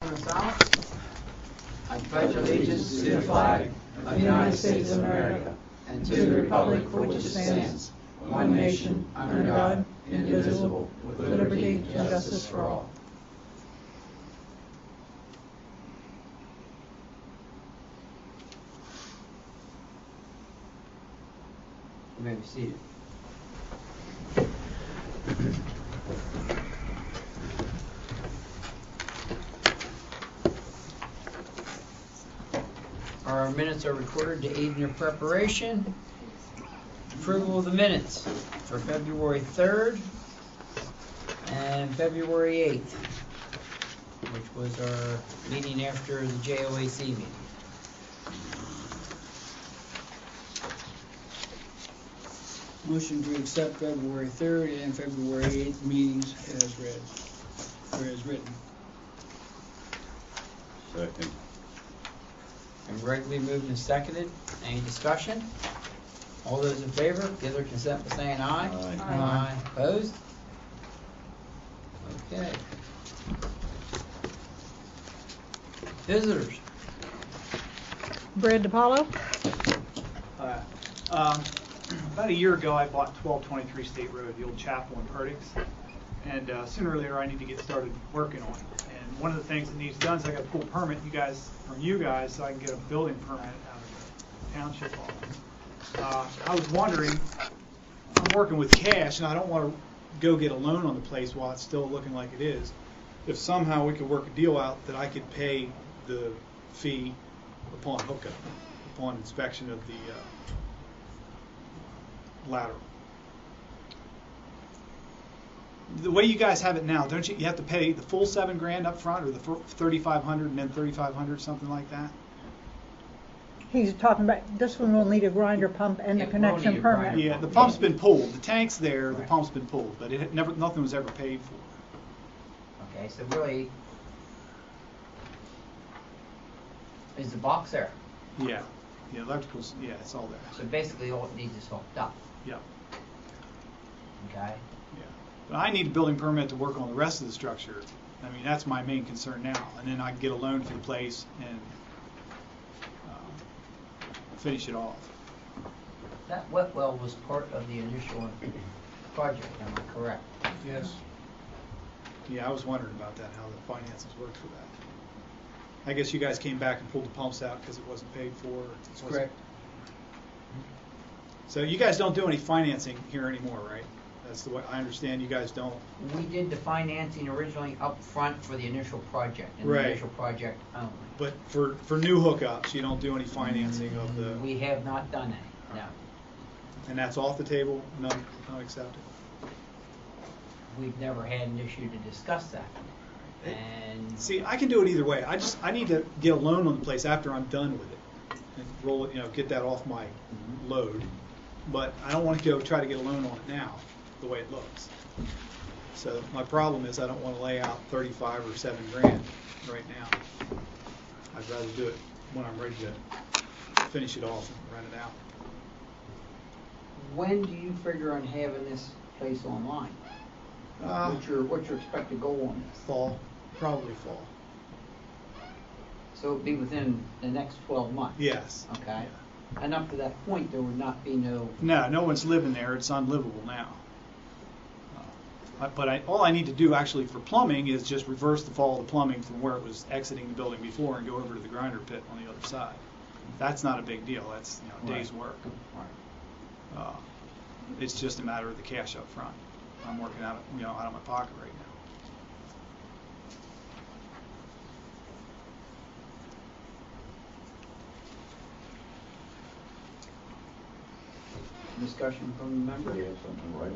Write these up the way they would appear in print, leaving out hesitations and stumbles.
moment of silence. I pledge allegiance to the flag of the United States of America and to the republic for which it stands, one nation, under God, indivisible, with liberty and justice for all. You may be seated. Our minutes are recorded to aid in your preparation. Approval of the minutes for February 3rd and February 8th, which was our meeting after the JOAC meeting. Motion to accept February 3rd and February 8th meetings as read, or as written. Second. And regularly moved and seconded. Any discussion? All those in favor, give their consent by saying aye. Aye. Aye. Opposed? Okay. Visitors. Brad DiPaolo. About a year ago, I bought 1223 State Road, the old chapel in Perdix, and sooner or later I need to get started working on it. And one of the things that needs done is I got to pull a permit from you guys so I can get a building permit out of the township office. I was wondering, I'm working with cash and I don't want to go get a loan on the place while it's still looking like it is. If somehow we could work a deal out that I could pay the fee upon hookup, upon inspection of the lateral. The way you guys have it now, don't you? You have to pay the full $7,000 up front, or the $3,500 and then $3,500, something like that. He's talking about, this one will need a grinder pump and Yeah, the we'll need a connection grinder. permit. Yeah, the pump's been pulled. The tank's there. The Right. pump's been pulled, but nothing was ever paid for. Okay, so really, is the box there? Yeah, electricals. Yeah, it's all there. So basically all it needs is hooked up, Yeah, okay? yeah. But I need a building permit to work on the rest of the structure. I mean, that's my main concern now. And then I can get a loan for the place and finish it off. That wet well was part of the initial project, am I correct? Yes. Yeah, I was wondering about that, how the finances worked for that. I guess you guys came back and pulled the pumps out because it wasn't paid for. That's correct. So you guys don't do any financing here anymore, right? That's the way I understand. You guys don't. We did the financing originally up front for the initial project, and Right. the initial project only. But for new hookups, you don't do any financing of the. We have not done that, no. And that's off the table. None accepted. We've never had an issue to discuss that. And See, I can do it either way. I need to get a loan on the place after I'm done with it and roll it. Get that off my load. But I don't want to go try to get a loan on it now, the way it looks. So my problem is I don't want to lay out 35 or $7,000 right now. I'd rather do it when I'm ready to finish it off and rent it out. when do you figure on having this place online? What's your expected goal on this? Fall, probably fall. So it'd be within the next 12 months? Yes. Okay. And up to that point, there would not be no... No one's living there. It's unlivable now. But all I need to do actually for plumbing is just reverse the fall of the plumbing from where it was exiting the building before and go over to the grinder pit on the other side. That's not a big deal. That's days work. Right. It's just a matter of the cash up front. I'm working out of my pocket right now. Discussion from the members? Yeah, something right.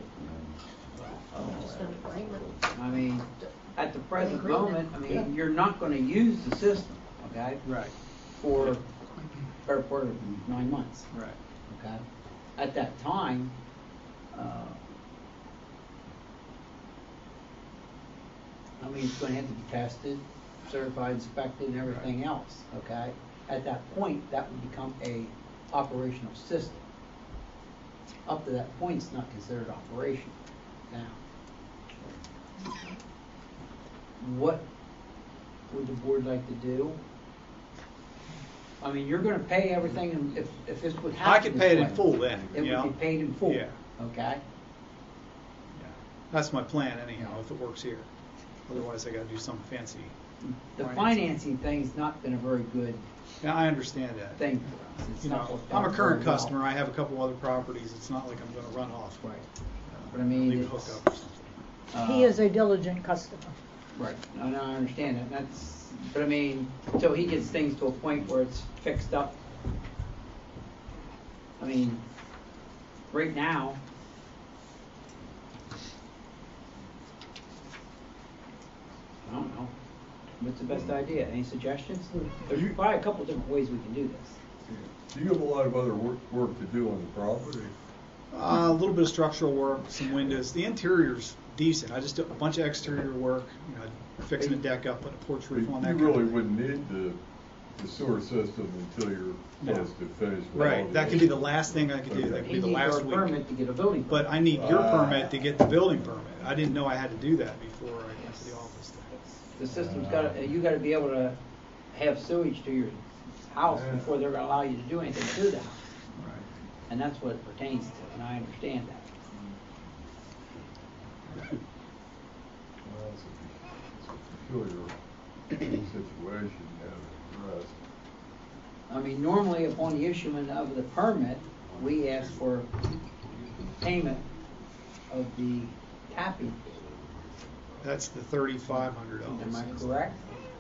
I mean, at the present moment, you're not going to use the system, okay? Right. For better part of 9 months. Right. Okay. At that time, it's going to have to be tested, certified, inspected, and everything else. Okay. At that point, that would become a operational system. Up to that point, it's not considered operational. Now, what would the board like to do? I mean, you're gonna pay everything, and if this would happen. I could pay it in this way, full then, It you know? would be paid in full. Yeah. Okay? Yeah. That's my plan anyhow, if it works here. Otherwise, I gotta do some fancy. The financing. financing thing's not been a very good Yeah, I understand that. thing for us. It's You not know, worked I'm a out current very well. customer, I have a couple other properties, it's not like I'm gonna run off. Right. But I mean, Leave a it's, hookup or something. He is a diligent customer. Right, no, I understand that, but I mean, until he gets things to a point where it's fixed up. I mean, right now, I don't know, what's the best idea, any suggestions? There's probably a couple different ways we can do this. Do you have a lot of other work to do on the property? A little bit of structural work, some windows. The interior's decent. I just did a bunch of exterior work, you know, fixing a deck up, putting a porch roof on that. You kind of really thing. wouldn't need the sewer system until you're No. close to finished. with all Right, that could be the last thing I could do. That could He be the needs last our week. permit to get a building permit. But I need your permit to get the building permit. I didn't know I had to do that before I went to the office. The system's you gotta be able to have sewage to your house Yeah. before they're gonna allow you to do anything to the house. Right. And that's what it pertains to, and I understand that. Well, it's a peculiar situation you have addressed. I mean, normally upon the issuance of the permit, we ask for payment of the tapping fee. That's the $3,500. Am I correct?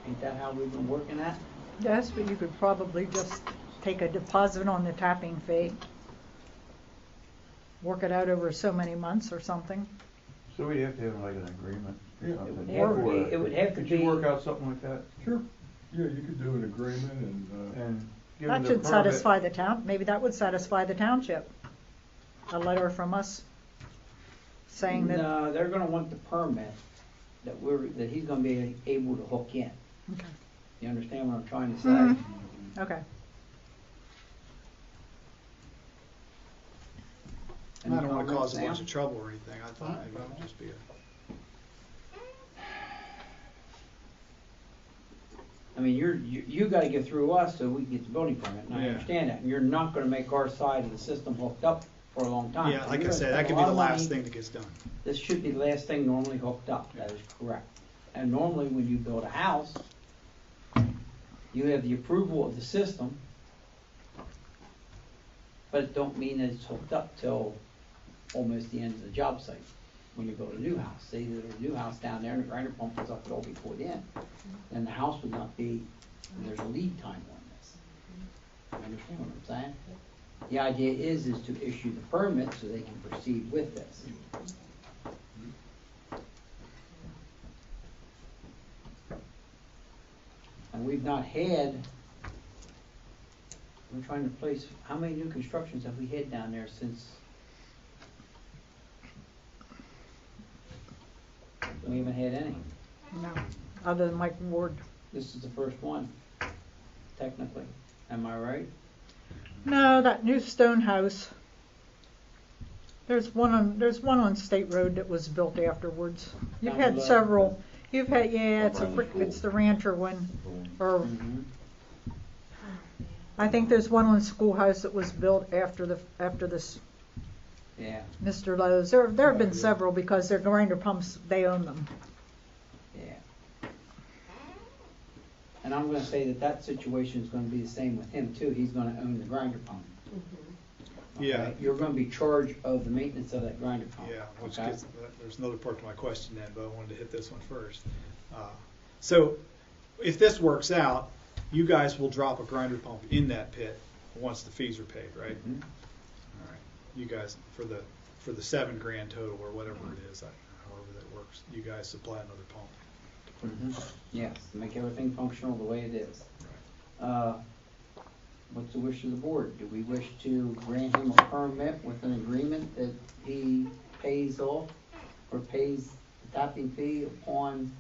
Ain't that how we've been working at? Yes, but you could probably just take a deposit on the tapping fee. Work it out over so many months or something. So we have to have like an agreement? Yeah. something It would before be- that. it would have to Could be- you work out something like that? Sure. Yeah, you could do an agreement And give That them the should permit? satisfy the town, maybe that would satisfy the township. A letter from us saying that, No, they're gonna want the permit that he's gonna be able to hook in. okay, You understand what I'm trying to say? Mhm. okay. Any I don't want to comments, cause a bunch Sam? of trouble or anything. I thought maybe it would just be a. I mean, you gotta get through us so we can get the building permit, and I Yeah. understand that. And you're not gonna make our side of the system hooked up for a long time. Yeah, So like you're I gonna said, spend that a could lot be the of last money. thing that gets done. This should be the last thing normally hooked up, that is correct. And normally when you build a house, you have the approval of the system, but it don't mean that it's hooked up till almost the end of the job site. When you build a new house, say there's a new house down there and the grinder pump was up, it all be put in, then the house would not be, and there's a lead time on this. You understand what I'm saying? The idea is to issue the permit so they can proceed with this. And we've not had, we're trying to place, how many new constructions have we had down there since? We haven't had any. No, other than Mike Ward. This is the first one, technically. Am I right? No, that new stone house. There's one on State Road that was built afterwards. You've Down had below. several. You've had, yeah, it's the Rancher one. Or Mm-hmm. I think there's one on Schoolhouse that was built after this Yeah, Mr. Lowe's. There have been several because their grinder pumps, they own them. yeah. And I'm gonna say that situation is gonna be the same with him too. He's gonna own the grinder pump. Okay? Yeah. You're gonna be charged of the maintenance of that grinder pump. Yeah, which okay? gets, there's another part to my question then, but I wanted to hit this one first. So if this works out, you guys will drop a grinder pump in that pit once the fees are paid, right? Mhm. All right. You guys, for the $7 grand total or whatever it is, however that works, you guys supply another pump. Mhm. Yes, to make everything functional the way it is. Right. What's the wish of the board? Do we wish to grant him a permit with an agreement that he pays off or pays the tapping fee upon,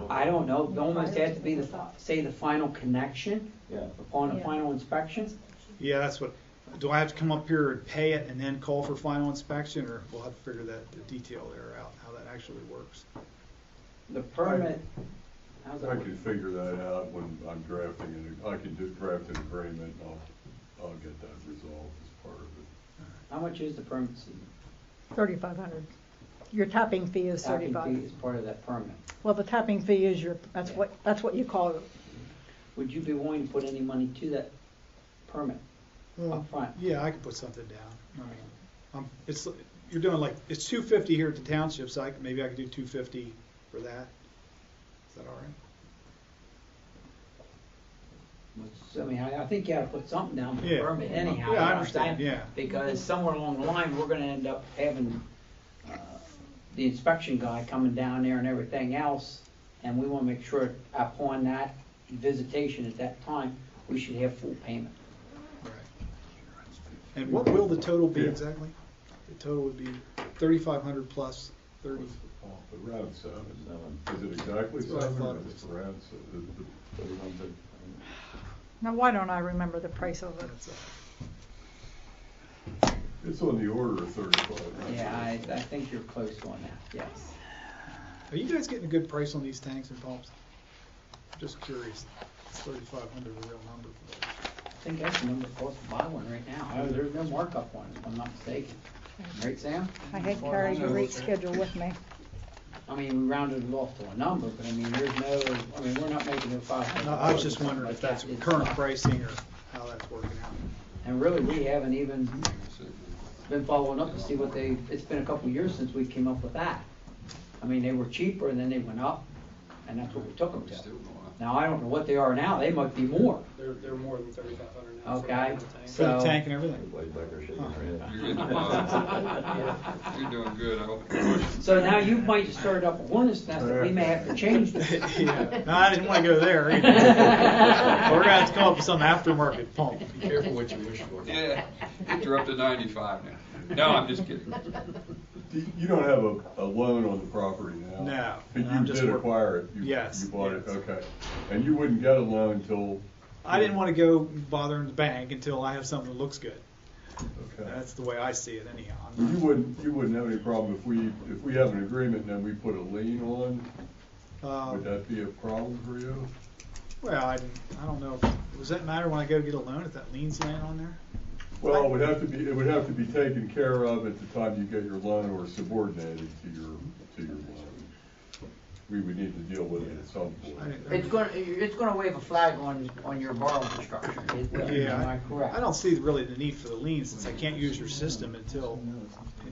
I don't know, it almost has to be the final connection upon the Yeah. final inspection? Yeah, that's what, do I have to come up here and pay it and then call for final inspection, or we'll have to figure that, the detail there out, how that actually works? The permit, how's I that? can figure that out when I'm drafting it. I can just draft an agreement and I'll get that resolved as part of it. How much is the permit fee? 3,500. Your tapping fee is Tapping 35. fee is part of that permit. Well, the tapping fee is that's what you call it. Would you be willing to put any money to that permit up front? Yeah, I could put something down. I mean, you're doing like, it's $250 here at the township, so maybe I could do $250 for that. Is that all right? I mean, I think you ought to put something down for the Yeah. permit anyhow. Yeah, I you know understand, what I'm saying? yeah. Because somewhere along the line, we're gonna end up having, the inspection guy coming down there and everything else, and we wanna make sure upon that visitation at that time, we should have full payment. Right. And what will the total be Yeah. exactly? The total would be 3,500 plus 30. Around 7. Is it exactly That's what I 7? thought Or it is was. it around 7? Now, why don't I remember the price of it? It's on the order of 35. Yeah, I think you're close on that, yes. Are you guys getting a good price on these tanks and pumps? I'm just curious. Is 3,500 a real number for those? I think that's the number it costs to buy one right now. There's no markup on it, if I'm not mistaken. Right, Sam? I had carried your rate schedule with me. I mean, we rounded it off to a number, but I mean, we're not making it $500. No, I was just wondering if that's It's current not. pricing or how that's working out. And really, we haven't even been following up to see it's been a couple of years since we came up with that. I mean, they were cheaper and then they went up, and that's what we took them to. Now, I don't know what they are now, they might be more, They're more than 3,500 now. okay? For the So- tank and everything? You're doing good, I hope. So now you might stir it up a hornet's nest that we may have to change this. Yeah. No, I didn't want to go there either. We're gonna have to come up with some aftermarket pump. Be careful what you wish for. Yeah, you're up to 95 now. No, I'm just kidding. You don't have a loan on the property now? No, But I'm you just did work- acquire it? Yes, You bought it, yes. okay. And you wouldn't get a loan till? I didn't want to go bothering the bank until I have something that looks good. Okay. That's the way I see it anyhow. Well, you wouldn't have any problem if we have an agreement and then we put a lien on? Would that be a problem for you? Well, I don't know. Does that matter when I go to get a loan if that lien's laying on there? Well, it would have to be taken care of at the time you get your loan or subordinated to your loan. We would need to deal with it at some point. It's gonna wave a flag on your borrowing structure. Yeah, Am I correct? I don't see really the need for the lien since I can't use your system until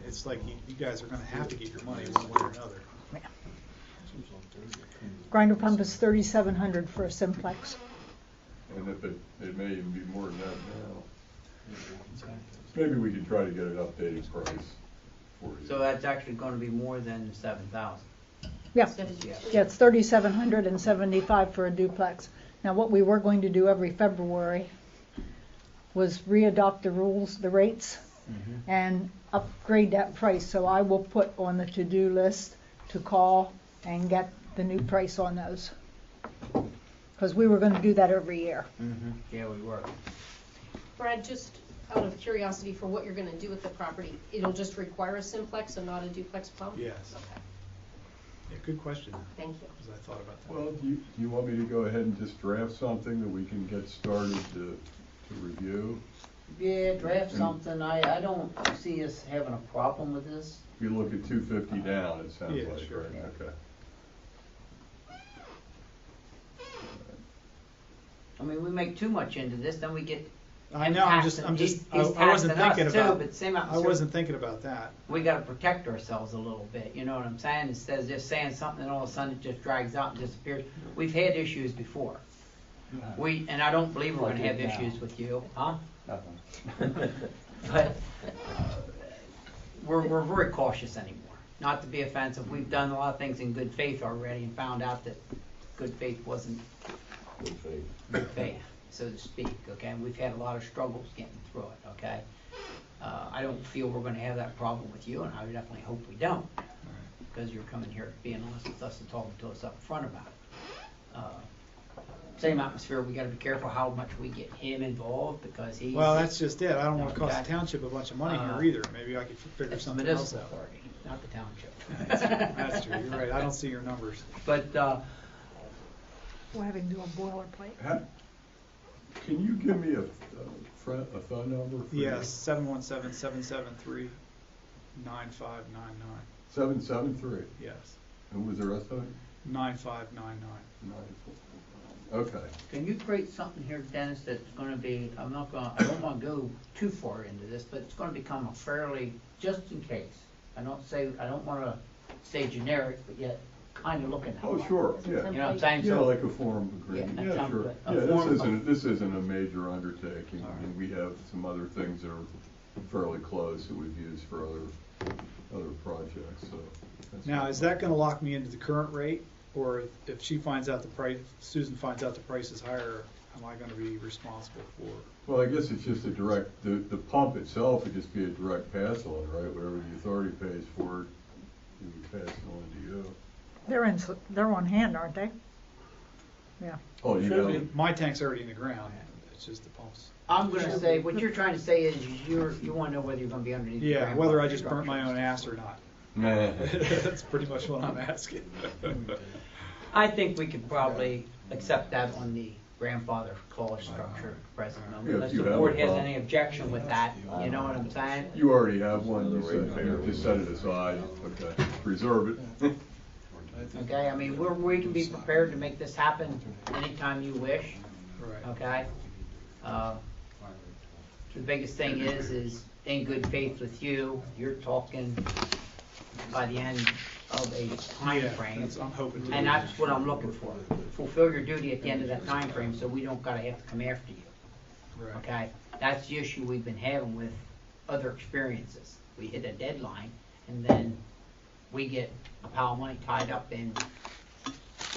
it's like you guys are going to have to get your money one way or another. Grinder pump is 3,700 for a simplex. And if it may even be more than that now. Maybe we can try to get an updated price for you. So that's actually gonna be more than 7,000. Yeah, Yeah. yeah, it's 3,775 for a duplex. Now, what we were going to do every February was readopt the rules, the rates, and upgrade that price. So I will put on the to-do list to call and get the new price on those. Because we were going to do that every year. Yeah, we were. Brad, just out of curiosity for what you're gonna do with the property, it'll just require a simplex and not a duplex pump? Yes. Okay, Yeah, good question, thank you. because I thought about that. Well, do you want me to go ahead and just draft something that we can get started to review? Yeah, draft something. I don't see us having a problem with this. If you look at 250 down, it sounds Yeah, like, sure. right? Okay. I mean, we make too much into this, then we get. I know, I wasn't thinking about, I wasn't thinking about that. We gotta protect ourselves a little bit, you know what I'm saying? Instead of just saying something and all of a sudden it just drags out and disappears. We've had issues before. And I don't believe we're gonna have issues with you, huh? Nothing. But we're very cautious anymore. Not to be offensive, we've done a lot of things in good faith already and found out that good faith wasn't good faith, so to speak, okay? And we've had a lot of struggles getting through it, okay? I don't feel we're gonna have that problem with you, and I definitely hope we don't, because you're coming here being honest with us and talking to us up front about it. same atmosphere, we gotta be careful how much we get him involved, because he's. Well, that's just it. I don't want to cost Okay. the township a bunch of money Uh, here either. Maybe I could figure It's the something else municipal out. party, not the township. That's true. You're right. I don't see your numbers. But, We're having to do a boilerplate. Can you give me a phone number? For Yes, 717-773-9599. 773. Yes, And was the rest of it? 9599. Okay. can you create something here, Dennis, that's gonna be, I don't wanna go too far into this, but it's gonna become a fairly, just in case. I don't wanna say generic, but yet kinda looking at. Oh, sure, yeah. You know what I'm saying? Yeah, So- like a form of agreement, Yeah, a yeah, sure. template, a Yeah, form this isn't a major undertaking. All I mean, right. we have some other things that are fairly close that we've used for other projects, so. that's Now, not is that going to lock me into the current rate, or if she finds out the price, Susan finds out the price is higher, am I going to be responsible for? Well, I guess it's just a direct, the pump itself would just be a direct pass on, right? Whatever the authority pays for it, we would pass it on to you. They're on hand, aren't they? Yeah. Oh, you know, My tank's already in the ground. It's just the pumps. I'm gonna say, what you're trying to say is you wanna know whether you're gonna be underneath the Yeah, grandfather whether I just burnt my own structures. ass or not. nah. That's pretty much what I'm asking. I think we could probably accept that on the grandfather clause structure at the present moment, Yeah, if unless you the have board a has problem. any objection with that, you know what I'm saying? You already have one, you just set it aside, okay, reserve it. Okay, I mean, we can be prepared to make this happen anytime you wish, Right. okay? The biggest thing is in good faith with you, you're talking by the end of a time Yeah, frame. I'm hoping to. And that's what I'm looking for. Fulfill your duty at the end of that time frame, so we don't gotta have to come after you, Right. okay? That's the issue we've been having with other experiences. We hit a deadline, and then we get a pile of money tied up in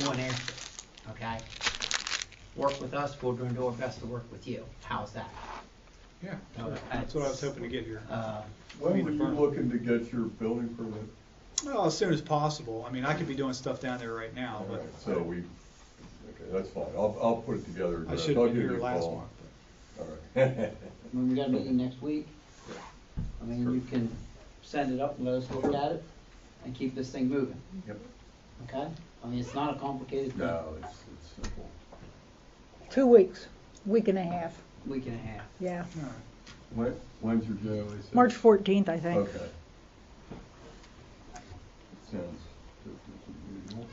going after it, okay? Work with us, we're gonna do our best to work with you. How's that? Yeah, No, that's what I was hoping to get here. When were you looking to get your building permit? Well, as soon as possible. I mean, I could be doing stuff down there right now, All but right, so okay, that's fine, I'll put it together. I should I'll have been give here you a last call. month. All right. I mean, we got a meeting next week. I mean, you can send it up and let us look at it and keep this thing moving, Yep. okay? I mean, it's not a complicated thing. No, it's simple. 2 weeks, week and a half. Week and a half. Yeah. All right. When's your JOA? March 14th, I think. Okay. Sounds usual.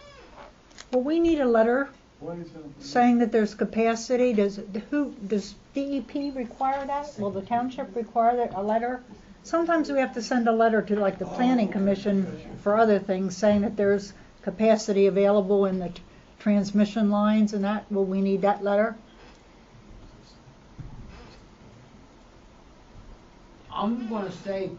Well, we need a letter Why is that? saying that there's capacity. Does DEP require that? Will the township require that, a letter? Sometimes we have to send a letter to like the planning commission for other things, saying that there's capacity available in the transmission lines and that. Will we need that letter? I'm gonna say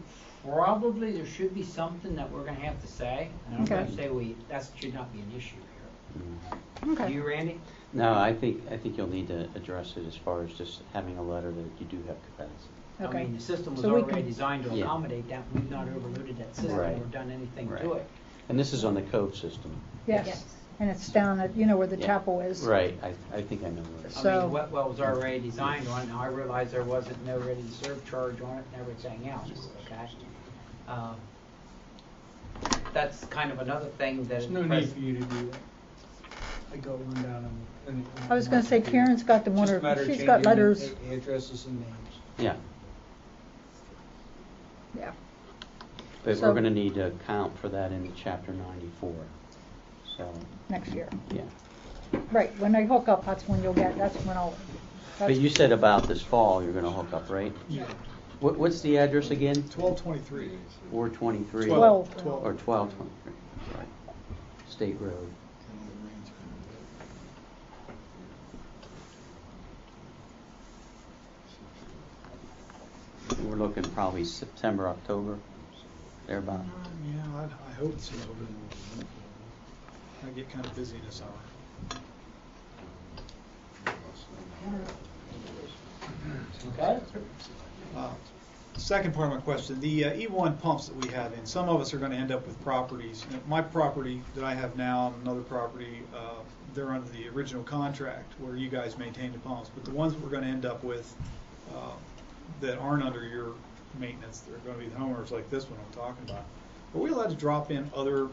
probably there should be something that we're gonna have to say, and I'm gonna Okay. say that should not be an issue here. Okay. You, Randy? No, I think you'll need to address it as far as just having a letter that you do have capacity. I Okay. mean, the system was So we already can- designed to Yeah. accommodate that, we've not overloaded that system Right. or done anything Right. to it. And this is on the code system. Yes. Yes. And it's down at, where the Yeah. chapel is. Right, I think I know where it is. I So- mean, the wet well was already designed on it, now I realize there wasn't no ready to serve charge on it and everything else, okay? That's kind of another thing that. There's no need for you to do that. I got one down on. I was gonna say Karen's got the one, Just a matter of she's got changing letters. the addresses and names. Yeah, Yeah. but So- we're gonna need to account for that in chapter 94, so, Next year. yeah. Right, when they hook up, that's when you'll get, that's when I'll. But you said about this fall, you're gonna hook up, right? Yeah. What's the address again? 1223. 423? 12. Or 1223, right. State Road. We're looking probably September, October, thereabout. Yeah, I hope so. But I get kind of busy in the summer. Okay? Second part of my question, the E1 pumps that we have in, some of us are going to end up with properties. My property that I have now, and another property they're under the original contract where you guys maintain the pumps. But the ones that we're gonna end up with, that aren't under your maintenance, they're gonna be the homeowners like this one I'm talking about. Are we allowed to drop in other,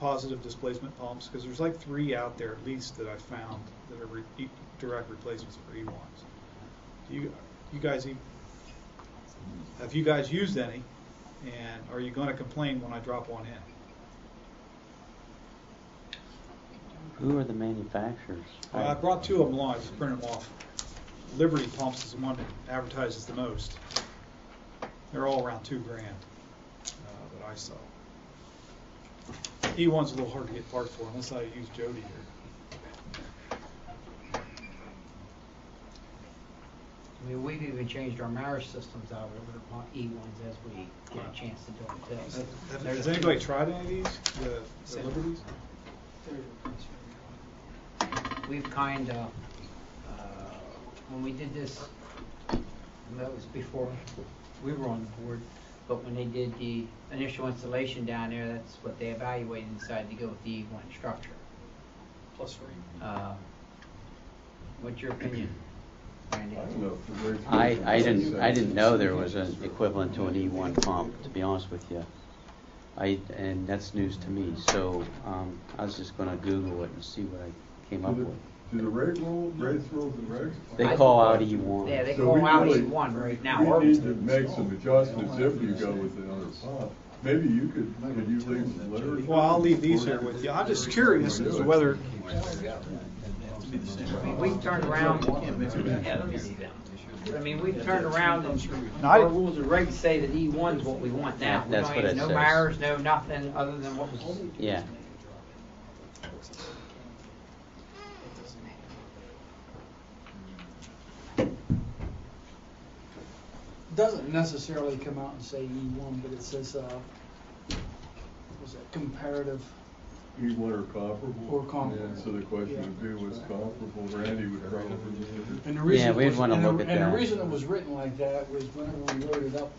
positive displacement pumps? Because there's like 3 out there at least that I found that are direct replacements for E1s. Have you guys used any? And are you gonna complain when I drop one in? Who are the manufacturers? I brought 2 of them along, I just printed them off. Liberty Pumps is the one that advertises the most. They're all around $2,000 that I saw. E1's a little hard to get parts for unless I use Jody here. I mean, we've even changed our marriage systems out over to E1s as we get a chance to do it too. Has anybody tried any of these, the Liberties? We've kind of, when we did this, that was before we were on the board, but when they did the initial installation down there, that's what they evaluated and decided to go with the E1 structure. Plus free. What's your opinion, Randy? I don't know if the rates. I didn't know there was an equivalent to an E1 pump, to be honest with you. And that's news to me, so I was just gonna Google it and see what I came up with. Do the rates, rules, and regs? They call out E1. Yeah, they So call we out really- E1 right now. We need to make some adjustments if you go with another pump. Maybe you could you leave some letters? Well, I'll leave these here with you. I'm just curious as to whether, I mean, we've turned around. I mean, we've turned around and our rules and regs say that E1 is what we want now. That's what it No says. Myers, no nothing other than what was. Yeah. Doesn't necessarily come out and say E1, but it says, was that comparative? E1 or comparable? Or comparable. Yeah, so the question would be, was comparable? Randy would probably. And the reason Yeah, we'd was- wanna and the- look at And that. the reason it was written like that was whenever we wrote it up,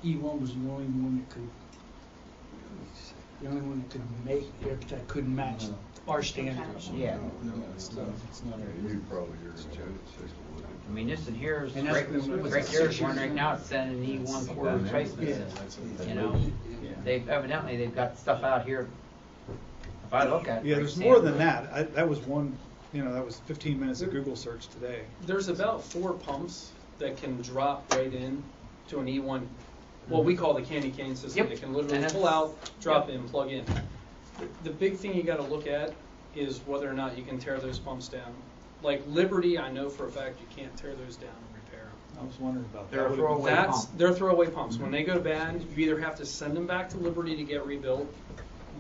E1 was the only one that couldn't match our standards. Yeah. You probably hear it. I mean, this in here is And that's right, been- right there is one right now, it's saying an E1 core replacement system, you know? They've got stuff out here, if I look at it. yeah, for there's more example, than that. That was one, that was 15 minutes of Google search today. There's about 4 pumps that can drop right in to an E1, what we call the candy cane system. Yep. It can literally And pull out, drop yep. in, plug in. The big thing you got to look at is whether or not you can tear those pumps down. Like Liberty, I know for a fact you can't tear those down and repair them. I was wondering about that. They're a throwaway pump. They're throwaway pumps. When they go bad, you either have to send them back to Liberty to get rebuilt.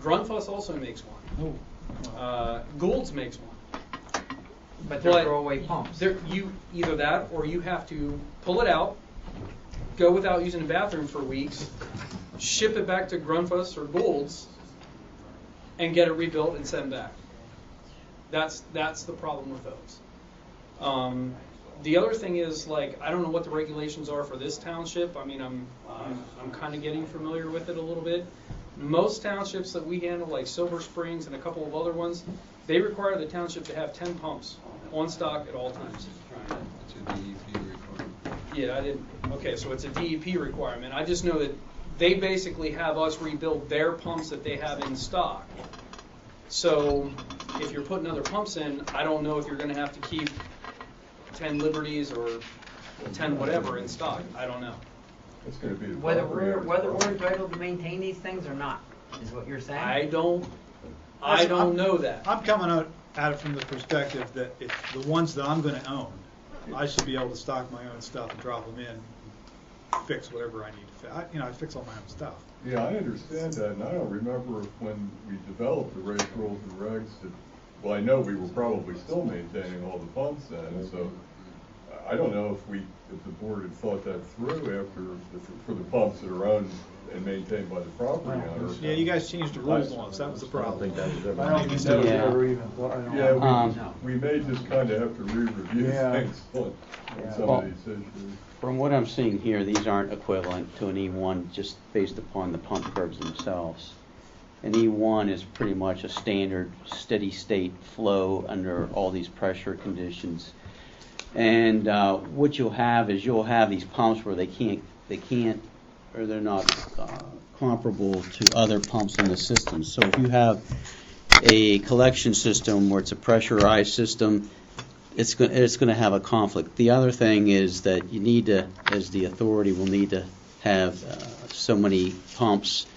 Grundfos also makes one. Gould's makes one. But they're throwaway pumps. Either that, or you have to pull it out, go without using the bathroom for weeks, ship it back to Grundfos or Gould's, and get it rebuilt and send back. That's the problem with those. The other thing is, like, I don't know what the regulations are for this township. I mean, I'm kind of getting familiar with it a little bit. Most townships that we handle, like Silver Springs and a couple of other ones, they require the township to have 10 pumps on stock at all times. It's a DEP requirement. Yeah, I didn't. Okay, so it's a DEP requirement. I just know that they basically have us rebuild their pumps that they have in stock. So if you're putting other pumps in, I don't know if you're going to have to keep 10 Liberties or 10 whatever in stock. I don't know. It's going to be. Whether we're entitled to maintain these things or not, is what you're saying? I don't know that. I'm coming at it from the perspective that if the ones that I'm going to own, I should be able to stock my own stuff and drop them in, fix whatever I need to fix. I fix all my own stuff. Yeah, I understand that, and I don't remember if when we developed the race rules and regs that, well, I know we were probably still maintaining all the pumps then, so I don't know if the board had thought that through for the pumps that are owned and maintained by the property owner. Yeah, you guys changed the rules once. That was the problem. I don't think that was ever even thought. I don't know. Yeah, we may just kind of have to re-review Yeah. things on some Well, of these issues. From what I'm seeing here, these aren't equivalent to an E1 just based upon the pump curves themselves. An E1 is pretty much a standard steady state flow under all these pressure conditions. And what you'll have is you'll have these pumps where they can't, or they're not comparable to other pumps in the system. So if you have a collection system where it's a pressurized system, it's going to have a conflict. The other thing is that you need to, as the authority, will need to have so many pumps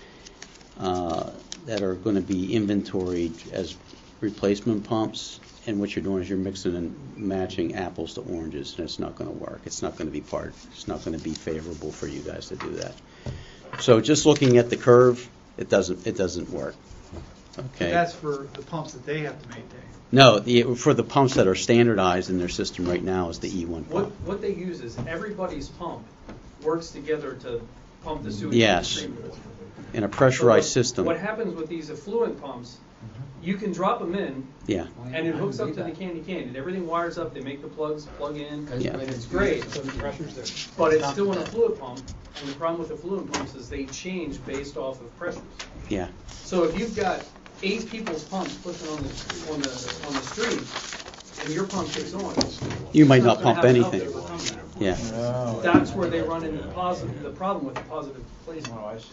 that are going to be inventoried as replacement pumps. And what you're doing is you're mixing and matching apples to oranges, and it's not going to work. It's not going to be it's not going to be favorable for you guys to do that. So just looking at the curve, it doesn't work. Okay. That's for the pumps that they have to maintain. No, for the pumps that are standardized in their system right now is the E1 pump. What they use is everybody's pump works together to pump the sewage. Yes. In a pressurized system. What happens with these effluent pumps, you can drop them in, Yeah. and it hooks up to the candy cane, and everything wires up. They make the plugs plug in. Yeah. It's great, but it's still an effluent pump. And the problem with effluent pumps is they change based off of pressures. Yeah. So if you've got 8 people's pumps pushing on the street, and your pump kicks on, You might it's not gonna pump have enough to anything. overcome that. Yeah. That's where they run into the problem with the positive displacement.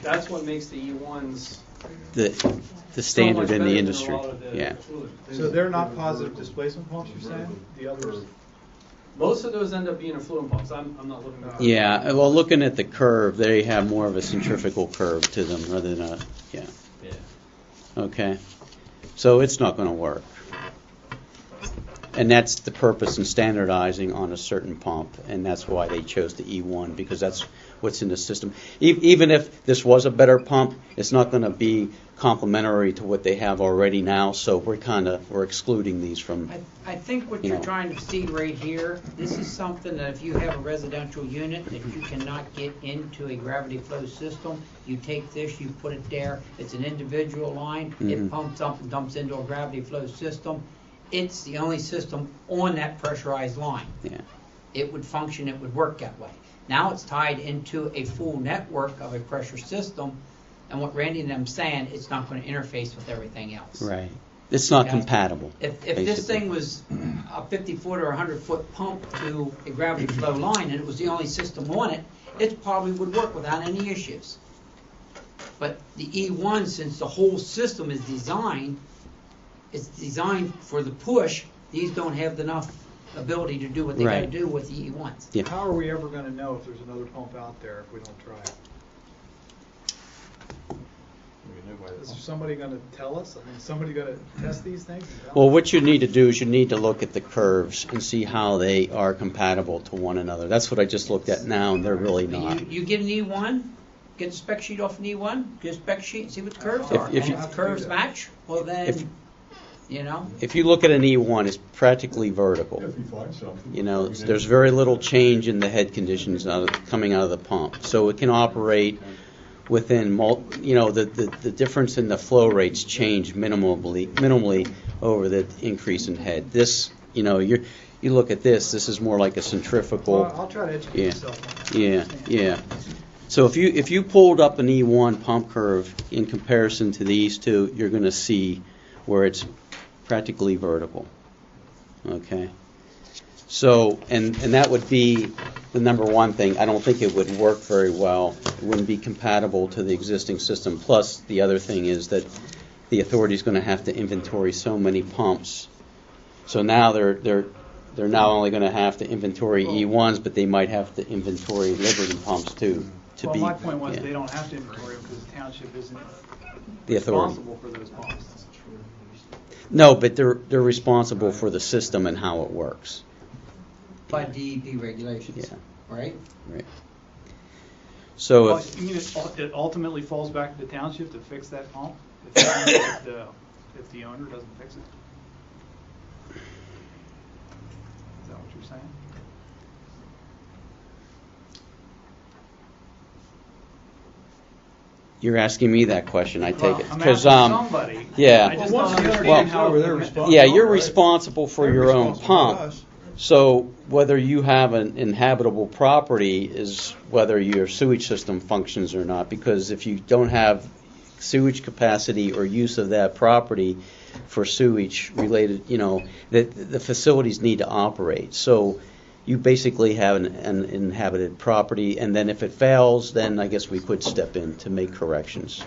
That's what makes the E1s The standard so much in better the than industry. a lot of the Yeah. fluid. So they're not positive displacement pumps, you're saying? The others? Most of those end up being effluent pumps. I'm not looking at Yeah. Well, looking at the curve, they have more of a centrifugal curve to them rather than a Yeah. Okay. So it's not going to work. And that's the purpose in standardizing on a certain pump, and that's why they chose the E1, because that's what's in the system. Even if this was a better pump, it's not going to be complementary to what they have already now, so we're excluding these from... I think what You you're know. trying to see right here, this is something that if you have a residential unit that you cannot get into a gravity flow system, you take this, you put it there, it's an individual line, Mhm. it pumps up and dumps into a gravity flow system. It's the only system on that pressurized line. Yeah. It would function, it would work that way. Now it's tied into a full network of a pressure system, and what Randy and I'm saying, it's not going to interface with everything else. Right. It's not Okay. compatible. If this basically. thing was a 50-foot or 100-foot pump to a gravity flow line, and it was the only system on it, it probably would work without any issues. But the E1, since the whole system is designed, it's designed for the push, these don't have enough ability to do what they got to Right. do with the E1s. Yeah. How are we ever going to know if there's another pump out there if we don't try it? Is there somebody going to tell us? I mean, is somebody going to test these things? and tell Well, us? what you need to do is you need to look at the curves and see how they are compatible to one another. That's what I just looked at now, and they're really not. You get an E1, get the spec sheet off an E1, get a spec sheet and see what the curves are. If you- And if the curves match, well then, you know. If you look at an E1, it's practically vertical. If you find something. You know, there's very little change in the head conditions coming out of the pump, so it can operate within, the difference in the flow rates change minimally over the increase in head. This, you look at this is more like a centrifugal. Well, I'll try to educate Yeah. myself on that. Yeah. So if you pulled up an E1 pump curve in comparison to these two, you're going to see where it's practically vertical. Okay. So, and that would be the number one thing. I don't think it would work very well. It wouldn't be compatible to the existing system. Plus, the other thing is that the authority is going to have to inventory so many pumps. So now they're now only going to have to inventory E1s, but they might have to inventory Liberty pumps too. Well, my point was they don't have to inventory them because the township isn't The authority. responsible for those pumps. No, but they're responsible for the system and how it works. By DEP regulations, Yeah. right? Right. So Well, if, you mean it ultimately falls back to the township to fix that pump if the owner doesn't fix it? Is that what you're saying? you're asking me that question, I take it. I'm Because asking somebody. yeah. I just Well, don't once the understand owner how takes over, they're responsible. Yeah, you're right? responsible for They're your own responsible to pump. us. So whether you have an inhabitable property is whether your sewage system functions or not. Because if you don't have sewage capacity or use of that property for sewage related, that the facilities need to operate. So you basically have an inhabited property, and then if it fails, then I guess we could step in to make corrections.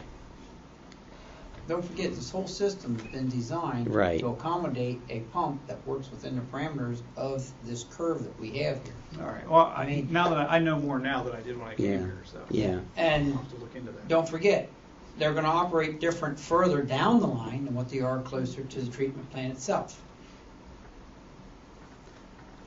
Don't forget, this whole system's been designed Right. to accommodate a pump that works within the parameters of this curve that we have here. All right, well, I mean- now that I know more now than I did when I came Yeah. here, so. Yeah. And I'll have to look into that. don't forget, they're gonna operate different further down the line than what they are closer to the treatment plant itself.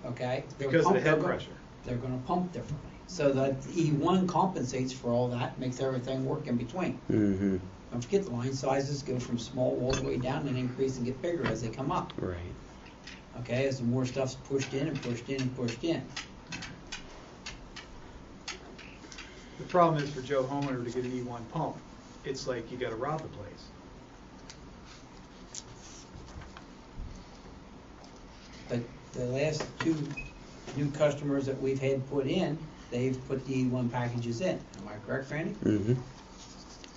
Okay? They're Because of the pump- head they're go- pressure. They're gonna pump differently, so that E1 compensates for all that, makes everything work in between. Mm-hmm. Don't forget, the line sizes go from small all the way down and increase and get bigger as they come up. Right. Okay, as the more stuff's pushed in and pushed in and pushed in. The problem is for Joe Homeowner to get an E1 pump, it's like you gotta rob the place. But the last two new customers that we've had put in, they've put the E1 packages in. Am I correct, Randy? Mm-hmm.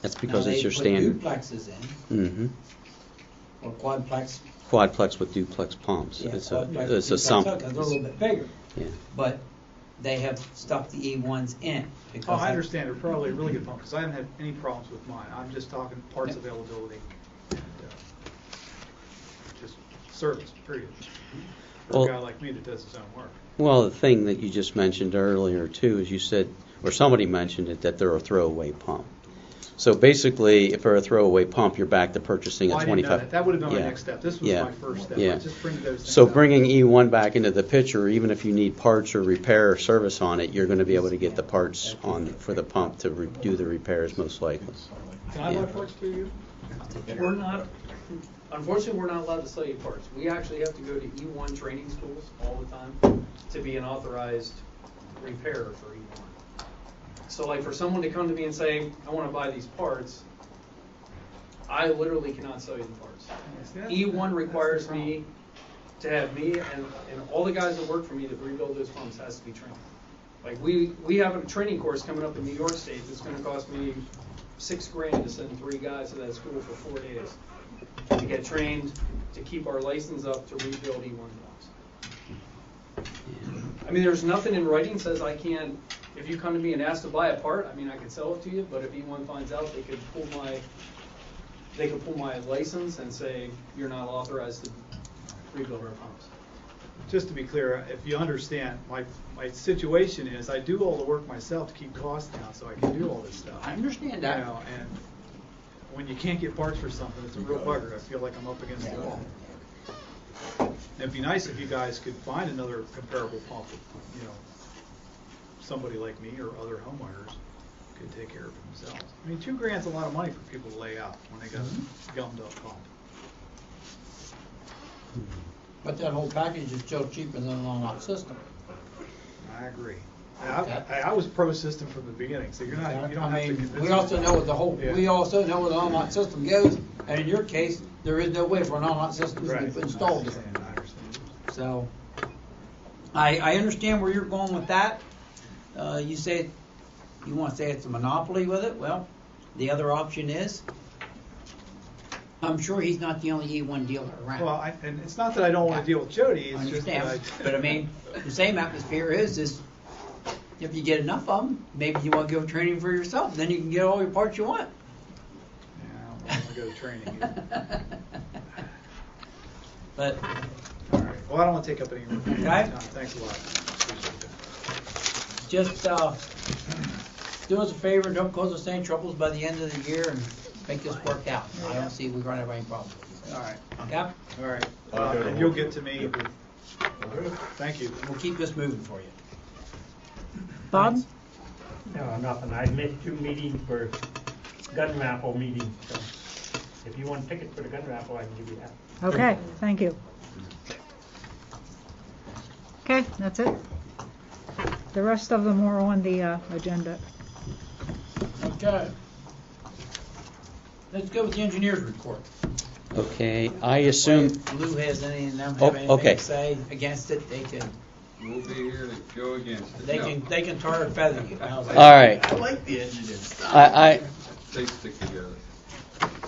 That's because Now, it's your they put standard. duplexes in, Mm-hmm. or quadplex. Quadplex with duplex pumps. Yeah, It's quadplex a duplex, sump. because they're a little bit bigger. Yeah. But they have stuck the E1s in. Oh, because I understand, they're probably a really good pump, because I haven't had any problems with mine. I'm just talking parts Yeah. availability and, just service, period. For Well- a guy like me that does his own work. Well, the thing that you just mentioned earlier too is you said, or somebody mentioned it, that they're a throwaway pump. So basically, if they're a throwaway pump, you're back to purchasing Well, a I didn't know 25. that. That would have been my Yeah. next step. This was Yeah. my first step. Yeah. I just printed those things So out. bringing E1 back into the picture, even if you need parts or repair or service on it, you're going to be able to get the parts on for the pump to do the repairs most likely. Can I Yeah. buy parts through you? We're not, unfortunately, we're not allowed to sell you parts. We actually have to go to E1 training schools all the time to be an authorized repairer for E1. So like for someone to come to me and say, I want to buy these parts, I literally cannot sell you the parts. E1 requires me to have me and all the guys that work for me that rebuild those pumps has to be trained. Like we have a training course coming up in New York State that's going to cost me $6,000 to send 3 guys to that school for 4 days to get trained, to keep our license up, to rebuild E1 pumps. I mean, there's nothing in writing that says I can't, if you come to me and ask to buy a part, I mean, I could sell it to you, but if E1 finds out, they could pull my license and say, you're not authorized to rebuild our pumps. Just to be clear, if you understand, my situation is I do all the work myself to keep costs down so I can do all this stuff. I understand You that. know, and when you can't get parts for something, it's a real bugger. I feel like I'm up against the wall. It'd be nice if you guys could find another comparable pump that, somebody like me or other homeowners could take care of it themselves. I mean, $2,000's a lot of money for people to lay out when they got a gummed up pump. But that whole package is still cheaper than an all-out system. I agree. Okay. I was pro system from the beginning, so you don't I have to mean, convince we me. also know what the whole, Yeah. we also know where the all-out system goes, and in your case, there is no way for an all-out system to Right. be installed I there. understand. So, I understand where you're going with that. You say, you want to say it's a monopoly with it, well, the other option is, I'm sure he's not the only E1 dealer around. Well, and it's not that I don't want to deal with Jody, I it's just that understand, but I mean, the same atmosphere is if you get enough of them, maybe you want to go training for yourself, then you can get all your parts you want. Yeah, I don't want to go to training either. But, All right, well, I don't want to take up any more time. Okay. Thanks a lot. Appreciate that. just, do us a favor, don't cause us any troubles by the end of the year and make this work out. I don't see we're going to have any problems. All right, Okay? all right. Okay. And you'll get to me. Thank you. We'll keep this moving for you. Bob? No, nothing. I missed 2 meetings for gun raffle meetings, so if you want tickets for the gun raffle, I can give you that. Okay, thank you. Okay, that's it. The rest of them were on the agenda. Okay. Let's go with the engineer's report. Okay, I assume. If Lou has anything Oh, to okay. say against it, they can We'll be here to go against it. they can tar and feather you. How's that? All right. I like the engineers. I They stick together.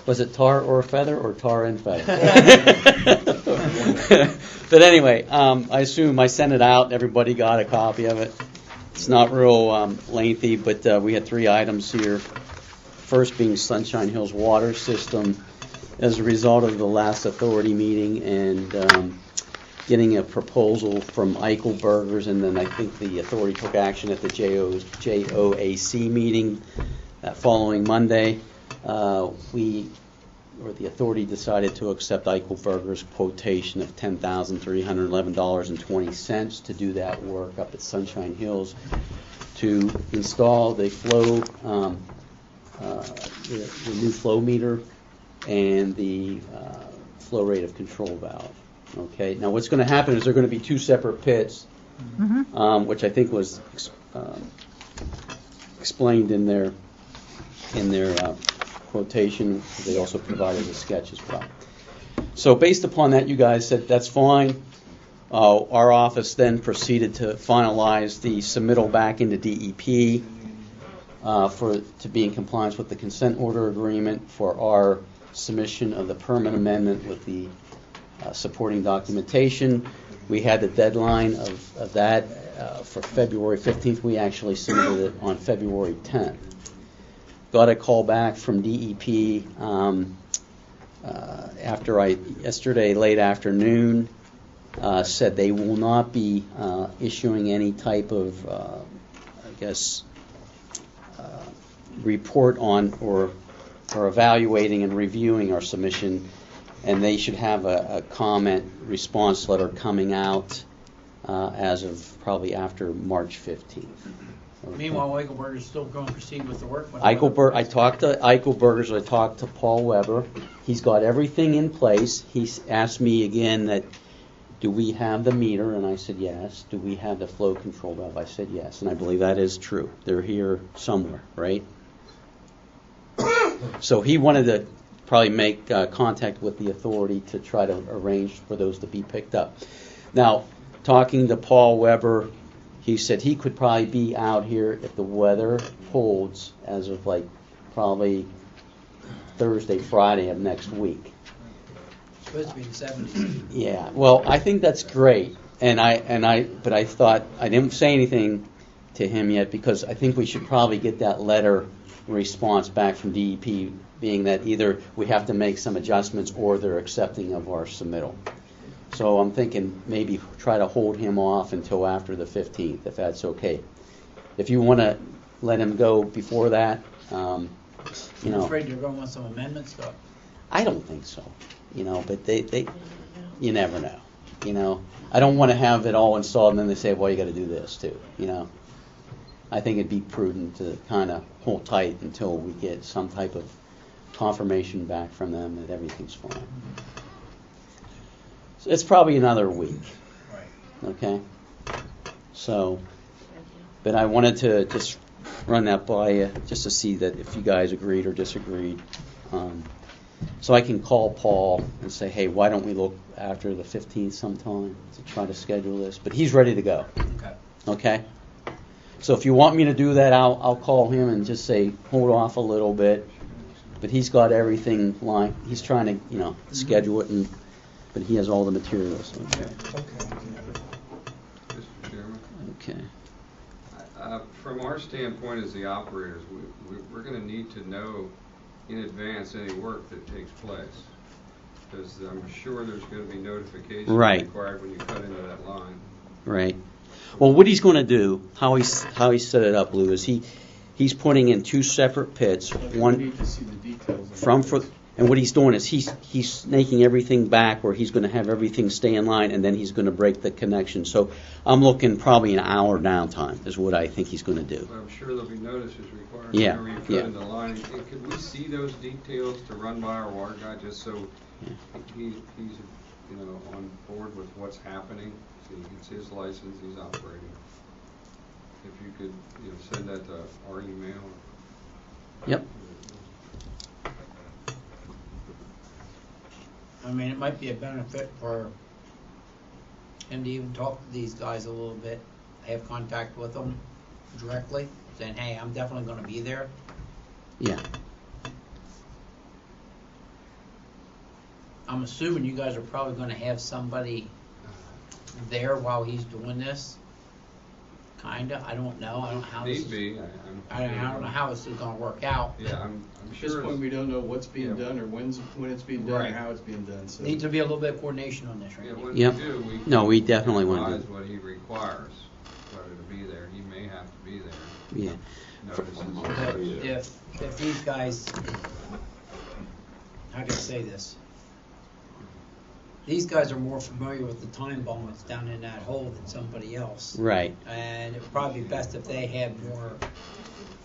Was it tar or feather or tar and feather? But anyway, I assume I sent it out. Everybody got a copy of it. It's not real lengthy, but we had 3 items here. First being Sunshine Hills water system. As a result of the last authority meeting and getting a proposal from Eichelberger's, and then I think the authority took action at the JOAC meeting that following Monday. The authority decided to accept Eichelberger's quotation of $10,311.20 to do that work up at Sunshine Hills to install the flow, the new flow meter and the flow rate of control valve. Okay. Now, what's going to happen is there are going to be 2 separate pits, which I think was explained in their quotation. They also provided a sketch as well. So based upon that, you guys said that's fine. Our office then proceeded to finalize the submittal back into DEP to be in compliance with the consent order agreement for our submission of the permit amendment with the supporting documentation. We had the deadline of that for February 15th. We actually submitted it on February 10th. Got a call back from DEP yesterday late afternoon, said they will not be issuing any type of, report on or evaluating and reviewing our submission, and they should have a comment response letter coming out as of probably after March 15th. Okay. Meanwhile, Eichelberger's still going to proceed with the work. I talked to Eichelberger's. I talked to Paul Weber. He's got everything in place. He's asked me again that, do we have the meter? And I said yes. Do we have the flow control valve? I said yes. And I believe that is true. They're here somewhere, right? So he wanted to probably make contact with the authority to try to arrange for those to be picked up. Now, talking to Paul Weber, he said he could probably be out here if the weather holds as of probably Thursday, Friday of next week. It's supposed to be in the 70s. Yeah, well, I think that's great, but I thought I didn't say anything to him yet because I think we should probably get that letter response back from DEP, being that either we have to make some adjustments or they're accepting of our submittal. So I'm thinking maybe try to hold him off until after the 15th, if that's okay. If you want to let him go before that, I'm afraid you're going with some amendments, though. I don't think so, but they you never know, I don't want to have it all installed and then they say, well, you got to do this too, I think it'd be prudent to kind of hold tight until we get some type of confirmation back from them that everything's fine. So it's probably another week. Okay? So, but I wanted to just run that by you just to see that if you guys agreed or disagreed. So I can call Paul and say, hey, why don't we look after the 15th sometime to try to schedule this? But he's ready to go. Okay? So if you want me to do that, I'll call him and just say, hold off a little bit. But he's got everything lined. He's trying to, schedule it, but he has all the materials. Okay. Mr. Chairman? Okay. From our standpoint as the operators, we're going to need to know in advance any work that takes place. Because I'm sure there's going to be notification required when you cut into that line. Right. Well, what he's going to do, how he set it up, Lou, is he's putting in 2 separate pits. One We need to see the details. and what he's doing is he's snaking everything back where he's going to have everything stay in line, and then he's going to break the connection. So I'm looking probably an hour downtime is what I think he's going to do. Well, I'm sure there'll be notices required Yeah, whenever you cut yeah. in the line. And could we see those details to run by our water guy just so he's on board with what's happening? See, it's his license, he's operating. If you could send that to our email. Yep. I mean, it might be a benefit for him to even talk to these guys a little bit, have contact with them directly, saying, hey, I'm definitely going to be there. Yeah. I'm assuming you guys are probably gonna have somebody there while he's doing this. Kinda, I don't know, I don't know how this Need is, be, I don't know how this is gonna work out. Yeah, I'm At this sure. point, we don't know what's being Yeah. done or when it's being done or Right. how it's being done, so. Needs to be a little bit of coordination on this, Yeah, right? when Yep. we do, we. No, we definitely wanna do advise it. what he requires, whether to be there, he may have to be there. Yeah. Notices. If these guys, how can I say this? These guys are more familiar with the time bomb that's down in that hole than somebody else. Right. And it'd probably be best if they had more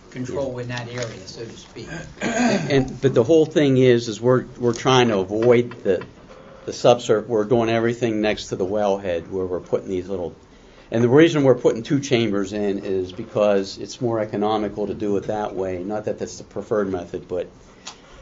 control in that area, so to speak. But the whole thing is we're trying to avoid the subsurface. We're doing everything next to the wellhead where we're putting these little. And the reason we're putting 2 chambers in is because it's more economical to do it that way. Not that that's the preferred method, but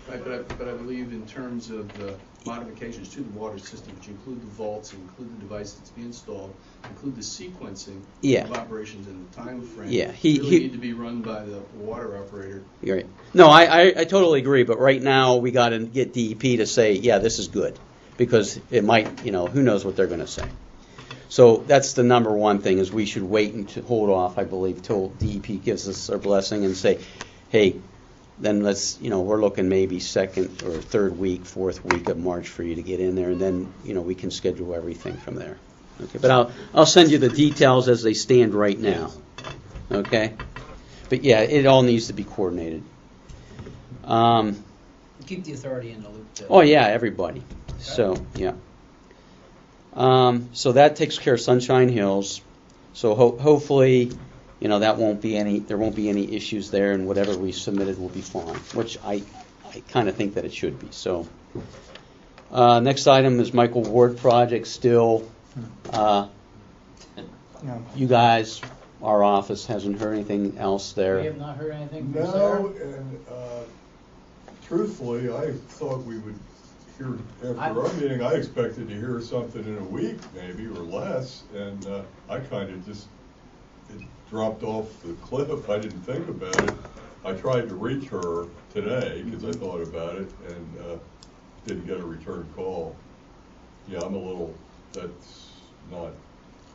Right, but I believe in terms of the modifications to the water system, which include the vaults, include the device that's being installed, include the sequencing Yeah. of operations and the time frame. Yeah, really need to be run by the water operator. you're right. No, I totally agree. But right now we got to get DEP to say, yeah, this is good, because it might, who knows what they're going to say. So that's the number one thing, is we should wait and to hold off, I believe, till DEP gives us their blessing and say, hey, then let's, we're looking maybe 2nd or 3rd week, 4th week of March for you to get in there, and then, we can schedule everything from there. Okay, but I'll send you the details as they stand right now. Okay? But yeah, it all needs to be coordinated. Keep the authority in the loop, too. Oh yeah, everybody. So, yeah. So that takes care of Sunshine Hills. So hopefully, there won't be any issues there, and whatever we submitted will be fine, which I kind of think that it should be. So, next item is Michael Ward project still. You guys, our office hasn't heard anything else there. We have not heard anything from No, Sarah? and truthfully, I thought we would hear, after our meeting, I expected to hear something in a week, maybe, or less, and I kind of just, it dropped off the cliff. I didn't think about it. I tried to reach her today, because I thought about it, and didn't get a return call. Yeah, I'm a little, that's not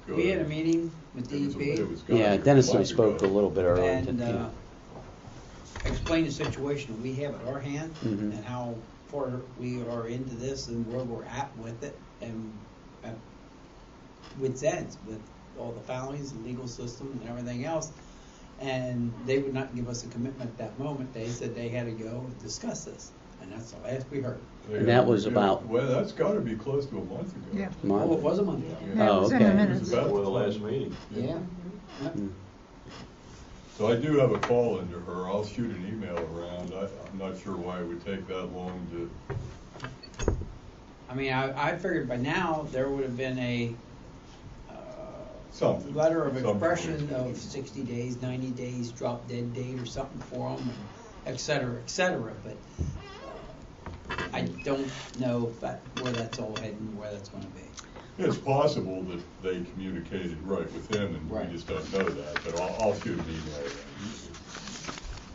good. We had a meeting with DEP. Yeah, Dennis and I spoke a little bit earlier. And explain the situation we have at our hand, Mhm. and how far we are into this and where we're at with it, and with ends, with all the filings and legal system and everything else. And they would not give us a commitment at that moment. They said they had to go and discuss this, and that's the last we heard. And that was about. Well, that's got to be close to a month ago. Yeah. Oh, it was a month ago. Yeah, it was in the okay. minutes. It was about Before the time. last meeting. Yeah. Yep. Mm. So I do have a call into her. I'll shoot an email around. I'm not sure why it would take that long to. I mean, I figured by now there would have been a Something. letter of Something. expression of 60 days, 90 days, drop dead date or something for them, et cetera, but I don't know where that's all heading, where that's going to be. It's possible that they communicated right with him, and Right. we just don't know that. But I'll shoot an email around.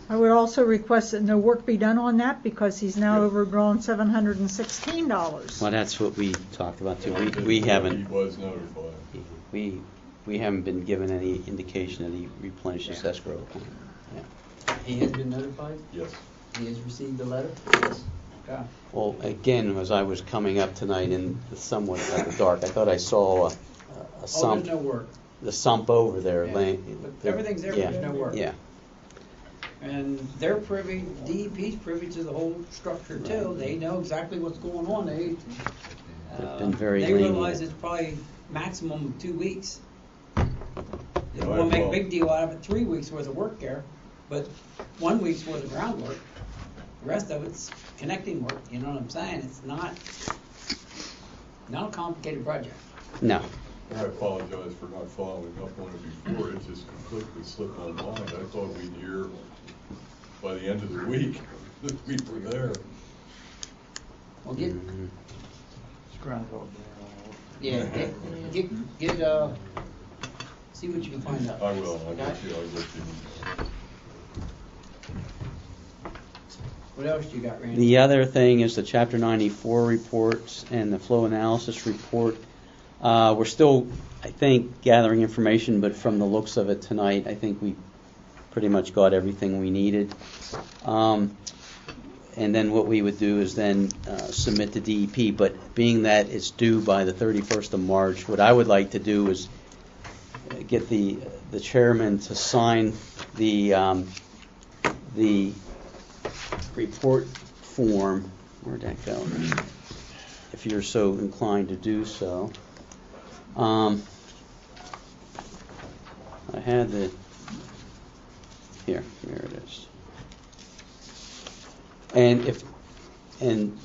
I would also request that no work be done on that, because he's now overdrawn $716. Well, that's what we talked about too. We He haven't. was notified. We haven't been given any indication that he replenished his escrow account. Yeah. He has been notified? Yes. He has received the letter? Yes. Okay. Well, again, as I was coming up tonight in the somewhat at the dark, I thought I saw a Oh, sump. there's no work. The sump over there. Yeah. laying. But everything's there, but Yeah. there's no work. Yeah. And they're privy, DEP's privy to the whole structure too. They know exactly what's going on. They've been very They lenient. realize it's probably maximum of 2 weeks. They Right, want to make a well- big deal out of it, 3 weeks worth of work there, but 1 week's worth of groundwork. The rest of it's connecting work, you know what I'm saying? It's not a complicated project. No. I apologize for not following up on it before. It just completely slipped my mind. I thought we'd hear by the end of the week that we were there. Well, get, Mhm. It's Groundhog Day. yeah, get, see what you can find out. I will. I'll Okay? get you. What else you got, Randy? The other thing is the Chapter 94 reports and the flow analysis report. We're still, I think, gathering information, but from the looks of it tonight, I think we pretty much got everything we needed. And then what we would do is then submit to DEP. But being that it's due by the 31st of March, what I would like to do is get the chairman to sign the report form. Where'd that go? If you're so inclined to do so. I had the, here it is. And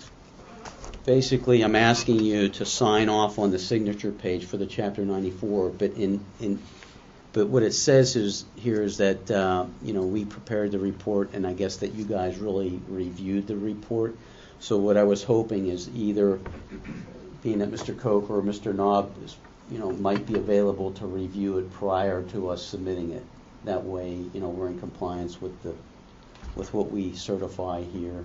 basically I'm asking you to sign off on the signature page for the Chapter 94, but what it says is that we prepared the report, and I guess that you guys really reviewed the report. So what I was hoping is either, being that Mr. Coker or Mr. Knob might be available to review it prior to us submitting it. That way, we're in compliance with what we certify here,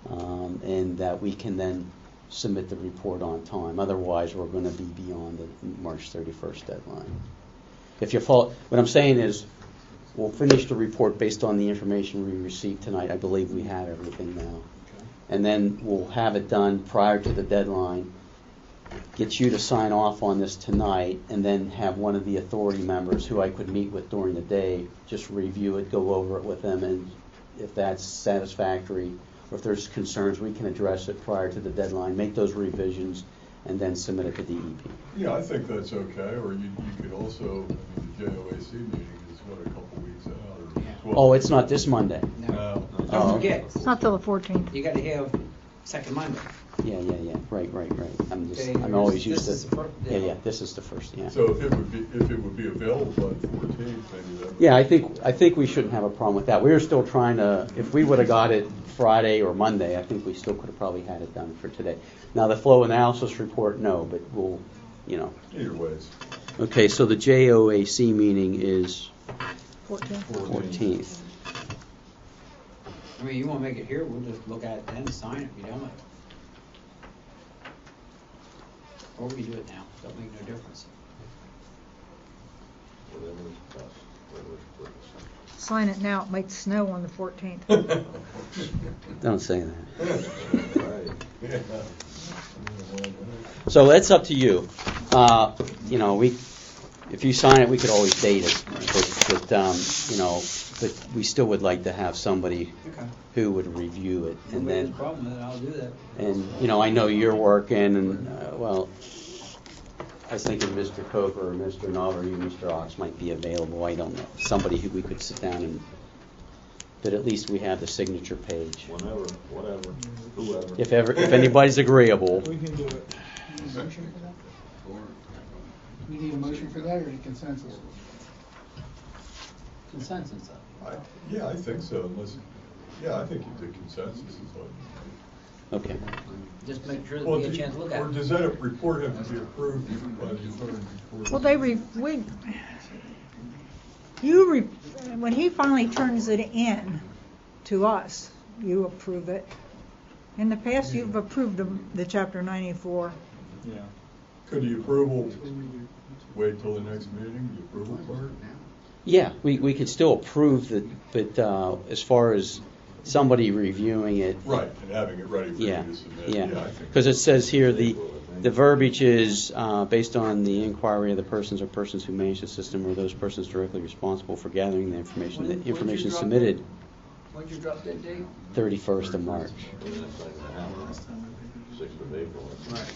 and that we can then submit the report on time. Otherwise, we're going to be beyond the March 31st deadline. What I'm saying is, we'll finish the report based on the information we received tonight. I believe we have everything now. Okay. And then we'll have it done prior to the deadline, get you to sign off on this tonight, and then have one of the authority members who I could meet with during the day just review it, go over it with them, and if that's satisfactory, or if there's concerns, we can address it prior to the deadline, make those revisions, and then submit it to DEP. Yeah, I think that's okay, or you could also, the JOAC meeting is, a couple weeks out? Or 12 Oh, it's not this Monday? No. No. Don't forget, It's not till the 14th. you got to have second Monday. Yeah. Right. Okay, I'm always used this to. is the first- This is the first. Yeah. So if it would be available by the 14th, maybe that would. Yeah, I think we shouldn't have a problem with that. We were still trying to. If we would have got it Friday or Monday, I think we still could have probably had it done for today. Now the flow analysis report, no, but we'll, Either ways. Okay, so the JOAC meeting is 14th. I mean, you won't make it here, we'll just look at it then and sign it if you don't. Or we do it now, don't make no difference. Sign it now, it might snow on the 14th. Don't say that. So that's up to you. If you sign it, we could always date it, but we still would like to have somebody who would review it, and Nobody has then. a problem with it, I'll do that. And I know you're working, and I was thinking Mr. Coker or Mr. Knob or you, Mr. Ox, might be available. I don't know, somebody who we could sit down and. But at least we have the signature page. Whenever, whatever, whoever. If anybody's agreeable. We can do it. Need a motion for that? We need a motion for that, or a consensus? Consensus. Yeah, I think so. I think the consensus is like. Okay. Just make sure that we get a chance to look at Or it. does that report have to be approved by the authority before? Well, when he finally turns it in to us, you approve it. In the past, you've approved the Chapter 94. Yeah. Could the approval wait till the next meeting, the approval part? Yeah, we could still approve it, but as far as somebody reviewing it. Right, and having it ready for you Yeah, to submit. yeah. I think. Because it says here the verbiage is based on the inquiry of the persons or persons who manage the system or those persons directly responsible for gathering the information. The information submitted When'd you drop that date? 31st of March. 6th of April. Right.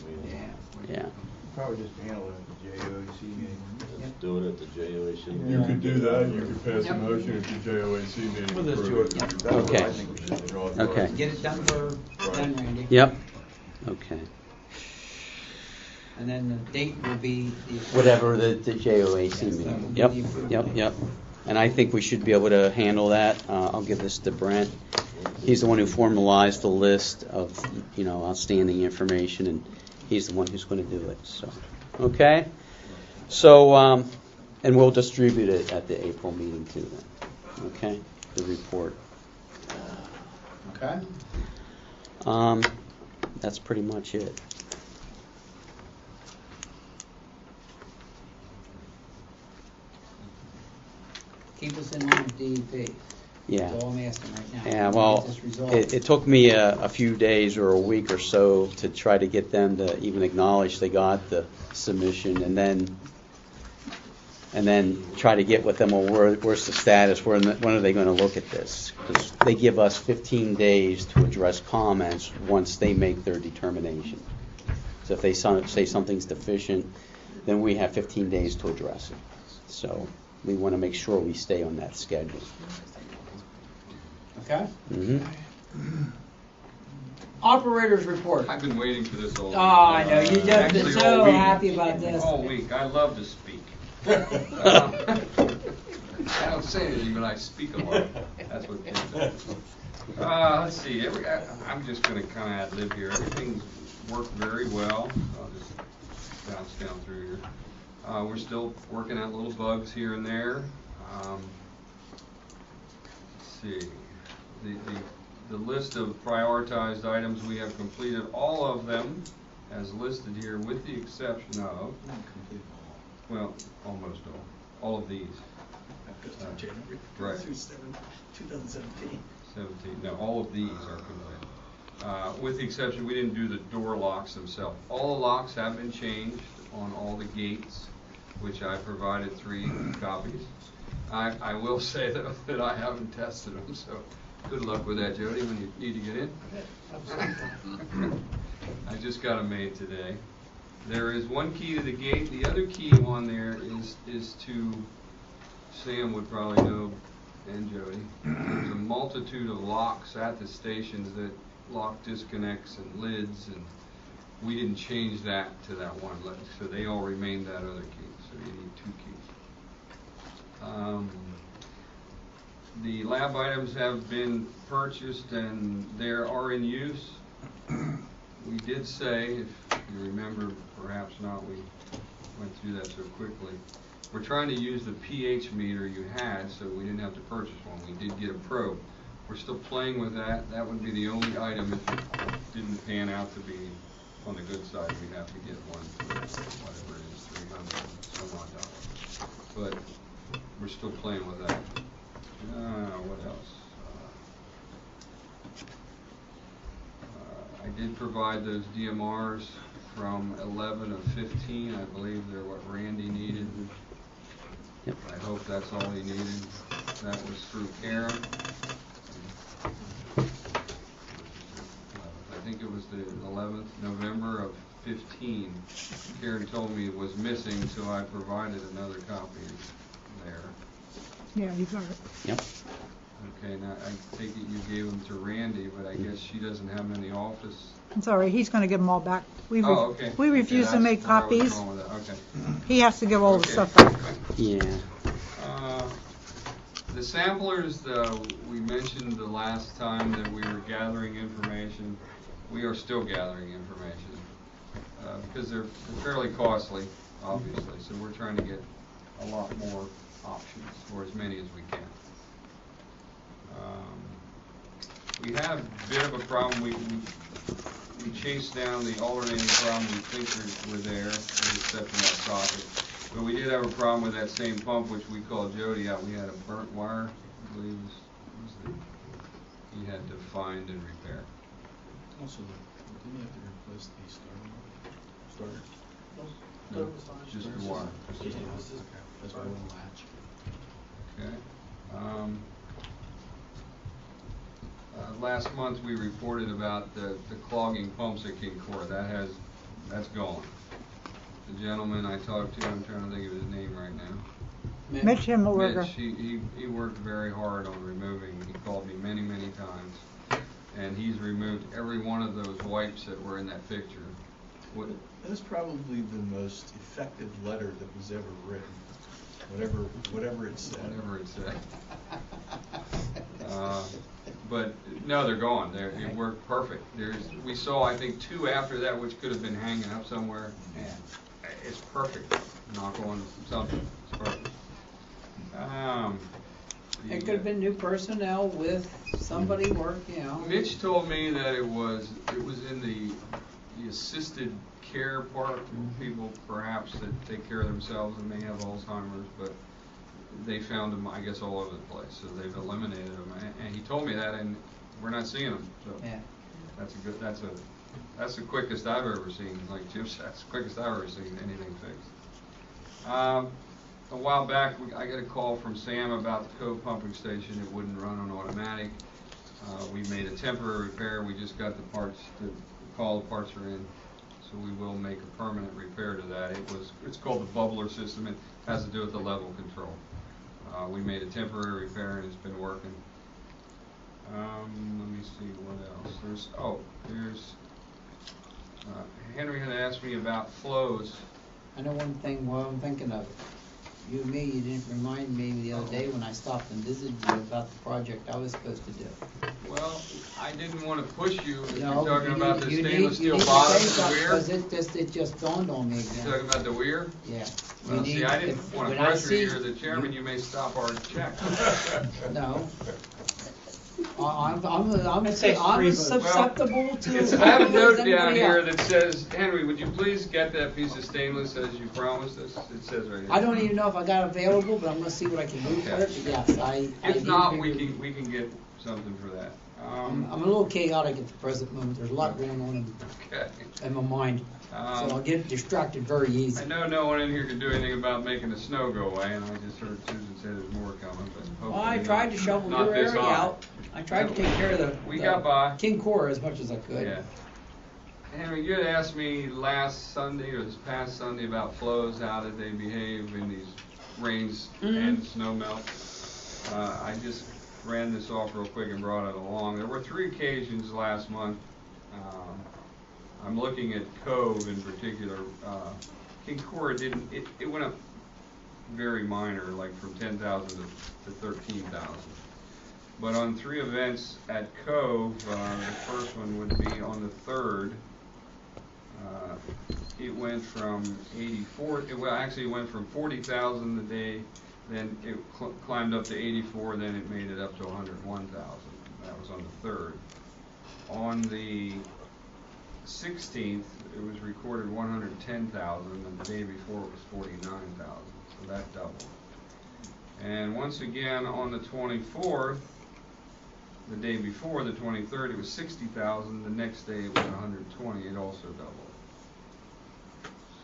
Yeah. Probably just handle it at the JOAC meeting. Let's do it at the JOAC. You could do that, you could pass a motion at the JOAC meeting. We'll just do it. Approve Okay. I think we should draw it. Okay. Get it done then, Randy. Yep. Okay. And then the date will be the. Whatever the JOAC meeting. Yep. And I think we should be able to handle that. I'll give this to Brent. He's the one who formalized the list of, outstanding information, and he's the one who's going to do it. So, okay. So, and we'll distribute it at the April meeting too. Then, okay, the report. Okay. That's pretty much it. Keep us in line with DEP. Yeah. That's all I'm asking right now. Yeah, Get well, this resolved. it took me a few days or a week or so to try to get them to even acknowledge they got the submission, and then try to get with them, well, where's the status? When are they going to look at this? Because they give us 15 days to address comments once they make their determination. So if they say something's deficient, then we have 15 days to address it. So we want to make sure we stay on that schedule. Okay. Mm-hmm. Operators report. I've been waiting for this all week. Oh, I know. You just been Actually, so all week. happy about this. All week. I love to speak. I don't say anything, but I speak a lot. That's what kids do. Let's see. I'm just going to kind of ad-lib here. Everything's worked very well. I'll just bounce down through here. We're still working out little bugs here and there. Let's see. The list of prioritized items, we have completed all of them as listed here, with the exception of, well, almost all of these. January Right. through 2017. 17. No, all of these are complete. With the exception, we didn't do the door locks themselves. All the locks have been changed on all the gates, which I provided 3 copies. I will say that I haven't tested them, so good luck with that, Jody, when you need to get in. I just got them made today. There is one key to the gate. The other key on there is to, Sam would probably know, and Jody, there's a multitude of locks at the stations that lock disconnects and lids, and we didn't change that to that one, so they all remain that other key, so you need 2 keys. The lab items have been purchased and they are in use. We did say, if you remember, perhaps not, we went through that so quickly. We're trying to use the pH meter you had, so we didn't have to purchase one. We did get a probe. We're still playing with that. That would be the only item if it didn't pan out to be on the good side. We'd have to get one for whatever it is, $300 some odd dollars. But we're still playing with that. What else? I did provide those DMRs from 11 of 15. I believe they're what Randy needed. Yep. I hope that's all he needed. That was through Karen. I think it was the 11th November of 15. Karen told me it was missing, so I provided another copy there. Yeah, you got it. Yep. Okay, now I take it you gave them to Randy, but I guess she doesn't have them in the office. I'm sorry, he's gonna give them all back. We Okay. refuse to make That's where I was copies. going with that. Okay. He has to give all the Okay. stuff back. Yeah. The samplers, we mentioned the last time that we were gathering information. We are still gathering information because they're fairly costly, obviously. So we're trying to get a lot more options, or as many as we can. We had a bit of a problem. We chased down the alternating problem we think were there, with the exception of that socket. But we did have a problem with that same pump, which we called Jody out. We had a burnt wire, I believe he had to find and repair. Also, didn't you have to replace the starter? No, just the wire. Okay, that's why I wouldn't latch. Okay. Last month we reported about the clogging pumps at King Court. That's gone. The gentleman I talked to, I'm trying to think of his name right now. Mitch Himmelberger. Mitch, he worked very hard on removing. He called me many, many times, and he's removed every one of those wipes that were in that picture. That is probably the most effective letter that was ever written. Whatever it said. Whatever it said. But no, they're gone. It worked perfect. We saw, I think, 2 after that, which could have been hanging up somewhere. Yeah, it's perfect. Knock on something. It's perfect. It could have been new personnel with somebody working, you know. Mitch told me that it was in the assisted care part, people perhaps that take care of themselves and may have Alzheimer's, but they found them, I guess, all over the place, so they've eliminated them. And he told me that, and we're not seeing them. So Yeah. that's the quickest I've ever seen. Like Jim said, that's the quickest I've ever seen anything fixed. A while back, I got a call from Sam about the Cove pumping station. It wouldn't run on automatic. We made a temporary repair. We just got the parts. The parts are in, so we will make a permanent repair to that. It's called the bubbler system. It has to do with the level control. We made a temporary repair and it's been working. Let me see what else. There's Henry had asked me about flows. I know one thing while I'm thinking of it. You and me, you didn't remind me the other day when I stopped and visited you about the project I was supposed to do. Well, I didn't want to push you if No, you're talking about the stainless you steel need bottom to of say the something, weir. because it just dawned on me again. You're talking about the weir? Yeah. Well, see, I didn't want to pressure you. You're the chairman. You may stop our check. No. I'm I'd say three votes. susceptible to. I have a note everybody down here else. that says, Henry, would you please get that piece of stainless as you promised us? It says right here. I don't even know if I got available, but I'm gonna see what I can do for it, but yes, I If need not, to we be- can get something for that. I'm a little chaotic at the present moment, there's a lot going on Okay. in my mind, so I'll get distracted very I easy. know no one in here can do anything about making the snow go away, and I just heard Susan say there's more coming, but hopefully Well, I tried to shovel not your this area high. out, I tried to take care of the. We the got by. King Cora as much as I could. Yeah. Henry, you had asked me last Sunday or this past Sunday about flows, how did they behave in these rains and snow melt. I just ran this off real quick and brought it along. There were 3 occasions last month. I'm looking at Cove in particular. King Cora didn't, it went up very minor, like from 10,000 to 13,000. But on 3 events at Cove, the first one would be on the 3rd. It went from 84. It went from 40,000 a day, then it climbed up to 84, then it made it up to 101,000. That was on the 3rd. On the 16th, it was recorded 110,000, and the day before it was 49,000. So that doubled. And once again on the 24th. The day before, the 23rd, it was 60,000. The next day, it was 120. It also doubled.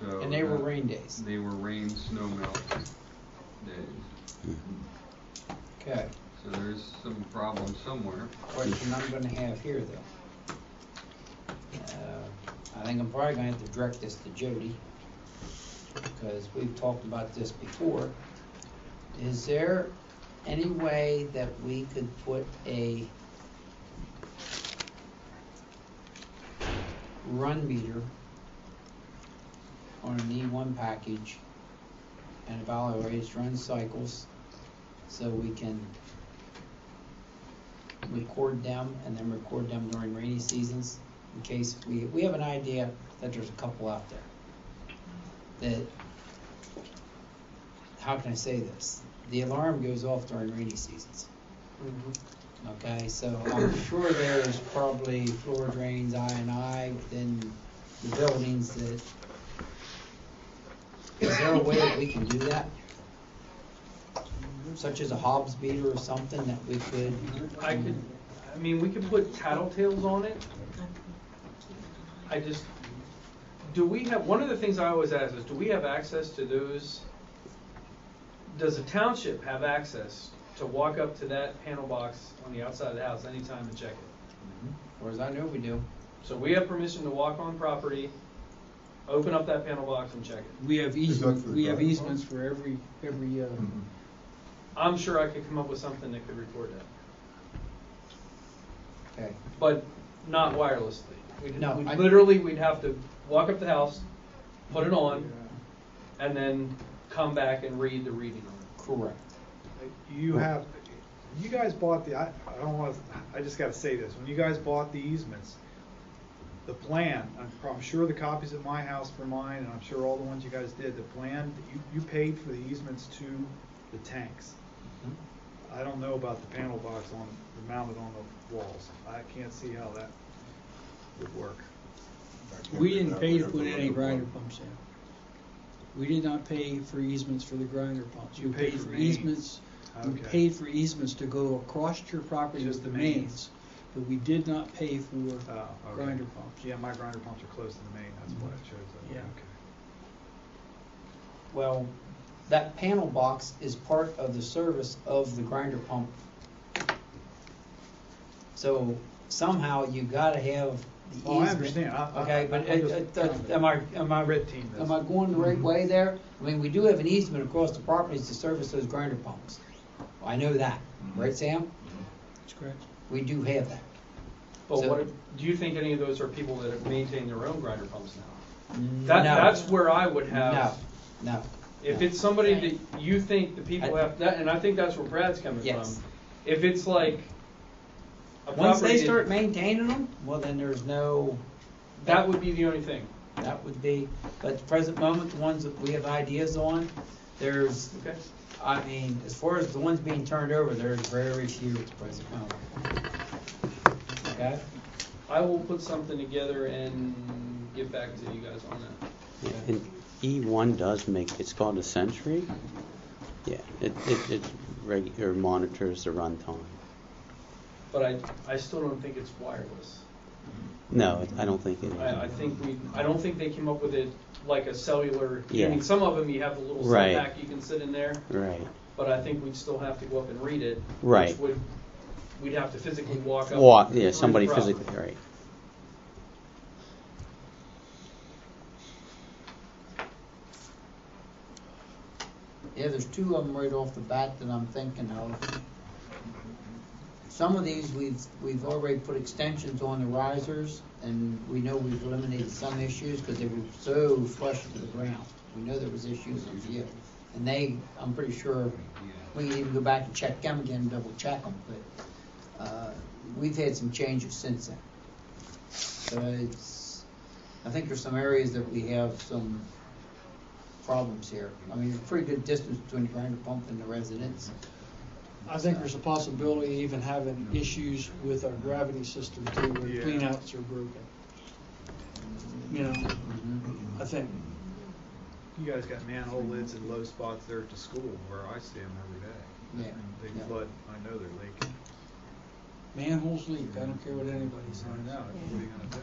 So And they were rain days. They were rain, snow melt days. Okay, So there's some problem somewhere. question I'm gonna have here though. I think I'm probably gonna have to direct this to Jody, because we've talked about this before. Is there any way that we could put a run meter on an E1 package and evaluate run cycles so we can record them and then record them during rainy seasons in case we have an idea that there's a couple out there that, how can I say this? The alarm goes off during rainy seasons. Okay, so I'm sure there's probably floor drains I within the buildings that, is there a way that we can do that? Such as a Hobbs meter or something that we could? We could put tattletales on it. Do we have, one of the things I always ask is, do we have access to those? Does the township have access to walk up to that panel box on the outside of the house anytime and check it? As far as I know, we do. So we have permission to walk on property, open up that panel box and check it. We have easements for every, I'm sure I could come up with something that could record that. Okay. But not wirelessly. No, We'd have to walk up the house, put it on, and then come back and read the reading on it. Correct. You guys bought I just gotta say this, when you guys bought the easements, the plan, I'm sure the copies at my house for mine, and I'm sure all the ones you guys did, the plan, you paid for the easements to the tanks. I don't know about the panel box mounted on the walls. I can't see how that would work. We didn't pay to put any grinder pumps in. We did not pay for easements for the grinder pumps. You We paid paid for for mains. easements. We Okay. paid for easements to go across your property Just with the the mains. mains, but we did not pay for Okay. grinder pumps. Yeah, my grinder pumps are close to the main, that's why it shows up. Yeah. Okay. Well, that panel box is part of the service of the grinder pump. So somehow you gotta have the easement. Oh, I understand. Okay, but I'm just am I red team this. am I going the right way there? I mean, we do have an easement across the properties to service those grinder pumps. I know that, right, Sam? That's correct. We do have that. But So- what, do you think any of those are people that have maintained their own grinder pumps now? No. That's where I would have. No. If it's somebody that you think the people have, that, and I think that's where Brad's coming Yes. from. If it's like a Once property they that- start maintaining them, well, then there's no. that would be the only thing. That would be, but at the present moment, the ones that we have ideas on, there's, Okay. I mean, as far as the ones being turned over, there's very few at the present moment. Okay? I will put something together and get back to you guys on that. And E1 does make, it's called a Century. Yeah, it regular monitors the runtime. But I still don't think it's wireless. No, I don't think it is. I don't think they came up with it like a cellular. Yeah. I mean, some of them you have a little Right. setback you can sit in there, Right. but I think we'd still have to go up and read it. Right. Which we'd have to physically walk up. Yeah, through somebody the property. physically, right. Yeah, there's two of them right off the bat that I'm thinking of. Some of these, we've already put extensions on the risers, and we know we've eliminated some issues because they were so flush to the ground. We know there was issues on view. And I'm pretty sure, we can even go back and check them again, double check them, but we've had some changes since then. So I think there's some areas that we have some problems here. I mean, there's a pretty good distance between the grinder pump and the residence. I think there's a possibility of even having issues with our gravity system too, where the Yeah. cleanouts are broken. You know, I think. You guys got manhole lids in low spots there at the school where I see them every day. Yeah. They Yeah. flood, I know they're leaking. Manholes leak, I don't care what anybody I says. know, what are you gonna do?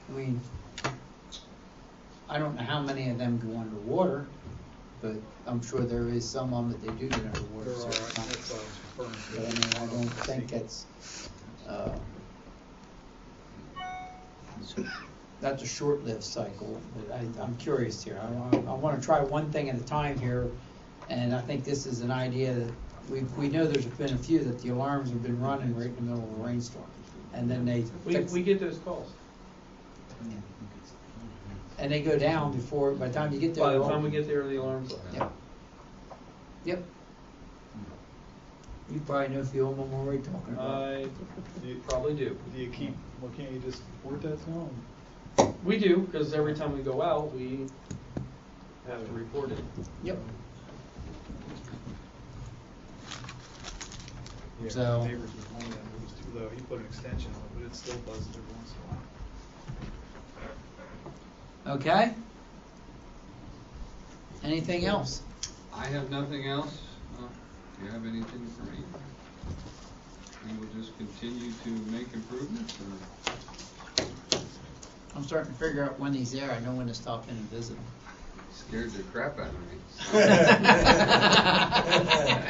I I mean, I don't know how many of them go underwater, but I'm sure there is some of them that they do get underwater. don't know. There are, certain that's times. what I was referring to. But I mean, I don't think that's a short-lived cycle, but I'm curious here. I want to try one thing at a time here, and I think this is an idea that we know there's been a few that the alarms have been running right in the middle of a rainstorm, and then they fix, We get those calls. and they go down before, by the time you get there. By the they're time all- we get there, the alarms are. Yep. Yep. You probably know a few of them I'm already talking about. I probably do. Do you keep, well, can't you just report that to them? We do, because every time we go out, we have to report it. Yep. Yeah, So- my neighbors were telling me that it was too low. He put an extension on it, but it still buzzes every once in a while. Okay. Anything else? I have nothing else. Do you have anything for me? We will just continue to make improvements or I'm starting to figure out when he's there. I know when to stop in and visit him. scared the crap out of me. I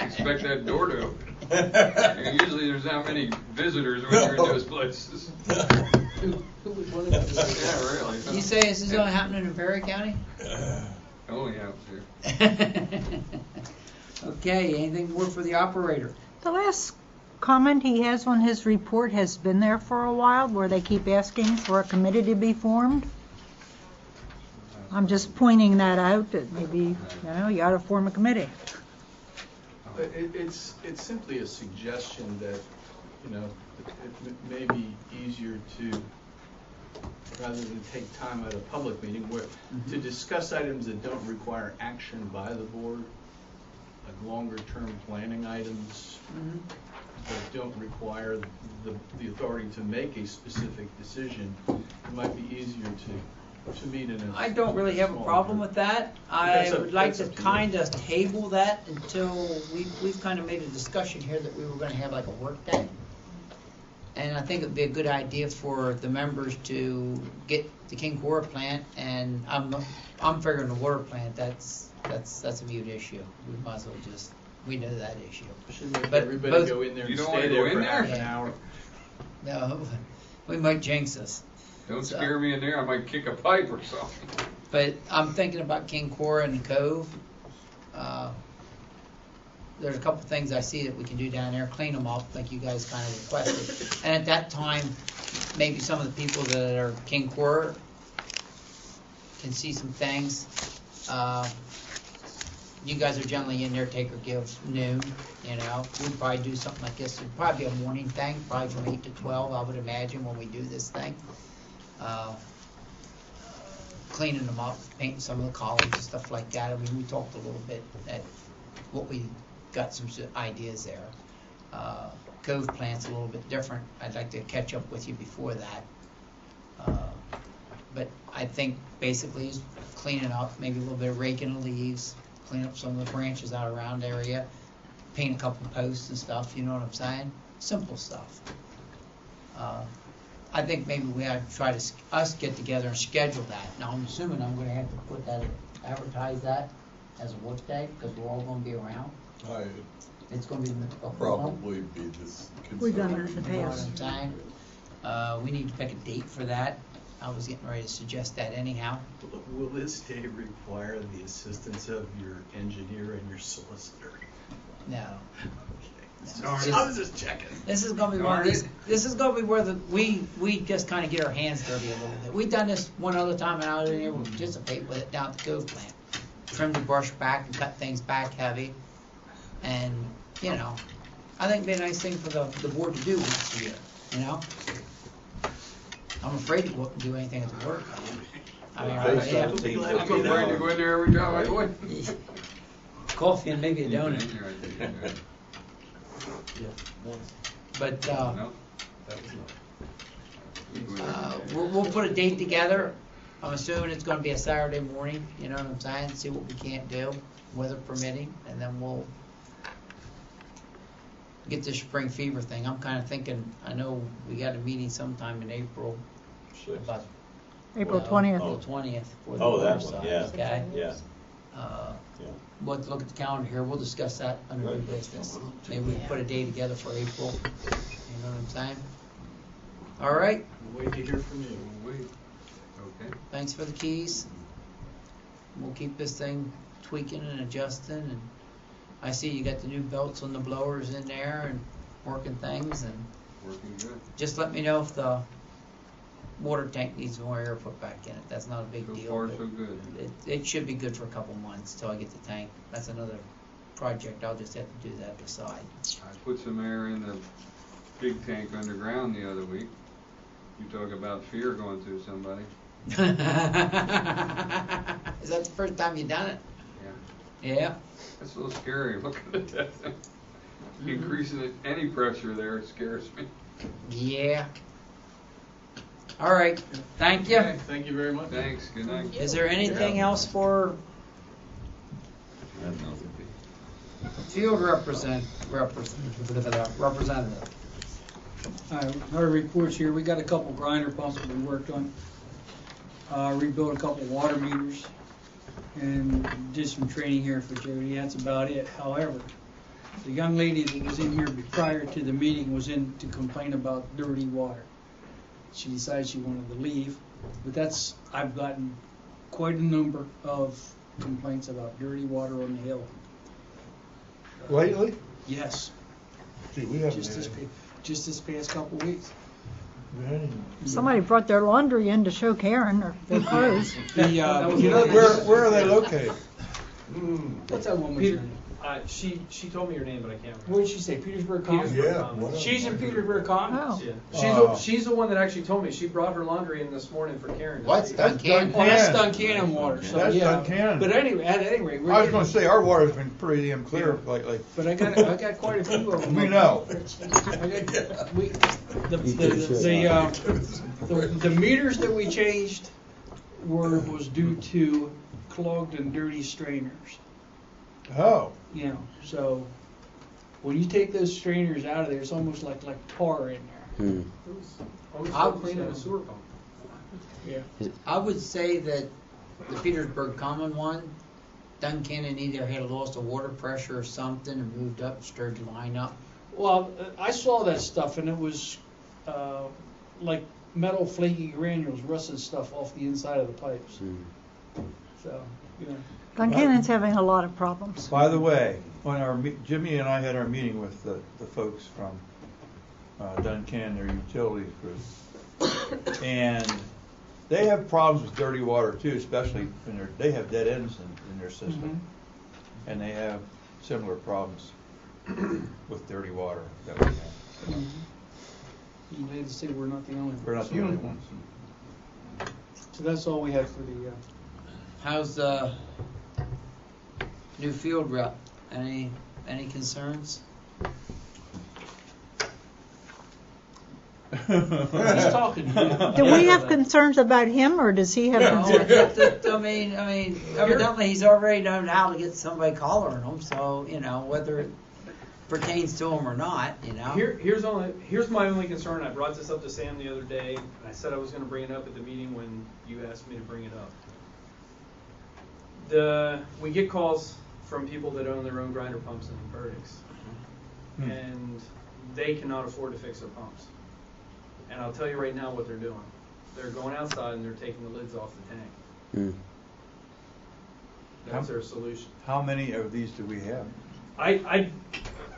expect that door to open. And usually there's not many visitors when you're in those places. Who would want to visit? Yeah, really. You say this is only happening in Perry County? Only happens here. Okay, anything more for the operator? The last comment he has on his report has been there for a while, where they keep asking for a committee to be formed. I'm just pointing that out, that maybe, you ought to form a committee. It's simply a suggestion that, it may be easier to, rather than take time at a public meeting, where to discuss items that don't require action by the board, longer-term planning items Mhm. that don't require the authority to make a specific decision, it might be easier to meet in a. I don't really have a smaller problem group. with that. That's I up- would like that's to up to you. kind of table that until we've kind of made a discussion here that we were gonna have like a work day. And I think it'd be a good idea for the members to get the King Cora plant, and I'm figuring the water plant, that's a mute issue. We might as well we know that issue. Should let But everybody both- go in there You and don't stay wanna go there in for there? half an Yeah. hour. No, we might jinx us. Don't So- scare me in there, I might kick a pipe or something. But I'm thinking about King Cora and the Cove. There's a couple things I see that we can do down there, clean them up like you guys kind of requested. And at that time, maybe some of the people that are King Cora can see some things. You guys are generally in there, take or give noon, you know. We'd probably do something like this. It'd probably be a morning thing, probably from 8 to 12, I would imagine, when we do this thing. Cleaning them up, painting some of the columns and stuff like that. I mean, we talked a little bit at what we got some ideas there. Cove plant's a little bit different. I'd like to catch up with you before that. But I think basically is cleaning up, maybe a little bit of raking the leaves, clean up some of the branches out around area, paint a couple posts and stuff, you know what I'm saying? Simple stuff. I think maybe we ought to try to us get together and schedule that. Now, I'm assuming I'm gonna have to put that, advertise that as a work day, because we're all gonna be around. It's gonna be a whole month. Probably be this. We've done that in the You know what past. I'm saying? We need to pick a date for that. I was getting ready to suggest that anyhow. Will this day require the assistance of your engineer and your solicitor? No. Sorry, I was just checking. This is gonna be one of these, this is gonna be where we just kinda get our hands dirty a little bit. We've done this one other time and I didn't even participate with it down at the Cove plant. Trim the brush back and cut things back heavy. And, you know, I think it'd be a nice thing for the board to do once a year, you know? I'm afraid to go up and do anything at the work. I mean, Pay yeah. 17 I'm afraid to go in there every time I go in. Coffee and maybe a You've been donut. in there, I think, yeah. But, No? we'll put a date together. I'm assuming it's gonna be a Saturday morning, you know what I'm saying? See what we can't do, weather permitting, and then we'll get this spring fever thing. I'm kinda thinking, I know we got a meeting sometime in April, about April April 20th. 20th for the Oh, that water one, side, yeah. okay? Yeah. Yeah. We'll have to look at the calendar here, we'll discuss that under new business. Maybe we can put a day together for April, you know what I'm saying? All right, We'll wait to hear from you. Wait, okay. thanks for the keys. We'll keep this thing tweaking and adjusting, and I see you got the new belts on the blowers in there and working things, and Working good. just let me know if the water tank needs more air put back in it. That's not a big So deal. far, but so good. It should be good for a couple months till I get the tank. That's another project. I'll just have to do that beside. I put some air in the big tank underground the other week. You talk about fear going through somebody. Is that the first time you done it? Yeah. Yeah. That's a little scary looking at that thing. Increasing any pressure there scares me. Yeah. All right. Thank you. Okay. Thank you very much. Thanks, good night. Is there anything else for field representative? Our reports here, we got a couple grinder pumps that we worked on. Rebuilt a couple water meters and did some training here for Jody. That's about it. However, the young lady that was in here prior to the meeting was in to complain about dirty water. She decided she wanted to leave, but I've gotten quite a number of complaints about dirty water on the hill. Lately? Yes, Gee, we haven't just had this past couple weeks. Somebody brought their laundry in to show Karen or their clothes. The, where are they located? what's that one with your She told me her name, but I can't remember. What did she say, Petersburg Commons? Petersburg Yeah, Commons. whatever. She's in Petersburg Commons? Yeah. She's the one that actually told me. She brought her laundry in this morning for Karen. What's Duncan? Oh, that's Duncannon water, so That's yeah. Duncannon. But anyway, at any rate, we're I was getting- gonna say, our water's been pretty damn clear lately. But I got quite a few of them. We know. The meters that we changed was due to clogged and dirty strainers. Oh. You know, so when you take those strainers out of there, it's almost like tar in there. Almost I'll like cleaning a sewer pump. Yeah. I would say that the Petersburg Common one, Duncannon either had lost a water pressure or something and moved up, stirred the line up. Well, I saw that stuff and it was like metal flaky granules, rusted stuff off the inside of the pipes. So, you know. Duncannon's having a lot of problems. By the way, when Jimmy and I had our meeting with the folks from Duncannon, their utilities group, and they have problems with dirty water too, especially when they have dead ends in their system, and they have similar problems with dirty water that we have. I'm glad to say we're not the only ones. We're not the only ones. So that's all we have for the. How's the new field rep? Any concerns? He's talking to Do we have concerns about him, or does he have concerns? I mean, evidently he's already known how to get somebody collaring him. So whether it pertains to him or not, Here's my only concern. I brought this up to Sam the other day, and I said I was going to bring it up at the meeting when you asked me to bring it up. We get calls from people that own their own grinder pumps and verdicts, and they cannot afford to fix their pumps. And I'll tell you right now what they're doing. They're going outside and they're taking the lids off the tank. That's their solution. How many of these do we have?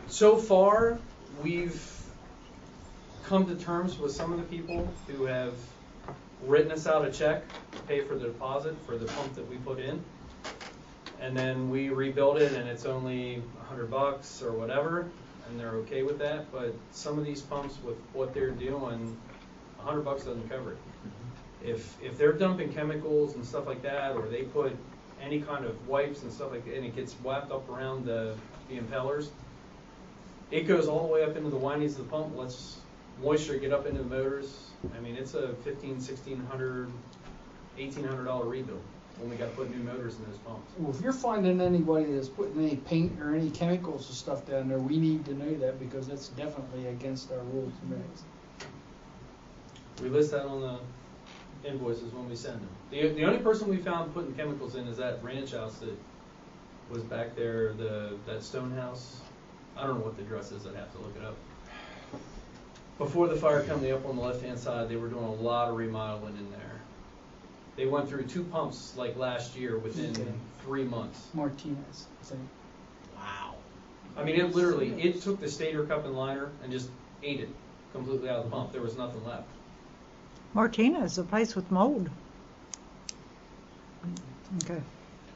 So far, we've come to terms with some of the people who have written us out a check to pay for the deposit for the pump that we put in. And then we rebuild it and it's only $100 or whatever, and they're okay with that. But some of these pumps, with what they're doing, $100 doesn't cover it. If they're dumping chemicals and stuff like that, or they put any kind of wipes and stuff like that, and it gets wrapped up around the impellers, it goes all the way up into the windings of the pump, lets moisture get up into the motors. I mean, it's a $1,500, $1,600, $1,800 rebuild when we got to put new motors in those pumps. Well, if you're finding anybody that's putting any paint or any chemicals and stuff down there, we need to know that, because that's definitely against our rules and regs. We list that on the invoices when we send them. The only person we found putting chemicals in is that ranch house that was back there, that stone house. I don't know what the address is. I'd have to look it up. Before the fire company, up on the left-hand side, they were doing a lot of remodeling in there. They went through 2 pumps like last year within 3 months. Martinez. Wow. I mean, it took the stator cup and liner and just ate it completely out of the pump. There was nothing left. Martinez, a place with mold. Okay.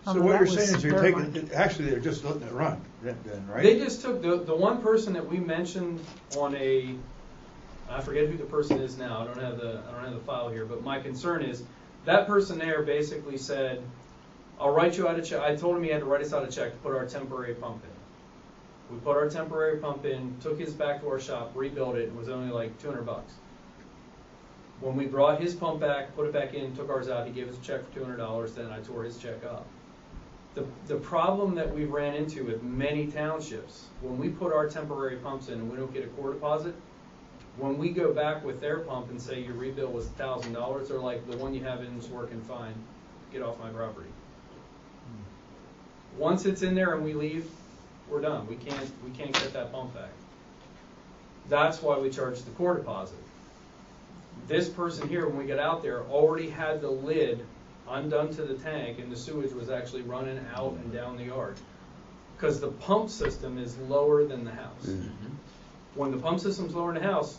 So what you're saying is you're taking, actually they're just letting it run, then, right? They just took the one person that we mentioned on I forget who the person is now. I don't have the file here, but my concern is that person there basically said, "I'll write you out a check." I told him he had to write us out a check to put our temporary pump in. We put our temporary pump in, took his back to our shop, rebuilt it, and it was only like $200. When we brought his pump back, put it back in, took ours out, he gave us a check for $200. Then I tore his check up. The problem that we ran into with many townships, when we put our temporary pumps in and we don't get a core deposit, when we go back with their pump and say your rebill was $1,000, they're like, the one you have in is working fine, get off my property. Once it's in there and we leave, we're done. We can't get that pump back. That's why we charge the core deposit. This person here, when we got out there, already had the lid undone to the tank, and the sewage was actually running out and down the yard. Because the pump system is lower than the house. Mm-hmm. When the pump system's lower than the house,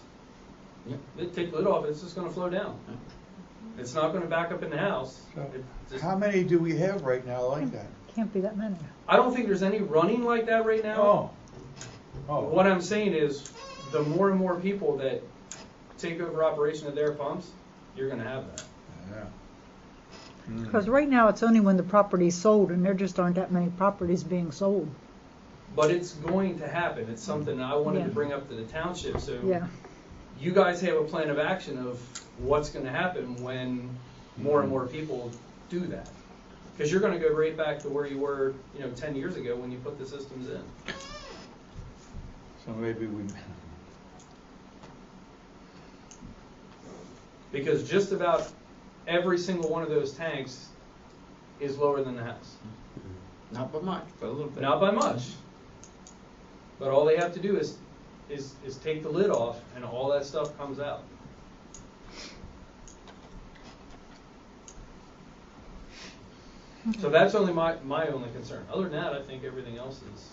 they take the lid off, it's just going to flow down. It's not going to back up in the house. So how many do we have right now like that? Can't be that many. I don't think there's any running like that right now. What I'm saying is, the more and more people that take over operation of their pumps, you're going to have that. Because right now it's only when the property's sold, and there just aren't that many properties being sold. But it's going to happen. It's something I wanted Yeah. to bring up to the township. So Yeah. you guys have a plan of action of what's going to happen when more and more people do that. Because you're going to go right back to where you were, 10 years ago when you put the systems in. So maybe we. Because just about every single one of those tanks is lower than the house. Not by much, but a little bit. Not by much. But all they have to do is take the lid off, and all that stuff comes out. So that's only my only concern. Other than that, I think everything else is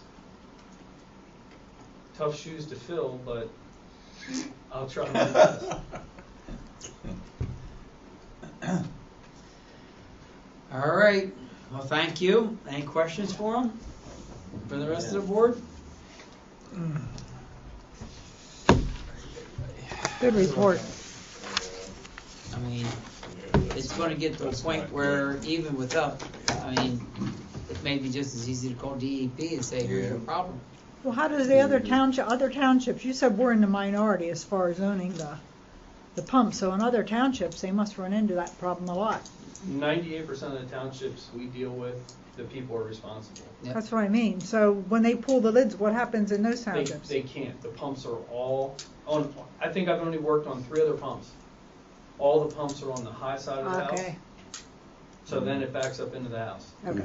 tough shoes to fill, but I'll try my best. All right. Well, thank you. Any questions for him? For the rest of the board? Good report. I mean, it's going to get to a point where even without, it may be just as easy to call DEP and say, here's your problem. Well, how does the other townships, you said we're in the minority as far as owning the pump, so in other townships, they must run into that problem a lot. 98% of the townships we deal with, the people are responsible. Yep. That's what I mean. So when they pull the lids, what happens in those townships? They can't. The pumps are all on. I think I've only worked on 3 other pumps. All the pumps are on the high side of the house. Okay. So then it backs up into the house. Okay.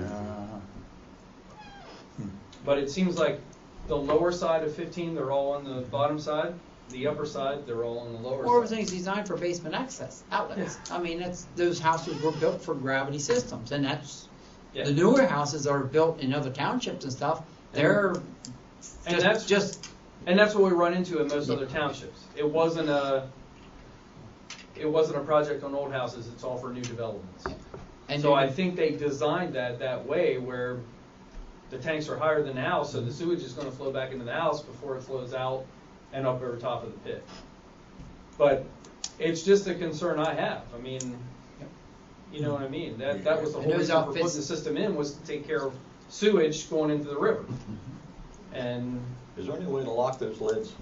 But it seems like the lower side of 15, they're all on the bottom side. The upper side, they're all on the lower Or side. everything's designed for basement access, outlets. Those houses were built for gravity systems, and that's, Yeah. the newer houses that are built in other townships and stuff, they're And that's what we run into in most other townships. It wasn't a project on old houses. It's all for new developments. And So I think they designed that way where the tanks are higher than the house, so the sewage is going to flow back into the house before it flows out and up over top of the pit. But it's just a concern I have. You know what I mean? That was the whole And those reason for putting outfits- the system in, was to take care of sewage going into the river. And Is there any way to lock those lids?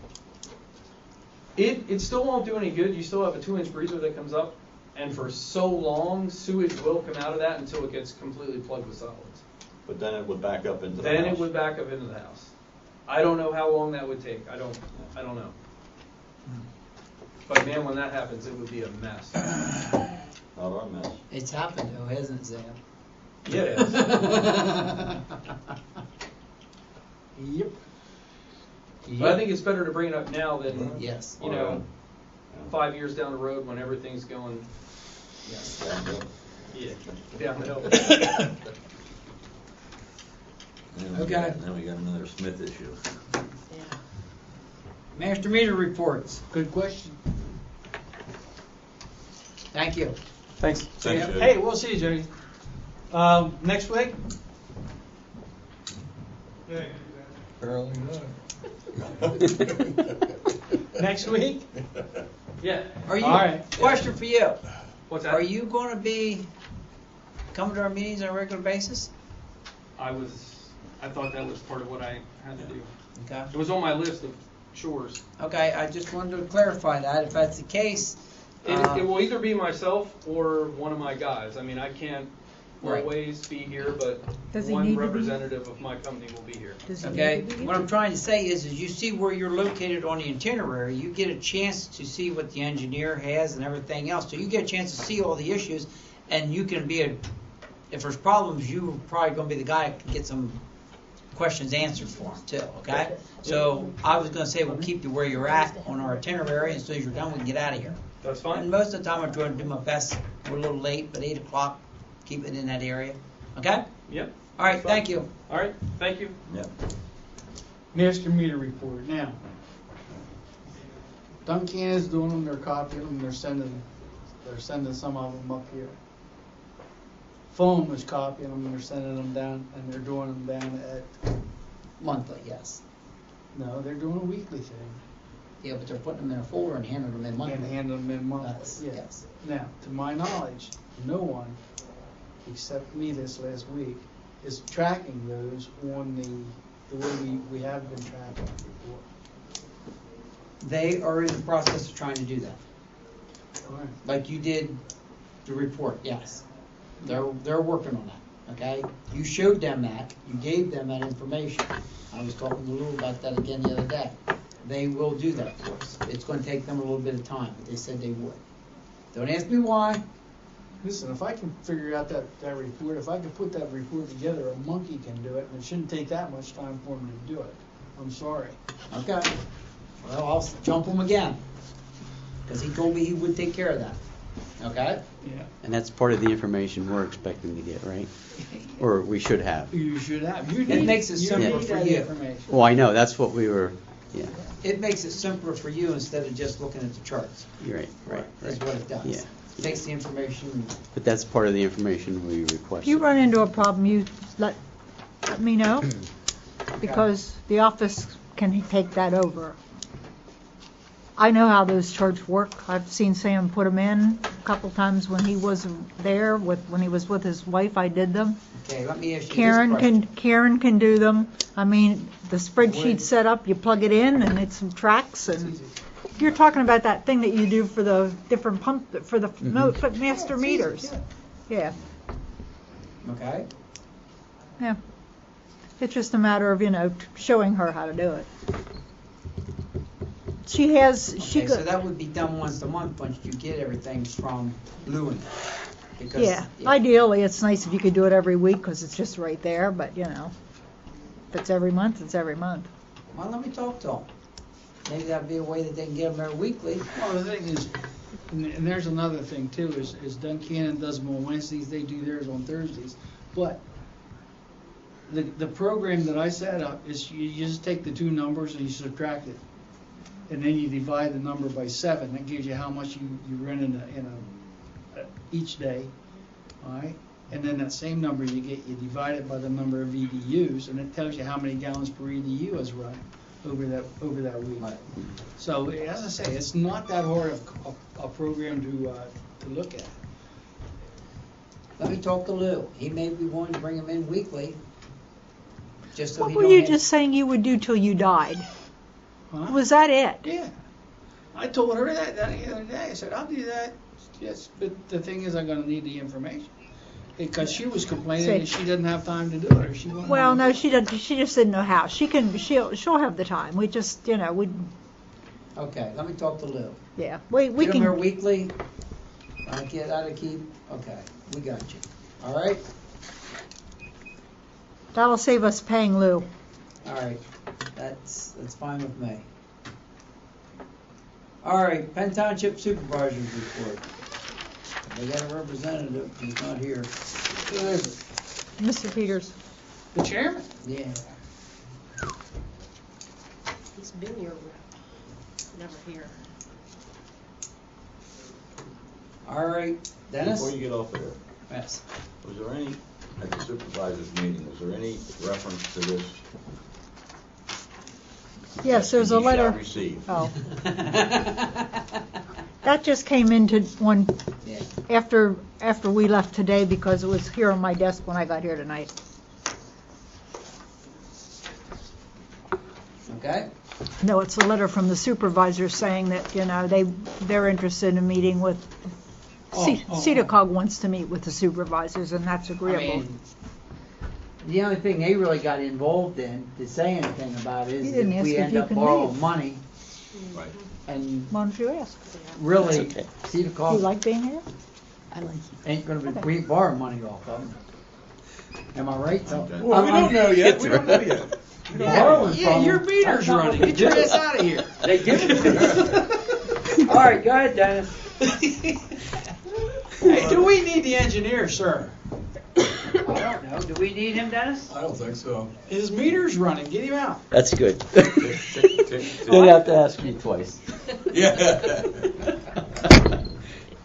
it still won't do any good. You still have a 2-inch breezer that comes up, and for so long, sewage will come out of that until it gets completely plugged with solids. But then it would back up into the Then house. it would back up into the house. I don't know how long that would take. I don't know. But man, when that happens, it would be a mess. Not our mess. It's happened though, hasn't it, Sam? Yeah, it is. Yep. But I think it's better to bring it up now than, Yes. 5 years down the road when everything's going, Yes. downhill. Okay. Then we got another Smith issue. Master meter reports. Good question. Thank you. Thanks. Thanks, Jody. Hey, we'll see you, Jody. Next week? Apparently not. Next week? Yeah. Are you? All right. Question for you. What's that? Are you going to be coming to our meetings on a regular basis? I thought that was part of what I had to do. Okay. It was on my list of chores. Okay, I just wanted to clarify that. If that's the case, It will either be myself or one of my guys. I can't Right. always be here, but Does he one need to be? representative of my company will be here. Does he okay. need to be What I'm trying to say is you see where you're located on the itinerary. You get a chance to see what the engineer has and everything else. So you get a chance to see all the issues, and you can be if there's problems, you're probably going to be the guy that can get some questions answered for him too. Okay. So I was going to say we'll keep you where you're at on our itinerary, and as soon as you're done, we can get out of here. That's And fine. most of the time, I'm trying to do my best. We're a little late, but 8 o'clock, keep it in that area. Okay? Yep. All right, That's fine. thank you. All right. Thank you. Yep. Master meter report. Now, Duncan is doing them. They're copying them. They're sending some of them up here. phone was copying them and they're sending them down, and they're doing them down at, Monthly, yes. no, they're doing a weekly thing. Yeah, but they're putting them in a folder and handing them in monthly. And handing them in That's- monthly, yeah. yes. Now, to my knowledge, no one, except me this last week, is tracking those on the way we have been tracking before. They are in the process of trying to do that. All right. Like you did the report, yes. They're working on that, okay? You showed them that, you gave them that information. I was talking to Lou about that again the other day. They will do that for us. It's gonna take them a little bit of time, but they said they would. Don't ask me why. Listen, if I can figure out that report, if I can put that report together, a monkey can do it, and it shouldn't take that much time for him to do it. I'm sorry. Okay. Well, I'll jump him again, because he told me he would take care of that, okay? Yeah. And that's part of the information we're expecting to get, right? Or we should have. You should have. It makes it simpler for you. Information. Well, I know, that's what we were, yeah, It makes it simpler for you instead of just looking at the charts. you're right. That's what it does. Yeah. Takes the information. But that's part of the information we requested. If you run into a problem, you let me know, because the office can take that over. I know how those charts work. I've seen Sam put them in a couple times when he wasn't there. When he was with his wife, I did them. Okay, let me ask you this question. Karen can do them. I mean, the spreadsheet's set up. You plug it in, and it subtracts. And you're talking about that thing that you do for the different pump for the master meters. Yeah. Okay. Yeah. It's just a matter of, showing her how to do it. She So that would be done once a month once you get everything from Lewin. Because, yeah. Ideally, it's nice if you could do it every week because it's just right there. But if it's every month, it's every month. Well, let me talk to them. Maybe that'd be a way that they can get them there weekly. Well, the thing is, and there's another thing too, is Duncannon does them on Wednesdays, they do theirs on Thursdays. But the program that I set up is you just take the two numbers and you subtract it. And then you divide the number by 7. That gives you how much you run in each day. All right? And then that same number you divide it by the number of EDUs, and it tells you how many gallons per EDU is run over that week. Right. So as I say, it's not that hard of a program to look at. Let me talk to Lou. He may be willing to bring them in weekly. Just so What he were don't you have- just saying you would do till you died? Huh? Was that it? Yeah. I told her that the other day. I said, I'll do that. Yes, but the thing is, I'm going to need the information. Because she was complaining that she didn't have time to do it. Or she wouldn't Well, want to no, do it. she doesn't. She just didn't know how. She'll have the time. We just, we Okay, let me talk to Lou. yeah. We Get them here can. weekly. I get out of keep. Okay, we got you. All right? That'll save us paying Lou. All right. That's fine with me. All right, Penn Township Supervisor's Report. They got a representative, he's not here. Who is it? Mr. Peters. The chairman? Yeah. He's been your rep, never here. All right, Dennis? Before you get off there, Yes. was there any, at the supervisors meeting, was there any reference to this? Yes, there's a You shall letter. receive. Oh. That just came into one Yeah. after we left today because it was here on my desk when I got here tonight. Okay? No, it's a letter from the supervisor saying that, they're interested in meeting with, CEDACOG wants to meet with the supervisors, and that's I agreeable. mean, the only thing they really got involved in to say anything about is You didn't if ask we if end you up can borrowing leave. money Right. and Why don't you ask? really That's okay. Do you CEDACOG like being here? ain't gonna be, Okay. we ain't borrowing money off of them. Am I right? So, Okay. Well, we don't know yet. We don't know yet. borrowing from Yeah, your them. meter's That's not running. what Get your they ass do. out of here. They give it to us. All right, go ahead, Dennis. Hey, do we need the engineer, sir? I don't know. Do we need him, Dennis? I don't think so. His meter's running. Get him out. That's good. Don't have to ask me twice. Yeah.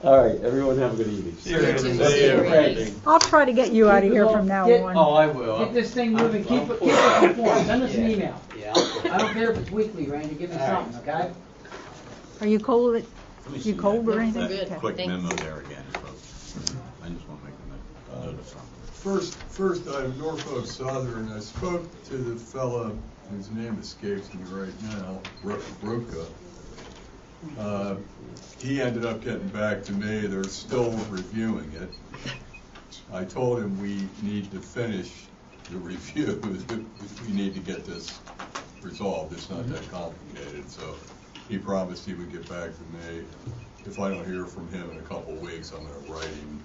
All right, everyone have a good evening. See you. Right. I'll try to get you out of here from now on. Oh, I will. Get this thing moving, keep it informed, send us an Yeah. email. Yeah. I don't care if it's weekly, Randy, give me something, okay? Are you cold? Let me see You cold that- or anything? that Okay. Quick Thanks. memo there again, folks. I just want to make a note of something. First item, Norfolk Southern, I spoke to the fella whose name escapes me right now, Roca. He ended up getting back to me, they're still reviewing it. I told him we need to finish the review, we need to get this resolved, it's not that complicated, so he promised he would get back to me. If I don't hear from him in a couple of weeks, I'm gonna write him.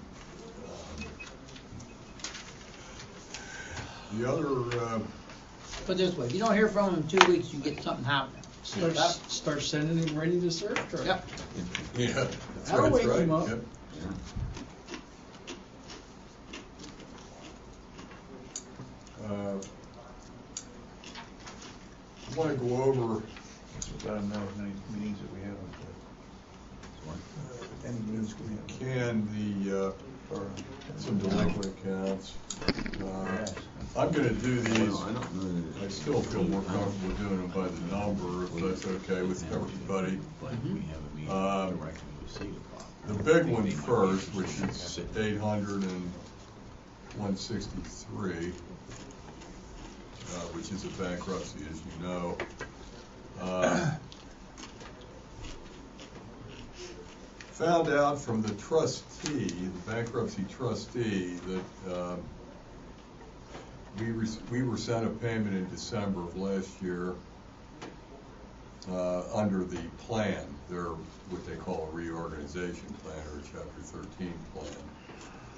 The other, Put it this way, if you don't hear from him in 2 weeks, you get something happening. Start sending him ready to serve. Or? Yep. yeah, that's That'll right, wake that's him right, up. yep. I want to go over Let them know as many meetings that we have. Any meetings we have. can Or, some delinquent accounts. I'm going to do these, Well, I don't know that I it's- still feel more comfortable doing them by the number, if that's okay with everybody. But we have a meeting Um, directly with the problem. The big one first, which is 800 and 163, which is a bankruptcy, as you know. Found out from the trustee, the bankruptcy trustee, that we were sent a payment in December of last year under the plan, their what they call a reorganization plan or a Chapter 13 plan.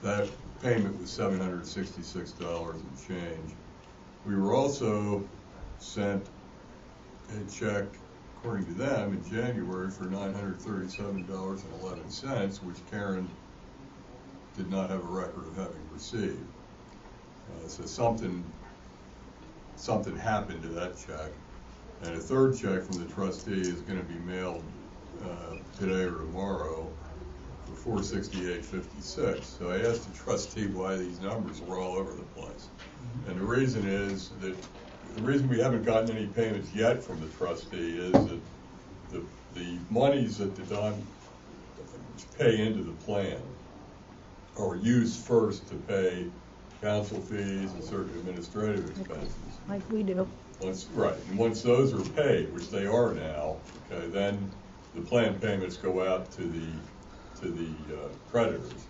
That payment was $766 and change. We were also sent a check, according to them, in January for $937.11, which Karen did not have a record of having received. So something happened to that check. And a third check from the trustee is going to be mailed today or tomorrow for $468.56. So I asked the trustee why these numbers were all over the place. And the reason is that the reason we haven't gotten any payments yet from the trustee is that the monies that the Don pay into the plan are used first to pay counsel fees and certain administrative expenses. Like we do. And once those are paid, which they are now, okay, then the plan payments go out to the creditors.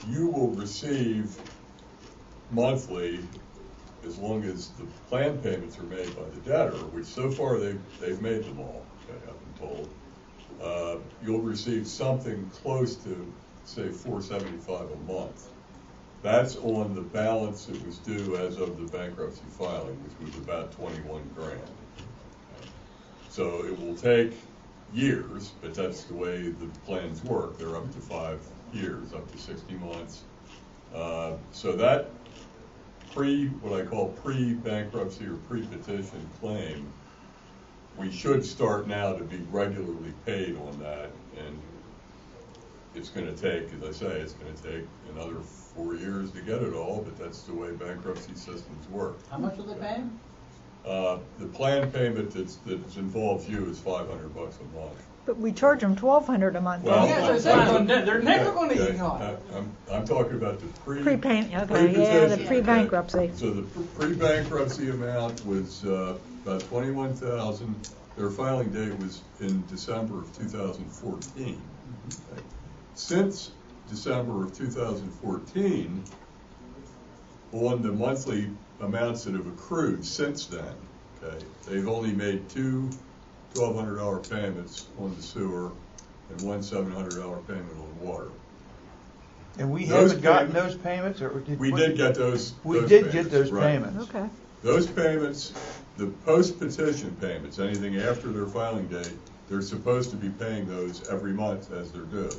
You will receive monthly, as long as the plan payments are made by the debtor, which so far they've made them all, okay, I've been told. You'll receive something close to, say, $475 a month. That's on the balance that was due as of the bankruptcy filing, which was about 21 grand. So it will take years, but that's the way the plans work. They're up to 5 years, up to 60 months. So that what I call pre-bankruptcy or pre-petition claim, we should start now to be regularly paid on that, and it's going to take, as I say, it's going to take another 4 years to get it all, but that's the way bankruptcy systems work. How much will they pay him? The plan payment that involves you is $500 a month. But we charge them $1,200 a month. Well, They're never going to okay, eat hot. I'm talking about the Pre-payment, okay, pre-petition, yeah, the okay. pre-bankruptcy. So the pre-bankruptcy amount was about $21,000. Their filing date was in December of 2014. Okay. Since December of 2014, on the monthly amounts that have accrued since then, okay, they've only made two $1,200 payments on the sewer and one $700 payment on water. And we Those haven't gotten payments- those payments, or We did get those. We those did payments, get those right. payments. Okay. Those payments, the post-petition payments, anything after their filing date, they're supposed to be paying those every month as they're due.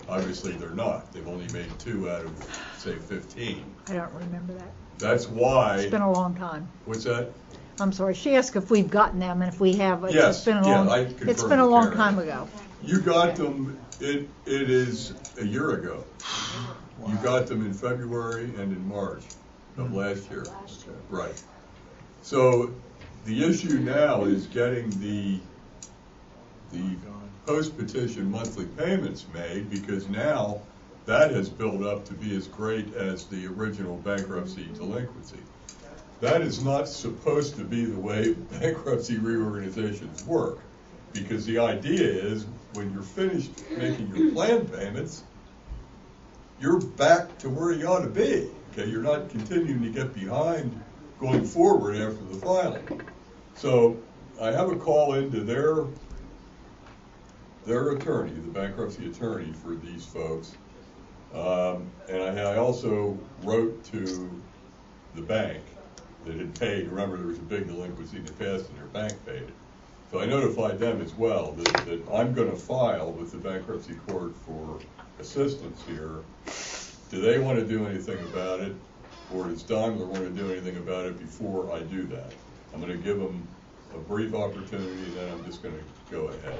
Obviously, they're not. They've only made 2 out of, say, 15. I don't remember that. That's why. It's been a long time. What's that? I'm sorry. She asked if we've gotten them, and if we have, Yes, it's been a yeah, long. I It's confirmed been a with long Karen. time ago. You got them, it is a year ago. You got them in February and in March of last year. Right. So the issue now is getting the post-petition monthly payments made, because now that has built up to be as great as the original bankruptcy delinquency. That is not supposed to be the way bankruptcy reorganizations work, because the idea is when you're finished making your plan payments, you're back to where you ought to be. Okay, you're not continuing to get behind going forward after the filing. So I have a call into their attorney, the bankruptcy attorney for these folks, and I also wrote to the bank that had paid. Remember, there was a big delinquency in the past and their bank paid it. So I notified them as well that I'm going to file with the bankruptcy court for assistance here. Do they want to do anything about it, or does Daimler want to do anything about it before I do that? I'm going to give them a brief opportunity, and then I'm just going to go ahead.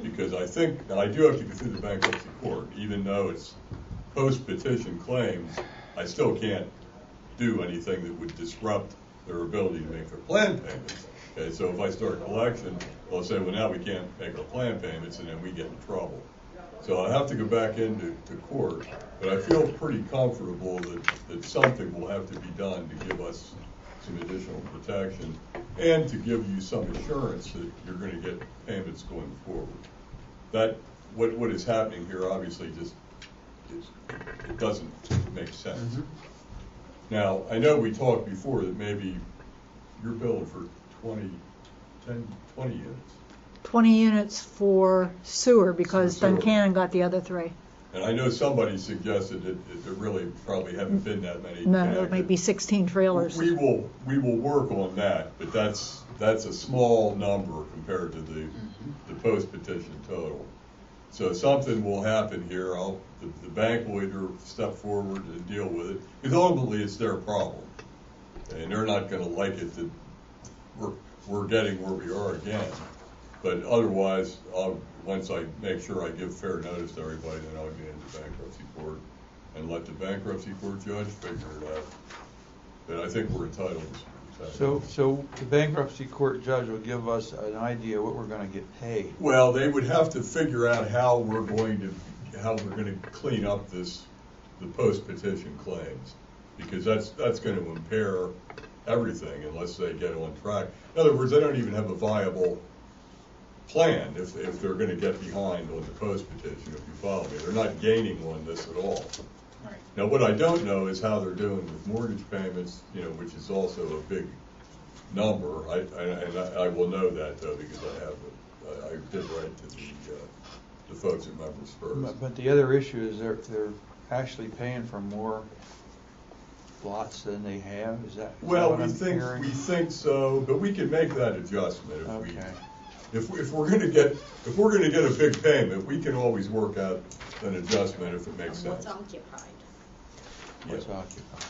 Because I think, now I do have to go through the bankruptcy court, even though it's post-petition claims, I still can't do anything that would disrupt their ability to make their plan payments. Okay, so if I start collection, they'll say, well, now we can't make our plan payments, and then we get in trouble. So I have to go back into court, but I feel pretty comfortable that something will have to be done to give us some additional protection and to give you some assurance that you're going to get payments going forward. That what is happening here obviously just it doesn't make sense. Mm-hmm. Now, I know we talked before that maybe you're billing for 20 units. 20 units for sewer, because Duncannon got the other 3. And I know somebody suggested that there really probably haven't been that many. No, it might be 16 trailers. We will work on that, but that's a small number compared to the post-petition total. So something will happen here. The bank will either step forward and deal with it, because ultimately it's their problem, and they're not going to like it that we're getting where we are again. But otherwise, once I make sure I give fair notice to everybody, then I'll get into bankruptcy court and let the bankruptcy court judge figure it out. But I think we're entitled to some. So the bankruptcy court judge will give us an idea what we're going to get paid. Well, they would have to figure out how we're going to clean up the post-petition claims, because that's going to impair everything unless they get on track. In other words, they don't even have a viable plan if they're going to get behind on the post-petition, if you follow me. They're not gaining on this at all. Right. Now, what I don't know is how they're doing with mortgage payments, which is also a big number. I will know that, though, because I did write to the folks at Members First. But the other issue is they're actually paying for more lots than they have. Is that well, we think so, but we can make that adjustment if we're going to get a big payment. We can always work out an adjustment if it makes sense. What's occupied? What's occupied?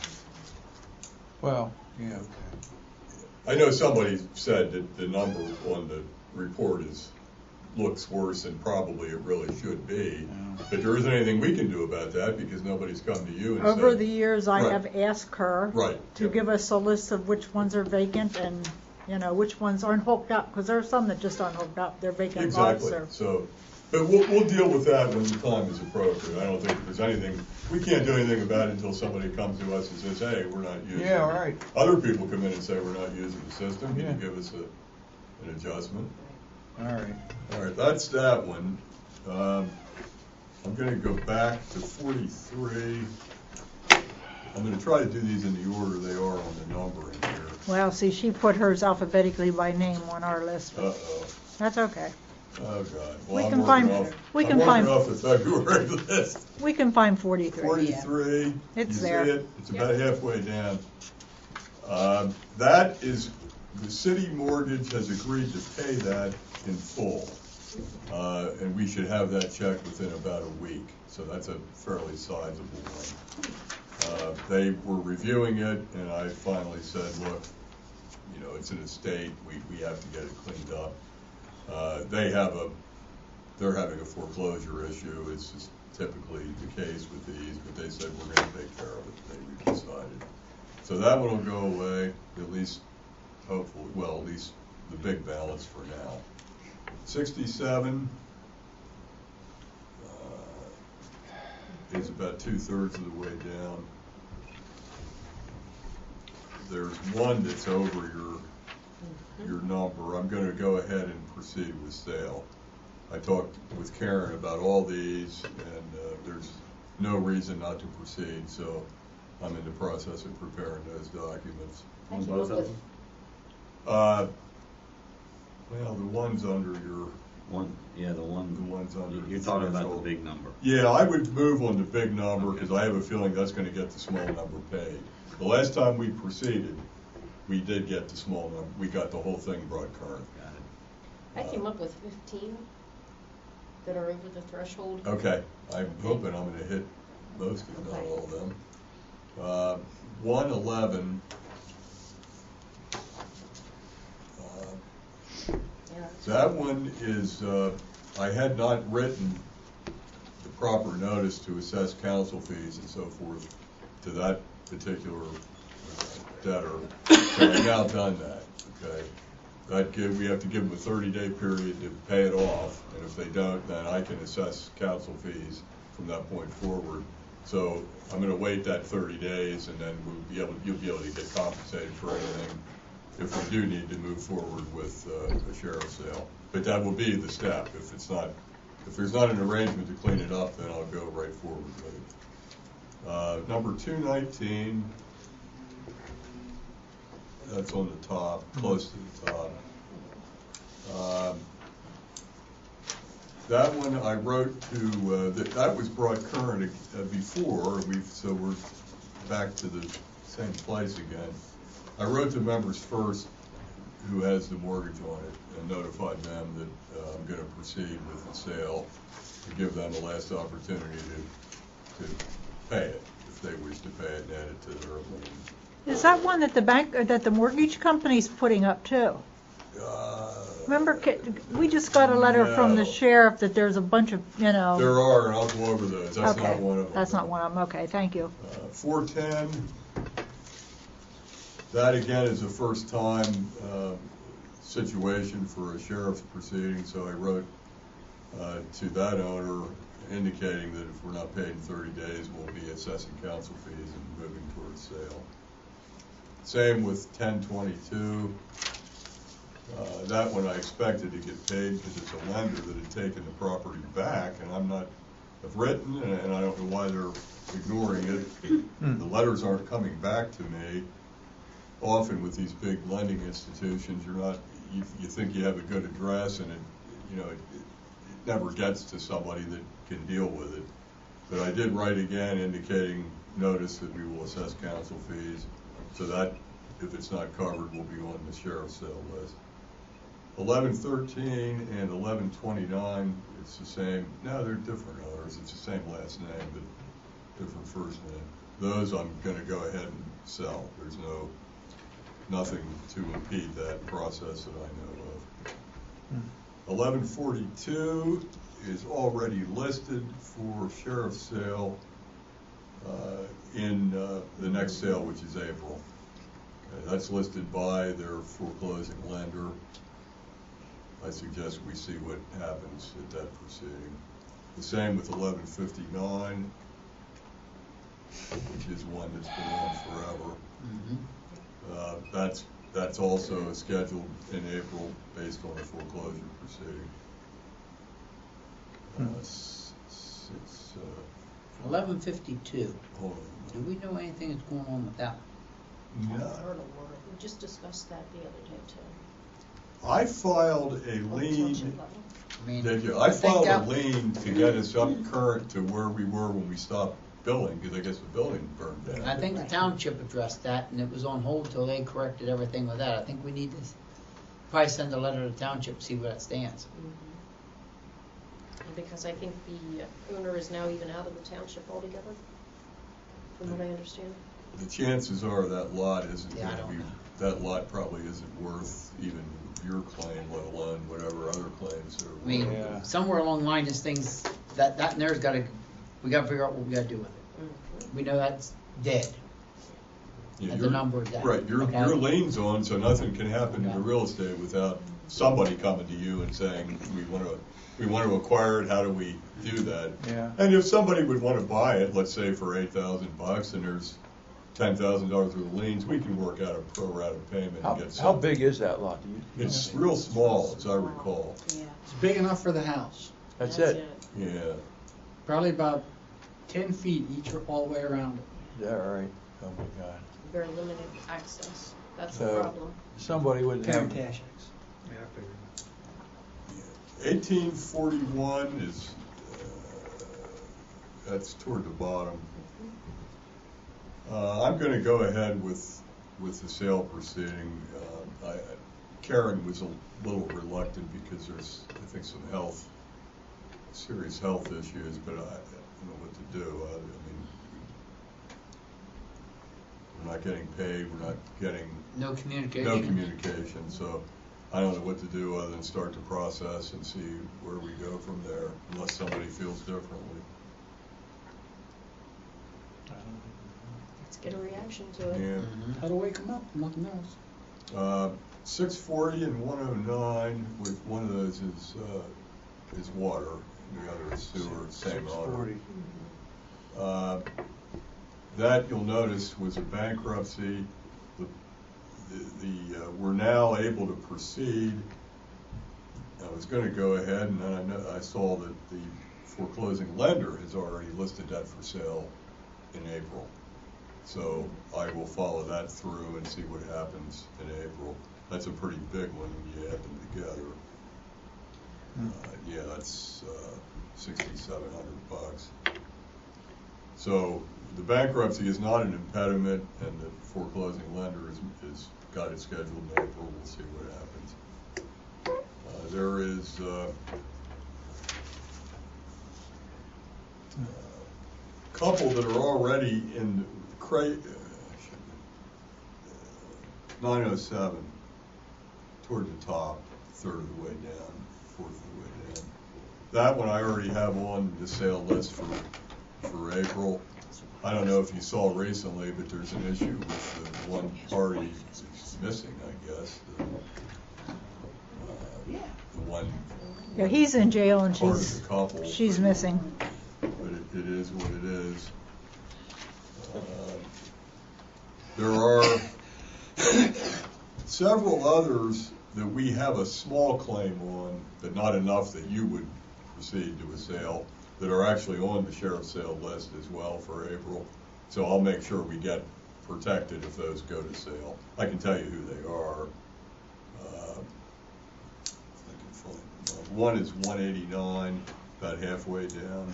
Well, yeah, okay. I know somebody said that the number on the report looks worse than probably it really should be, but there isn't anything we can do about that because nobody's come to you and Over said, the years, I right. have asked her to Yep. give us a list of which ones are vacant and which ones aren't hooked up, because there are some that just aren't hooked up. They're vacant lots. Exactly. So, but we'll deal with that when the time is appropriate. I don't think there's anything we can't do anything about it until somebody comes to us and says, "Hey, we're not using." Yeah, right. Other people come in and say we're not using the system. Can Yeah. you give us an adjustment? All right. All right, that's that one. I'm going to go back to 43. I'm going to try to do these in the order they are on the numbering here. Well, see, she put hers alphabetically by name on our list. But that's okay. Oh God. Well, We I'm can working find- off, we I'm can working find- off the February list. We can find 43. 43. Yeah. It's you there. See it? It's about halfway down. That is, the city mortgage has agreed to pay that in full. And we should have that check within about a week. So that's a fairly sizable one. They were reviewing it, and I finally said, look, it's an estate. We have to get it cleaned up. They have they're having a foreclosure issue. It's just typically the case with these, but they said we're gonna take care of it, they decided. So that one will go away, at least, hopefully, well, at least the big balance for now. 67 is about 2/3 of the way down. There's one that's over your number. I'm going to go ahead and proceed with sale. I talked with Karen about all these, and there's no reason not to proceed, so I'm in the process of preparing those documents. I came up with, Well, the ones under your... The ones under... You're talking about the big number. Yeah, I would move on the big number, because I have a feeling that's going to get the small number paid. The last time we proceeded, we did get the small number. We got the whole thing brought current. I came up with 15 that are over the threshold. Okay, I'm hoping I'm going to hit most, if not all of them. 111. That one is, I had not written the proper notice to assess council fees and so forth to that particular debtor, so I've now done that, okay? We have to give them a 30-day period to pay it off, and if they don't, then I can assess council fees from that point forward. So I'm going to wait that 30 days, and then you'll be able to get compensated for anything if we do need to move forward with a sheriff's sale. But that will be the step. If there's not an arrangement to clean it up, then I'll go right forward with it. Number 219, that's on the top, close to the top. That one I wrote to, that was brought current before, so we're back to the same place again. I wrote to members first who has the mortgage on it and notified them that I'm going to proceed with the sale to give them the last opportunity to pay it, if they wish to pay it and add it to their lien. Is that one that the bank, or that the mortgage company's putting up too? Remember, we just got a letter from the sheriff that there's a bunch of, There are, and I'll go over those. That's okay. not one of them. That's not one of them. Okay, thank you. 410, that again is a first time situation for a sheriff's proceeding, so I wrote to that owner indicating that if we're not paid in 30 days, we'll be assessing council fees and moving towards sale. Same with 1022. That one I expected to get paid because it's a lender that had taken the property back, and I've written, and I don't know why they're ignoring it. The letters aren't coming back to me. Often with these big lending institutions, you think you have a good address, and it never gets to somebody that can deal with it. But I did write again indicating notice that we will assess council fees, so that if it's not covered, will be on the sheriff's sale list. 1113 and 1129, it's the same. No, they're different owners. It's the same last name, but different first name. Those I'm going to go ahead and sell. There's nothing to impede that process that I know of. 1142 is already listed for sheriff's sale in the next sale, which is April. Okay, that's listed by their foreclosing lender. I suggest we see what happens at that proceeding. The same with 1159, which is one that's been on forever. That's also scheduled in April based on a foreclosure proceeding. 1152. Hold Do we know anything that's going on with that? on. I heard a word. We just discussed that the other day too. I filed a On lien. township level. Did you? I filed a lien to get us up current to where we were when we stopped billing, because I guess the building burned down. I think the township addressed that, and it was on hold till they corrected everything with that. I think we need to probably send a letter to the township, see where that stands. Because I think the owner is now even out of the township altogether, from what I understand. the chances are that lot isn't Yeah, I gonna don't be, know. that lot probably isn't worth even your claim, let alone whatever other claims there I mean, Yeah. somewhere along the line, this thing's, that and there's gotta, we gotta figure out what we gotta do with it. We know that's dead. Yeah, At the your- number of that. Right, your Okay. lien's on, so nothing can happen to Okay. the real estate without somebody coming to you and saying, we want to acquire it, how do we do that? Yeah. And if somebody would want to buy it, let's say for $8,000, and there's $10,000 worth of liens, we can work out a pro rata payment and get How some. big is that lot? Do you? It's real small, as I recall. Yeah. It's big enough for the house, That's it? Yeah. probably about 10 feet each all the way around it. Is that right? Oh my God. Very limited access, that's the So, problem. somebody wouldn't have. Parentage. Yeah, I figured. 1841 is, that's toward the bottom. I'm going to go ahead with the sale proceeding. Karen was a little reluctant because there's, I think, some serious health issues, but I don't know what to do. I mean, we're not getting paid, we're not getting No communication. no communication, so I don't know what to do other than start the process and see where we go from there, unless somebody feels differently. Let's get a reaction to it. Yeah. How do we come up? Nothing else. 640 and 109, with one of those is water, and the other is sewer, same owner. 640. That, you'll notice, was a bankruptcy. We're now able to proceed. I was going to go ahead, and then I saw that the foreclosing lender has already listed that for sale in April. So I will follow that through and see what happens in April. That's a pretty big one when you add them together. Yeah, that's $6,700. So the bankruptcy is not an impediment, and the foreclosing lender is got it scheduled in April. We'll see what happens. There is a couple that are already in 907 toward the top, third of the way down, fourth of the way down. That one I already have on the sale list for April. I don't know if you saw recently, but there's an issue with the one party that's missing, I guess. The one. Yeah, he's in jail and part of the couple, she's missing. but it is what it is. There are several others that we have a small claim on, but not enough that you would proceed to a sale, that are actually on the sheriff's sale list as well for April. So I'll make sure we get protected if those go to sale. I can tell you who they are. I can find one is 189, about halfway down.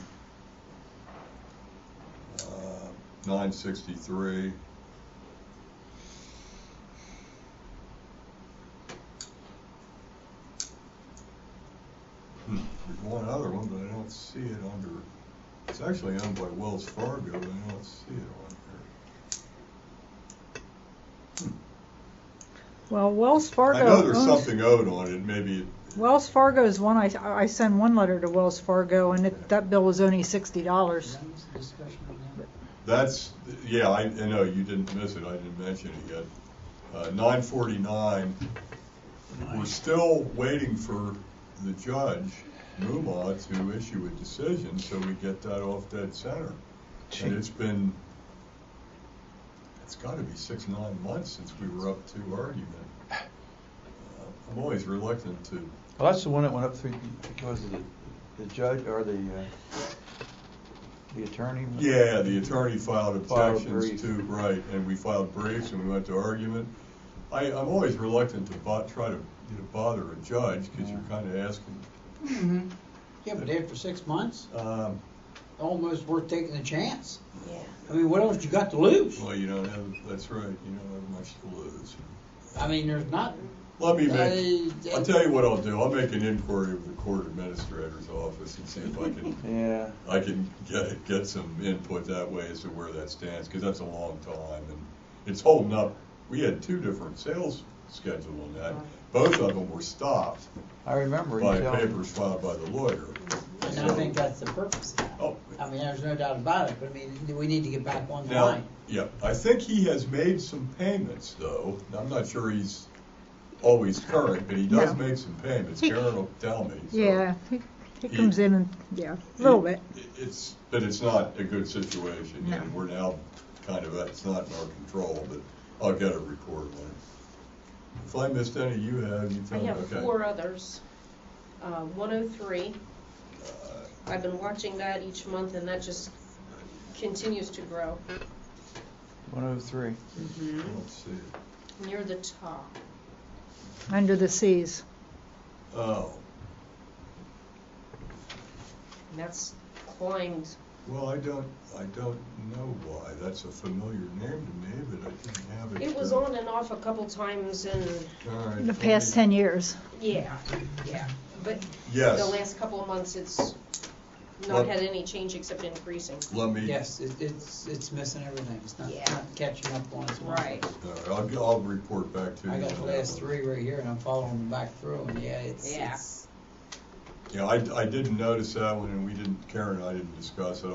963. There's one other one, but I don't see it under. It's actually owned by Wells Fargo, but I don't see it on here. Well, Wells Fargo. I know there's owns- something owed on it. Maybe. Wells Fargo is one, I sent one letter to Wells Fargo, and that bill was only $60. That's, yeah, I know, you didn't miss it, I didn't mention it yet. 949, we're still waiting for the judge, Muma, to issue a decision so we get that off dead center. And it's gotta be 6-9 months since we were up to argument. I'm always reluctant to. Well, that's the one that went up through because of the judge or the attorney. Yeah, the attorney filed Filed objections brief. to, right, and we filed briefs and we went to argument. I'm always reluctant to try to bother a judge because you're kind of asking. Mm-hmm. Yeah, but after 6 months, almost worth taking the chance. Yeah. I mean, what else you got to lose? Well, you don't have, that's right, you don't have much to lose. I mean, there's not Let me I'll tell you what I'll do. I'll make an inquiry with the court administrator's office and see if I can, Yeah. I can get some input that way as to where that stands, because that's a long time, and it's holding up. We had 2 different sales scheduled on that. Both of them were stopped I remember. by you telling me. papers filed by the lawyer. And I think that's the purpose of that. Oh, I mean, there's no doubt about it, but I mean, we need to get back on the now, line. yeah, I think he has made some payments, though. I'm not sure he's always current, but he does No. make some payments. He- Karen will tell me. So Yeah, he comes in and, yeah, a little bit. But it's not a good situation, No. and we're now kind of, it's not in our control, but I'll get a report on it. If I missed any, you have, you I tell me, have okay. 4 others. 103, I've been watching that each month, and that just continues to grow. 103. Let's see. Near the top. Under the seas. Oh, And that's climbed. well, I don't know why. That's a familiar name to me, but I didn't have it. It was on and off a couple times, and All right, In the let past me- 10 years. yeah. But Yes. the last couple of months, it's Well- not had any change except increasing. Let me. Yes, it's missing everything. It's not, Yeah. not catching up on its own. Right. All right, I'll report back to you. I got on the that last one. 3 right here, and I'm following them back through, and yeah, Yeah. it's Yeah, I didn't notice that one, and Karen and I didn't discuss it.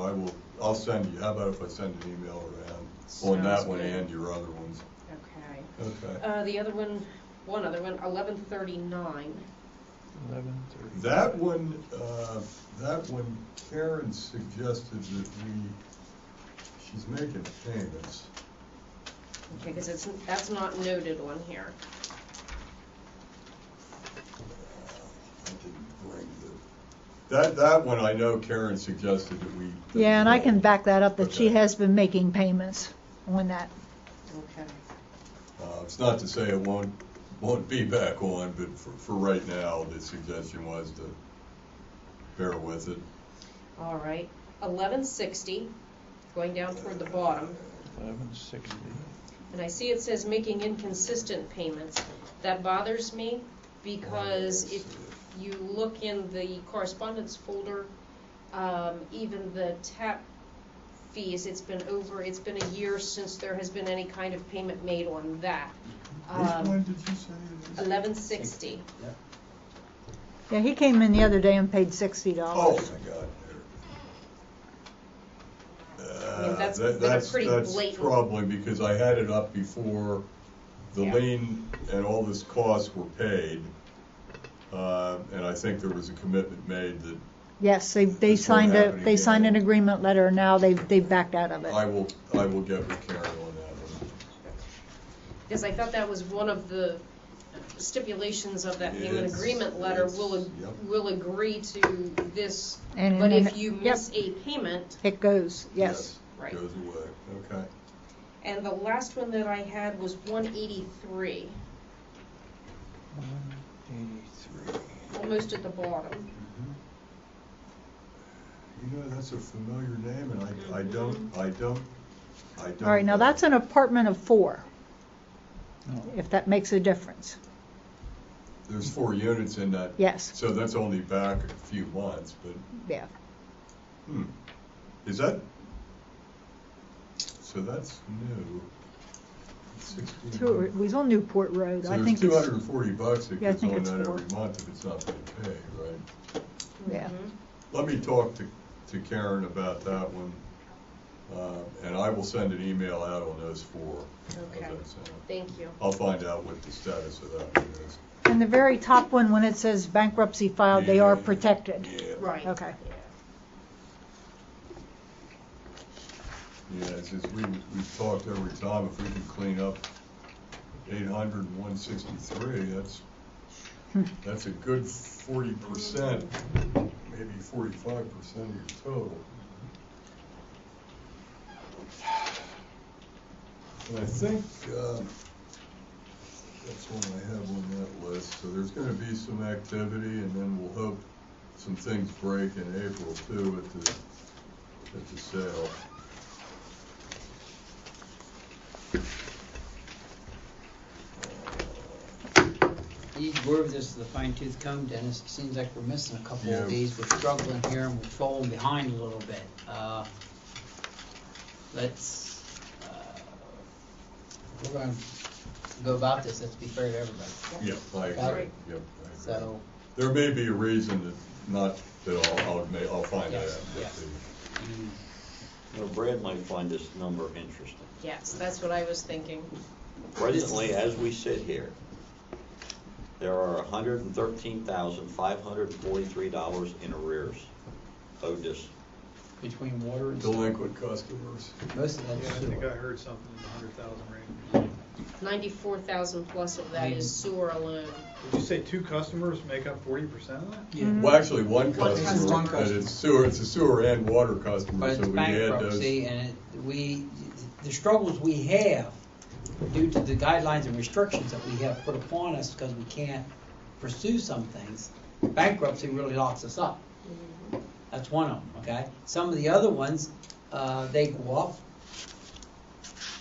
I'll send you, how about if I send an email around on that Sounds one good. and your other ones? Okay. Okay. The other one, one other one, 1139. 11:30. That one, Karen suggested that she's making payments. Okay, because that's not noted on here. I didn't bring that one, I know Karen suggested that we. Yeah, and I can back that up, that she Okay. has been making payments on that. Okay. It's not to say it won't be back on, but for right now, the suggestion was to bear with it. All right. 1160, going down toward the bottom. 11:60. And I see it says making inconsistent payments. That bothers me because if you look in the correspondence folder, even the tap fees, it's been a year since there has been any kind of payment made on that. Which one did you say it is? 1160. Yeah, he came in the other day and paid $60. Oh, my God. I mean, that's been a pretty That's blatant- probably because I had it up before the Yeah. lien and all this costs were paid. And I think there was a commitment made that Yes, they This signed won't happen they signed an again. agreement letter, now they've backed out of it. I will get with Karen on that one. Because I thought that was one of the stipulations of that payment It's- agreement letter, it's- yep. will agree to this, And but then- if you yep. miss a payment, It goes, yes. Right. Goes away, okay. and the last one that I had was 183, 183. almost at the bottom. You know, that's a familiar name, and I don't. All right, now know. that's an apartment of 4, No. if that makes a difference. There's 4 units in that. Yes. So that's only back a few months, but, Yeah. Is that? So that's new. 16. It was on Newport Road, So I there's think it's, $240 that Yeah, I gets think on it's that 4. every month if it's not being paid, right? yeah. Let me talk to Karen about that one, and I will send an email out on those 4. How's Okay. that sound? Thank you. I'll find out what the status of that one is. And the very top one, when it says bankruptcy filed, they are Yeah. protected. Yeah. Right. Okay. Yeah, it's just we've talked every time, if we can clean up 800 and 163, that's a good 40%, maybe 45% of your total. And I think that's what I have on that list. So there's going to be some activity, and then we'll hope some things break in April too at the sale. you go over this with a fine tooth comb, Dennis. It seems like we're missing a couple Yeah. of these. We're struggling here and we're falling behind a little bit. We're going to go about this. Let's be fair to everybody. Yeah, I agree. Right. Yep, I agree. So, There may be a reason that not, that I'll find that Yes, out. yes. You know, Brad might find this number interesting. Yes, that's what I was thinking. Presently, as we sit here, there are $113,543 in arrears owed this. between water and Delinquent customers. most of Yeah, I that's think sewer. I heard something in the 100,000 range. 94,000 plus of that is sewer alone. Did you say 2 customers make up 40% of that? Yeah. Well, actually, one customer, One and customer. it's a sewer and water customer, But so it's we had those. bankruptcy, and the struggles we have due to the guidelines and restrictions that we have put upon us because we can't pursue some things, bankruptcy really locks us up. That's one of them, okay? Some of the other ones, they go up.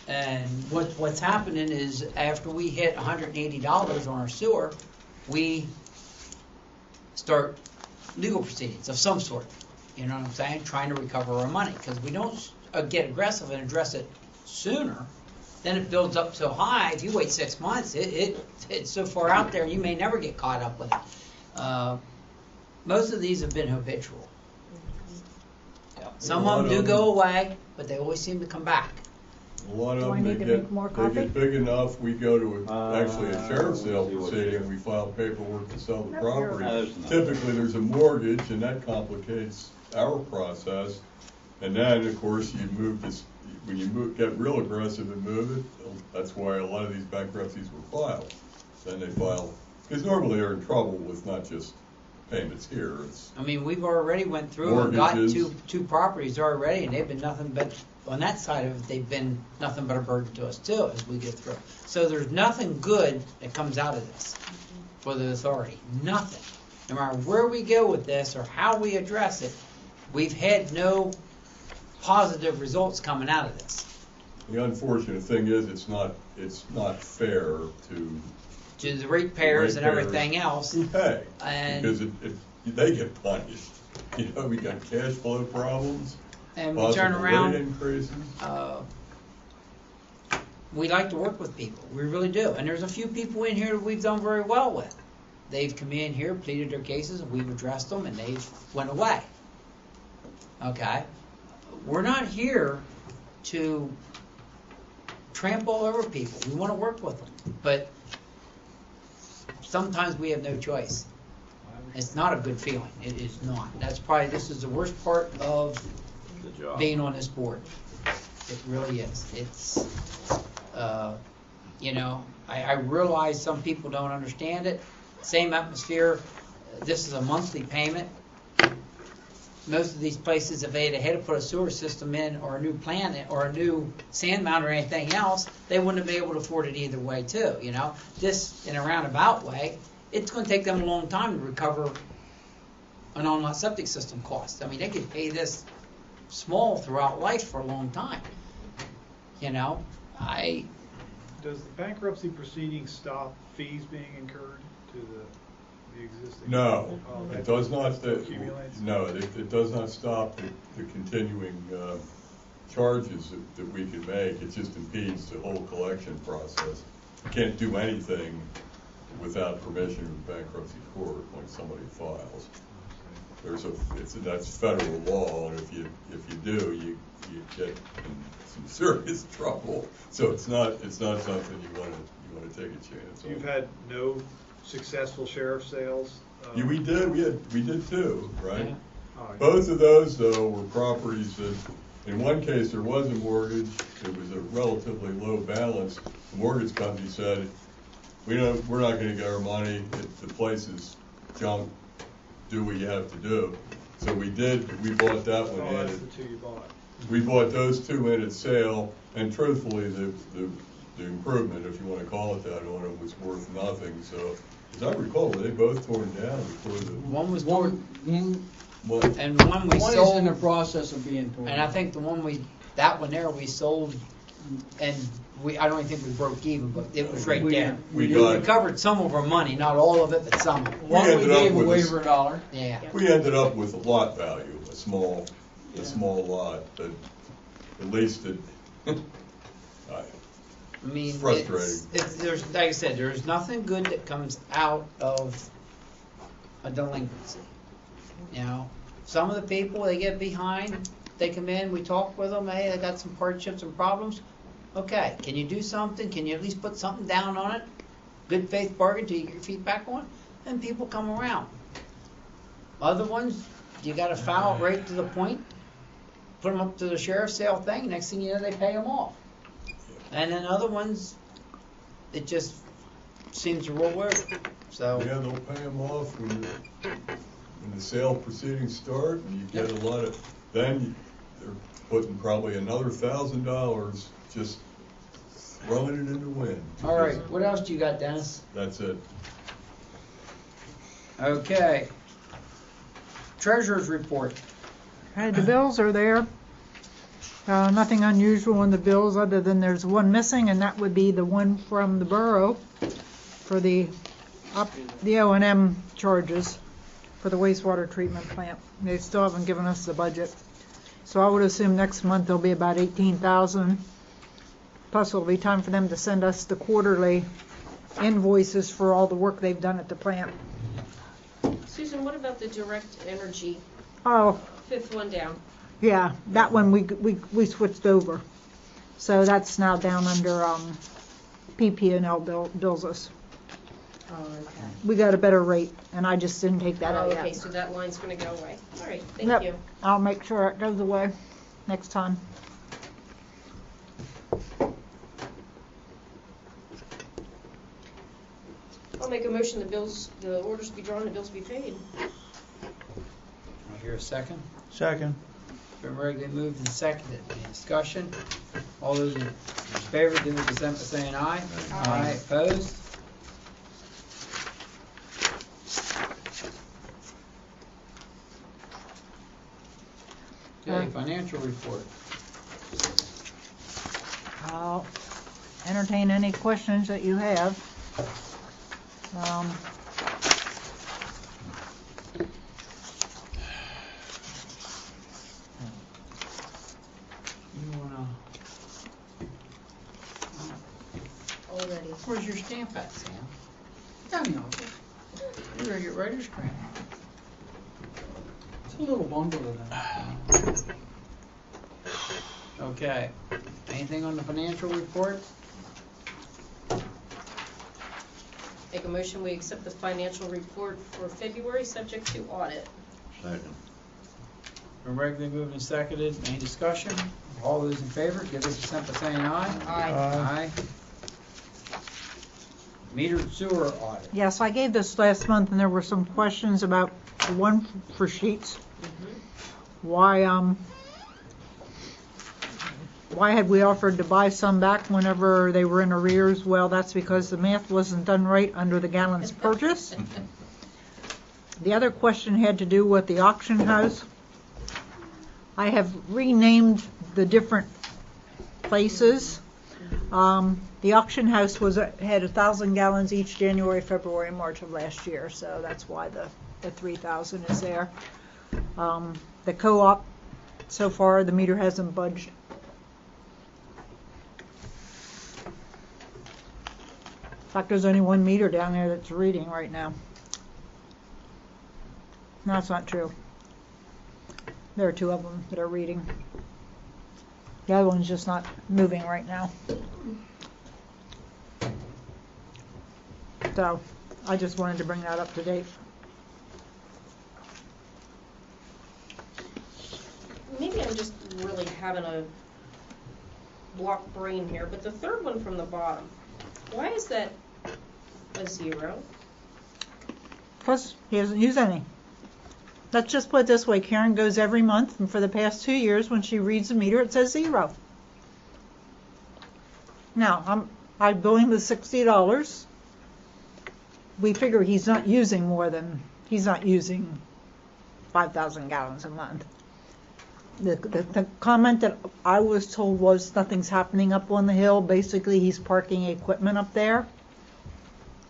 And what's happening is after we hit $180 on our sewer, we start legal proceedings of some sort. You know what I'm saying? Trying to recover our money. Because we don't get aggressive and address it sooner, then it builds up so high. If you wait 6 months, it's so far out there you may never get caught up with it. Most of these have been habitual. Some of them do go away, but they always seem to come back. A lot of Do I them, need they to make more get coffee? big enough, we go to actually a sheriff's sale see what proceeding, we file paperwork to sell the Nope, property. you're right. Typically, there's a mortgage, and that complicates our process. And then, of course, you move this, when you get real aggressive and move it, that's why a lot of these bankruptcies were filed. Then they file, because normally they're in trouble with not just payments here, it's I mean, we've already went through and got Mortgages. two properties already, and they've been nothing but, on that side of it, they've been nothing but a burden to us too, as we get through. So there's nothing good that comes out of this for the authority, nothing. No matter where we go with this or how we address it, we've had no positive results coming out of this. The unfortunate thing is, it's not fair to To the ratepayers and everything else. who pay, And- because they get punished. You know, we got cash flow problems, And we turn possible around. rate increases. We like to work with people, we really do. And there's a few people in here that we've done very well with. They've come in here, pleaded their cases, and we've addressed them, and they've went away. Okay? We're not here to trample over people. We want to work with them. But sometimes we have no choice. It's not a good feeling. It is not. This is the worst part of The job. being on this board. It really is. It's, I realize some people don't understand it. Same atmosphere. This is a monthly payment. Most of these places, if they had to put a sewer system in or a new plant or a new sand mound or anything else, they wouldn't have been able to afford it either way too, you know. This, in a roundabout way, it's going to take them a long time to recover an on-lot septic system cost. I mean, they could pay this small throughout life for a long time. You know, Does the bankruptcy proceeding stop fees being incurred to the existing? No, Oh, it that does not, still accumulates? no, it does not stop the continuing charges that we can make. It just impedes the whole collection process. You can't do anything without permission of the bankruptcy court when somebody files. That's federal law, and if you do, you get in some serious trouble. So it's not something you want to take a chance on. You've had no successful sheriff sales? Yeah, we did too, right? Yeah. Oh, yeah. Both of those, though, were properties that, in one case, there was a mortgage. It was a relatively low balance. The mortgage company said, we're not going to get our money. The place is junk. Do what you have to do. So we did. We bought that one Oh, in. that's the two you bought. We bought those two in at sale, and truthfully, the improvement, if you want to call it that, on it was worth nothing. So, as I recall, they both torn down before the. one was torn, What? and one we One is sold. in the process of being torn. And I think that one there we sold and I don't think we broke even, but it was right We- there. we We got- covered some of our money, not all of it, but some. One, we ended up gave with away this- for $1. Yeah. We ended up with a lot value, a small lot, but at least it, I mean, It's frustrating. there's, like I said, there's nothing good that comes out of a delinquency. You know, some of the people, they get behind, they come in, we talk with them, hey, I got some hardships and problems. Okay, can you do something? Can you at least put something down on it? Good faith bargain till you get your feet back on, and people come around. Other ones, you gotta foul it right to the point, put them up to the sheriff's sale thing, next thing you know, they pay them off. And then other ones, it just seems to roll over. So yeah, they'll pay them off when the sale proceedings start, and you get a lot of, then they're putting probably another $1,000, just throwing it in the wind. all right, what else do you got, Dennis? That's it. Okay. Treasurer's report. Okay, the bills are there. Nothing unusual in the bills other than there's one missing, and that would be the one from the borough for the O&M charges for the wastewater treatment plant. They still haven't given us the budget. So I would assume next month there'll be about 18,000. Plus it'll be time for them to send us the quarterly invoices for all the work they've done at the plant. Susan, what about the direct energy, Oh, fifth one down? yeah, that one we switched over. So that's now down under PP&L bills us. Oh, okay. We got a better rate, and I just didn't take that Oh, out okay, yet. so that line's gonna go away. All right, thank Yep. you. I'll make sure it goes away next time. I'll make a motion, the orders be drawn, the bills be paid. I'll hear a second. Second. Been regularly moved and seconded. Any discussion? All those in favor, give their consent by saying aye. Aye. Opposed? Okay, financial report. I'll entertain any questions that you have. You wanna, Already. where's your stamp at, Sam? Down the You're at your writer's cramp. It's a little bundle of them. Okay. Anything on the financial report? Make a motion, we accept the financial report for February, subject to audit. Second. Been regularly moved and seconded. Any discussion? All those in favor, give their consent by saying aye. Aye. Aye. Metered sewer audit. Yes, I gave this last month, and there were some questions about the one for sheets. Why had we offered to buy some back whenever they were in arrears? Well, that's because the math wasn't done right under the gallons purchase. The other question had to do with the auction house. I have renamed the different places. The auction house had 1,000 gallons each January, February, and March of last year, so that's why the 3,000 is there. The co-op, so far, the meter hasn't budged. In fact, there's only one meter down there that's reading right now. No, that's not true. There are 2 of them that are reading. The other one's just not moving right now. So, I just wanted to bring that up to date. Maybe I'm just really having a block brain here, but the third one from the bottom, why is that a 0? Because he doesn't use any. Let's just put it this way, Karen goes every month, and for the past 2 years, when she reads the meter, it says 0. Now, I bill him with $60. We figure he's not using 5,000 gallons a month. The comment that I was told was nothing's happening up on the hill. Basically, he's parking equipment up there.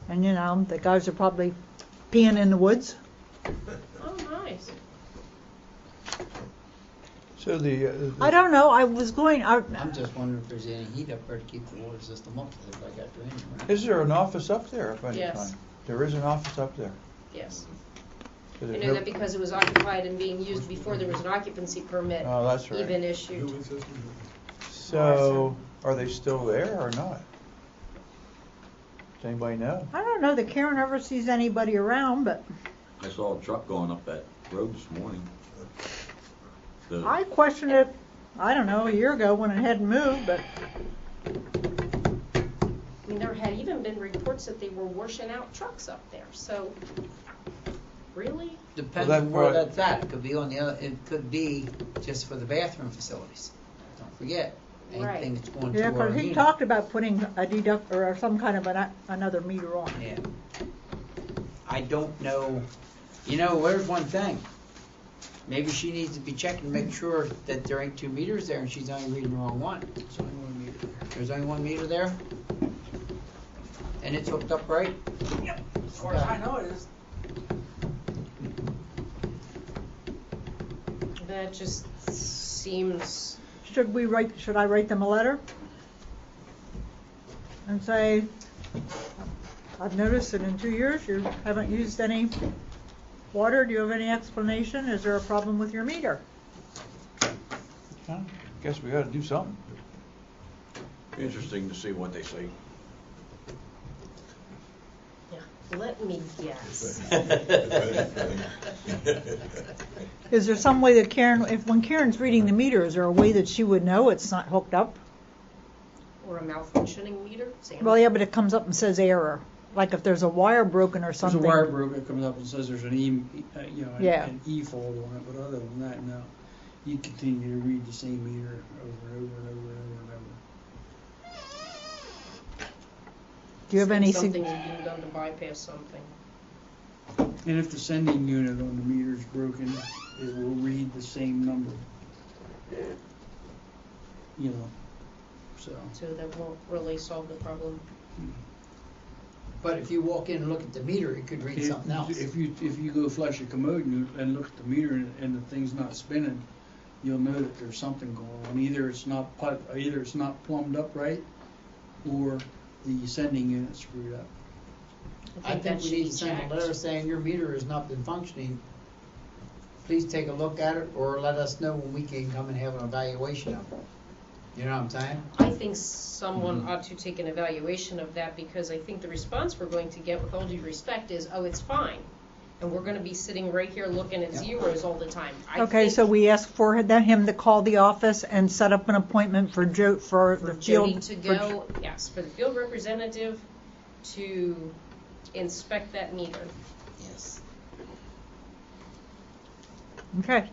And you know, the guys are probably peeing in the woods. Oh, nice. So the I don't know, I'm just wondering if there's any heat up there to keep the water system up, because everybody got drainage, right? is there an office up there at any Yes. time? There is an office up there. Yes. So I there's know no- that because it was occupied and being used before there was an occupancy permit Oh, that's right. even issued. So, are they still there or not? Does anybody know? I don't know that Karen ever sees anybody around, but I saw a truck going up that road this morning. The- I questioned it, I don't know, a year ago when it hadn't moved, but I mean, there had even been reports that they were washing out trucks up there, so, really? Depends Well, that on where part- that's at. It could be on the other, it could be just for the bathroom facilities. Don't forget, Right. anything that's going yeah, to our 'cause he unit. talked about putting a deduct, or some kind of another meter on. Yeah. I don't know, you know, there's one thing. Maybe she needs to be checking to make sure that there ain't 2 meters there and she's only reading the wrong one. There's only 1 meter there. There's only 1 meter there? And it's hooked up right? Yep, as far as I know it is. That just seems, Should I write them a letter? And say, I've noticed that in 2 years you haven't used any water. Do you have any explanation? Is there a problem with your meter? Huh? Guess we gotta do something. Interesting to see what they say. let me guess. Is there some way that Karen, when Karen's reading the meter, is there a way that she would know it's not hooked up? Or a malfunctioning meter? Sam? Well, yeah, but it comes up and says error. Like if there's a wire broken or There's something. a wire broke, it comes up and says there's an Yeah. an E fault on it, but other than that, no. You continue to read the same meter over and over and over and over and over. Do you have any? Something's being done to bypass something. And if the sending unit on the meter is broken, it will read the same number. You know, so. So that won't really solve the problem. But if you walk in and look at the meter, it could read something else. If you go flush a commode and look at the meter and the thing's not spinning, you'll know that there's something going on. Either it's not plumbed up right, or the sending unit's screwed up. I think we need to send a letter saying your meter has not been functioning. Please take a look at it, or let us know when we can come and have an evaluation of it. You know what I'm saying? I think someone ought to take an evaluation of that, because I think the response we're going to get, with all due respect, is, oh, it's fine. And we're going to be sitting right here looking at zeros all the time. Okay, so we ask for him to call the office and set up an appointment for the field. Jody to go, yes, for the field representative to inspect that meter. Yes. Okay.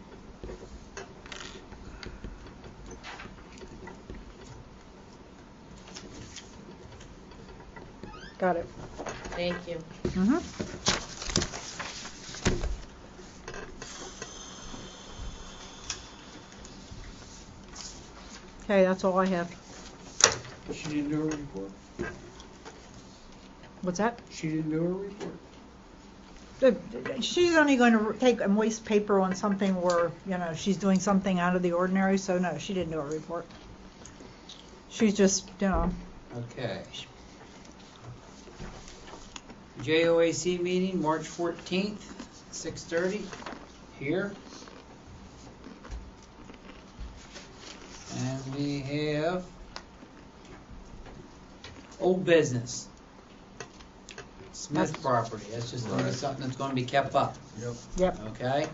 Got it. Thank you. Mm-hmm. Okay, that's all I have. She didn't do a report. What's that? She didn't do a report. She's only going to take and waste paper on something where, she's doing something out of the ordinary, so no, she didn't do a report. She's just, Okay. JOAC meeting, March 14th, 6:30, here. And we have old business. Smith property, that's just gonna be something that's gonna be kept up. Yep. Okay?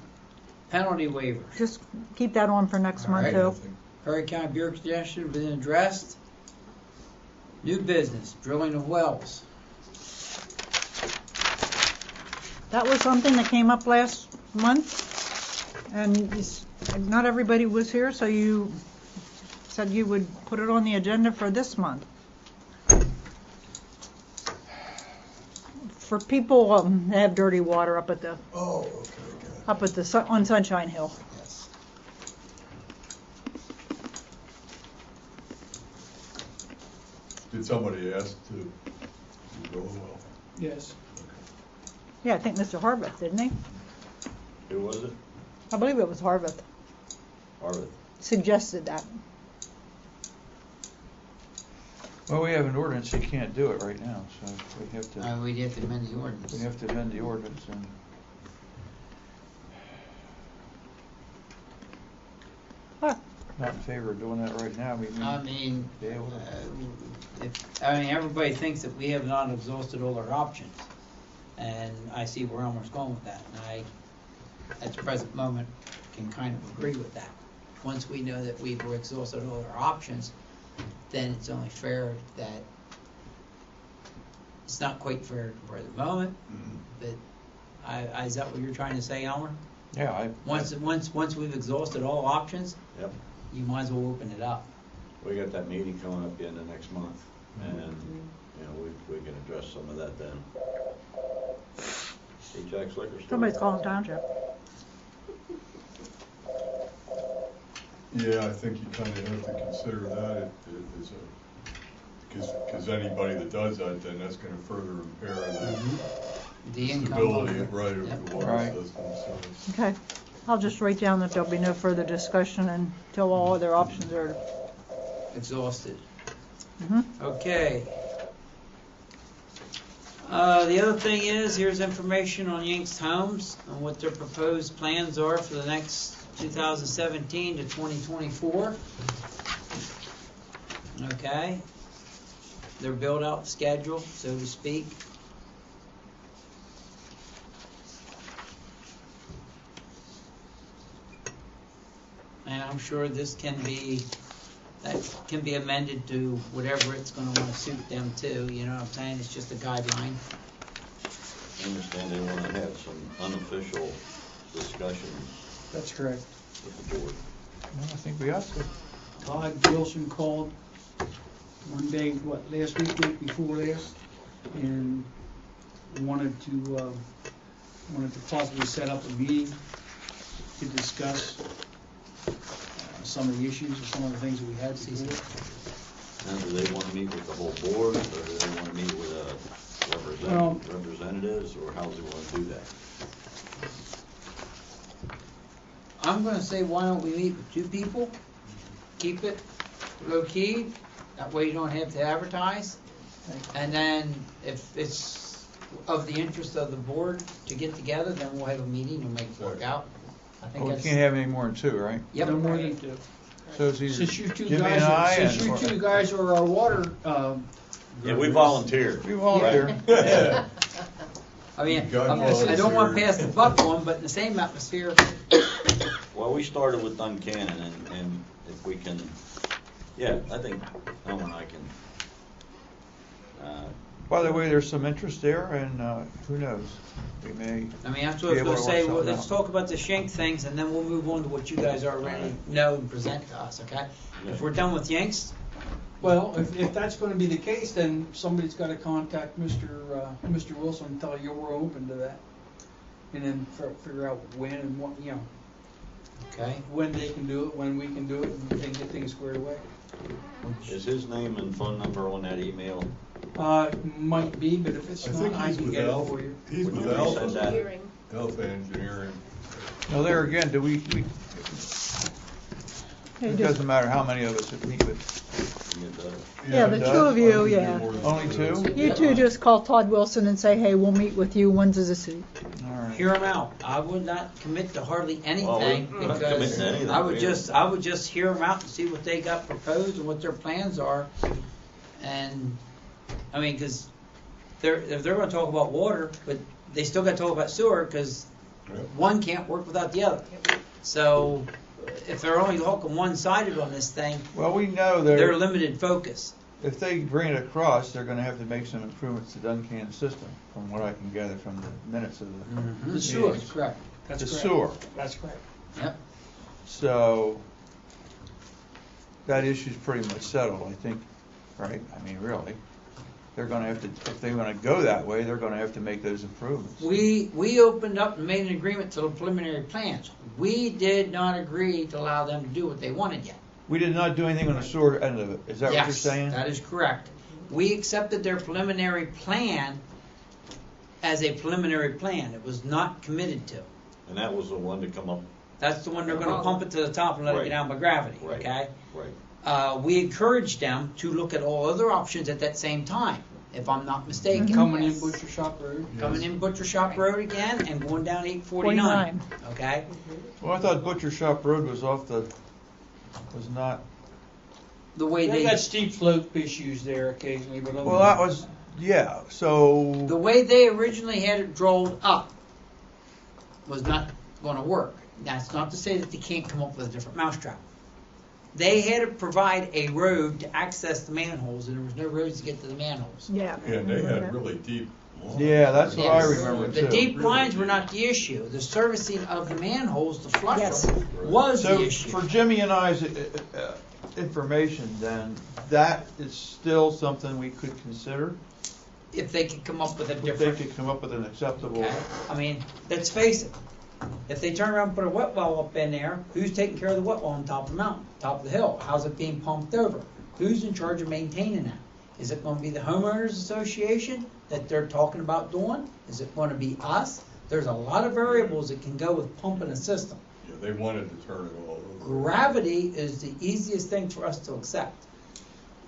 Penalty waivers. Just keep that on for next month, All right. too. Perry County Bureau congestion been addressed. New business, drilling of wells. That was something that came up last month, and not everybody was here, so you said you would put it on the agenda for this month. For people that have dirty water up at the on Sunshine Hill. Yes. Did somebody ask to go well? Yes. Yeah, I think Mr. Harveth, didn't he? Who was it? I believe it was Harveth. Harvard. Suggested that. Well, we have an ordinance, you can't do it right now, so we have to, We'd have to amend the ordinance. we have to amend the ordinance and. Huh. Not in favor of doing that right now, I mean, be able to. everybody thinks that we have not exhausted all our options, and I see where Elmer's going with that, and I, at the present moment, can kind of agree with that. Once we know that we've exhausted all our options, then it's only fair that, it's not quite fair for the moment, but is that what you're trying to say, Elmer? Yeah, Once we've exhausted all options, Yep. you might as well open it up. We got that meeting coming up at the end of next month, and, you know, we can address some of that then. See Jack's Liquor Store? Somebody's calling township. Yeah, I think you kind of have to consider that because anybody that does that, then that's going to further impair The income stability of right of Yep. the water Right. system. So Okay. I'll just write down that there'll be no further discussion until all other options are. exhausted. Mhm. Okay. The other thing is, here's information on Yanks Homes and what their proposed plans are for the next 2017 to 2024. Okay. Their build-out schedule, so to speak. And I'm sure this can be amended to whatever it's going to want to suit them too. You know what I'm saying? It's just a guideline. I understand they want to have some unofficial discussion That's correct. with the board. Well, I think we ought to. Todd Wilson called one day, last week before last, and wanted to possibly set up a meeting to discuss some of the issues or some of the things that we had before. Now, do they want to meet with the whole board, or do they want to meet with representatives, or how do they want to do that? I'm going to say, why don't we meet with 2 people? Keep it low key. That way you don't have to advertise. And then if it's of the interest of the board to get together, then we'll have a meeting and make it work out. I think Well, we that's. can't have any more than 2, right? Yep. No more than 2. So it's either Since you two Jimmy guys, and I since you and- two guys are our water. Yeah, we volunteered. We volunteer. yeah. I mean, God I don't want to volunteer. pass the buck on, but in the same atmosphere, Well, we started with Duncannon, and if we can, yeah, I think Elmer and I can, By the way, there's some interest there, and who knows? We may. I mean, that's what I was be able going to to say. work Well, something let's out. talk about the Shank things, and then we'll move on to what you guys already know and present to us, okay? If we're done with Yanks, Well, if that's going to be the case, then somebody's got to contact Mr. Wilson and tell you we're open to that, and then figure out when and what, okay? when they can do it, when we can do it, and we can get things squared away. is his name and phone number on that email? Might be, but if it's I not, think I he's can with get it Alpha. for you. He's Would with you Alpha. resend that? Hearing. Alpha Engineering. Now, there again, do we Hey, it just- doesn't matter how many of us that meet with. Yeah, the 2 of you, yeah. Only 2? You two just call Todd Wilson and say, hey, we'll meet with you. When's the suit? All right. Hear them out. I would not commit to hardly anything we're not committing because to anything, I would really. just hear them out and see what they got proposed and what their plans are. And I mean, because if they're going to talk about water, but they still got to talk about sewer because one can't work without the other. So if they're only talking one-sided on this thing, Well, we know they're limited focus. if they bring it across, they're going to have to make some improvements to Duncan system, from what I can gather from the minutes of the. The sewer. meetings. Correct. That's The correct. sewer. That's correct. Yep. So that issue's pretty much settled, I think, right? I mean, really. They're going to have to, if they want to go that way, they're going to have to make those improvements. We opened up and made an agreement to the preliminary plans. We did not agree to allow them to do what they wanted yet. We did not do anything on the sewer end of it. Is that what you're saying? Yes, that is correct. We accepted their preliminary plan as a preliminary plan. It was not committed to. And that was the one to come up. That's the one they're gonna pump it to the top and let it Right. get down by gravity, Right. okay? Right. We encouraged them to look at all other options at that same time, if I'm not mistaken. Coming in Butcher Shop Road. Coming in Butcher Shop Road again and going down 849, okay? Well, I thought Butcher Shop Road was not, The way They they, got steep slope issues there occasionally, but other well, that was, yeah, so, the way they originally had it drilled up was not gonna work. That's not to say that they can't come up with a different mousetrap. They had to provide a road to access the manholes, and there was no roads to get to the manholes. Yeah. Yeah, and they had really deep. yeah, that's what I Yes. remember too. The deep lines were not the issue. The servicing of the manholes, the flush Yes. them, was So the issue. for Jimmy and I's information then, that is still something we could consider? If they could come up with a If they different, could come up with an acceptable, okay? I mean, let's face it. If they turn around and put a wet well up in there, who's taking care of the wet well on top of the mountain, top of the hill? How's it being pumped over? Who's in charge of maintaining that? Is it going to be the homeowners association that they're talking about doing? Is it going to be us? There's a lot of variables that can go with pumping a system. Yeah, they wanted to turn it all over. Gravity is the easiest thing for us to accept.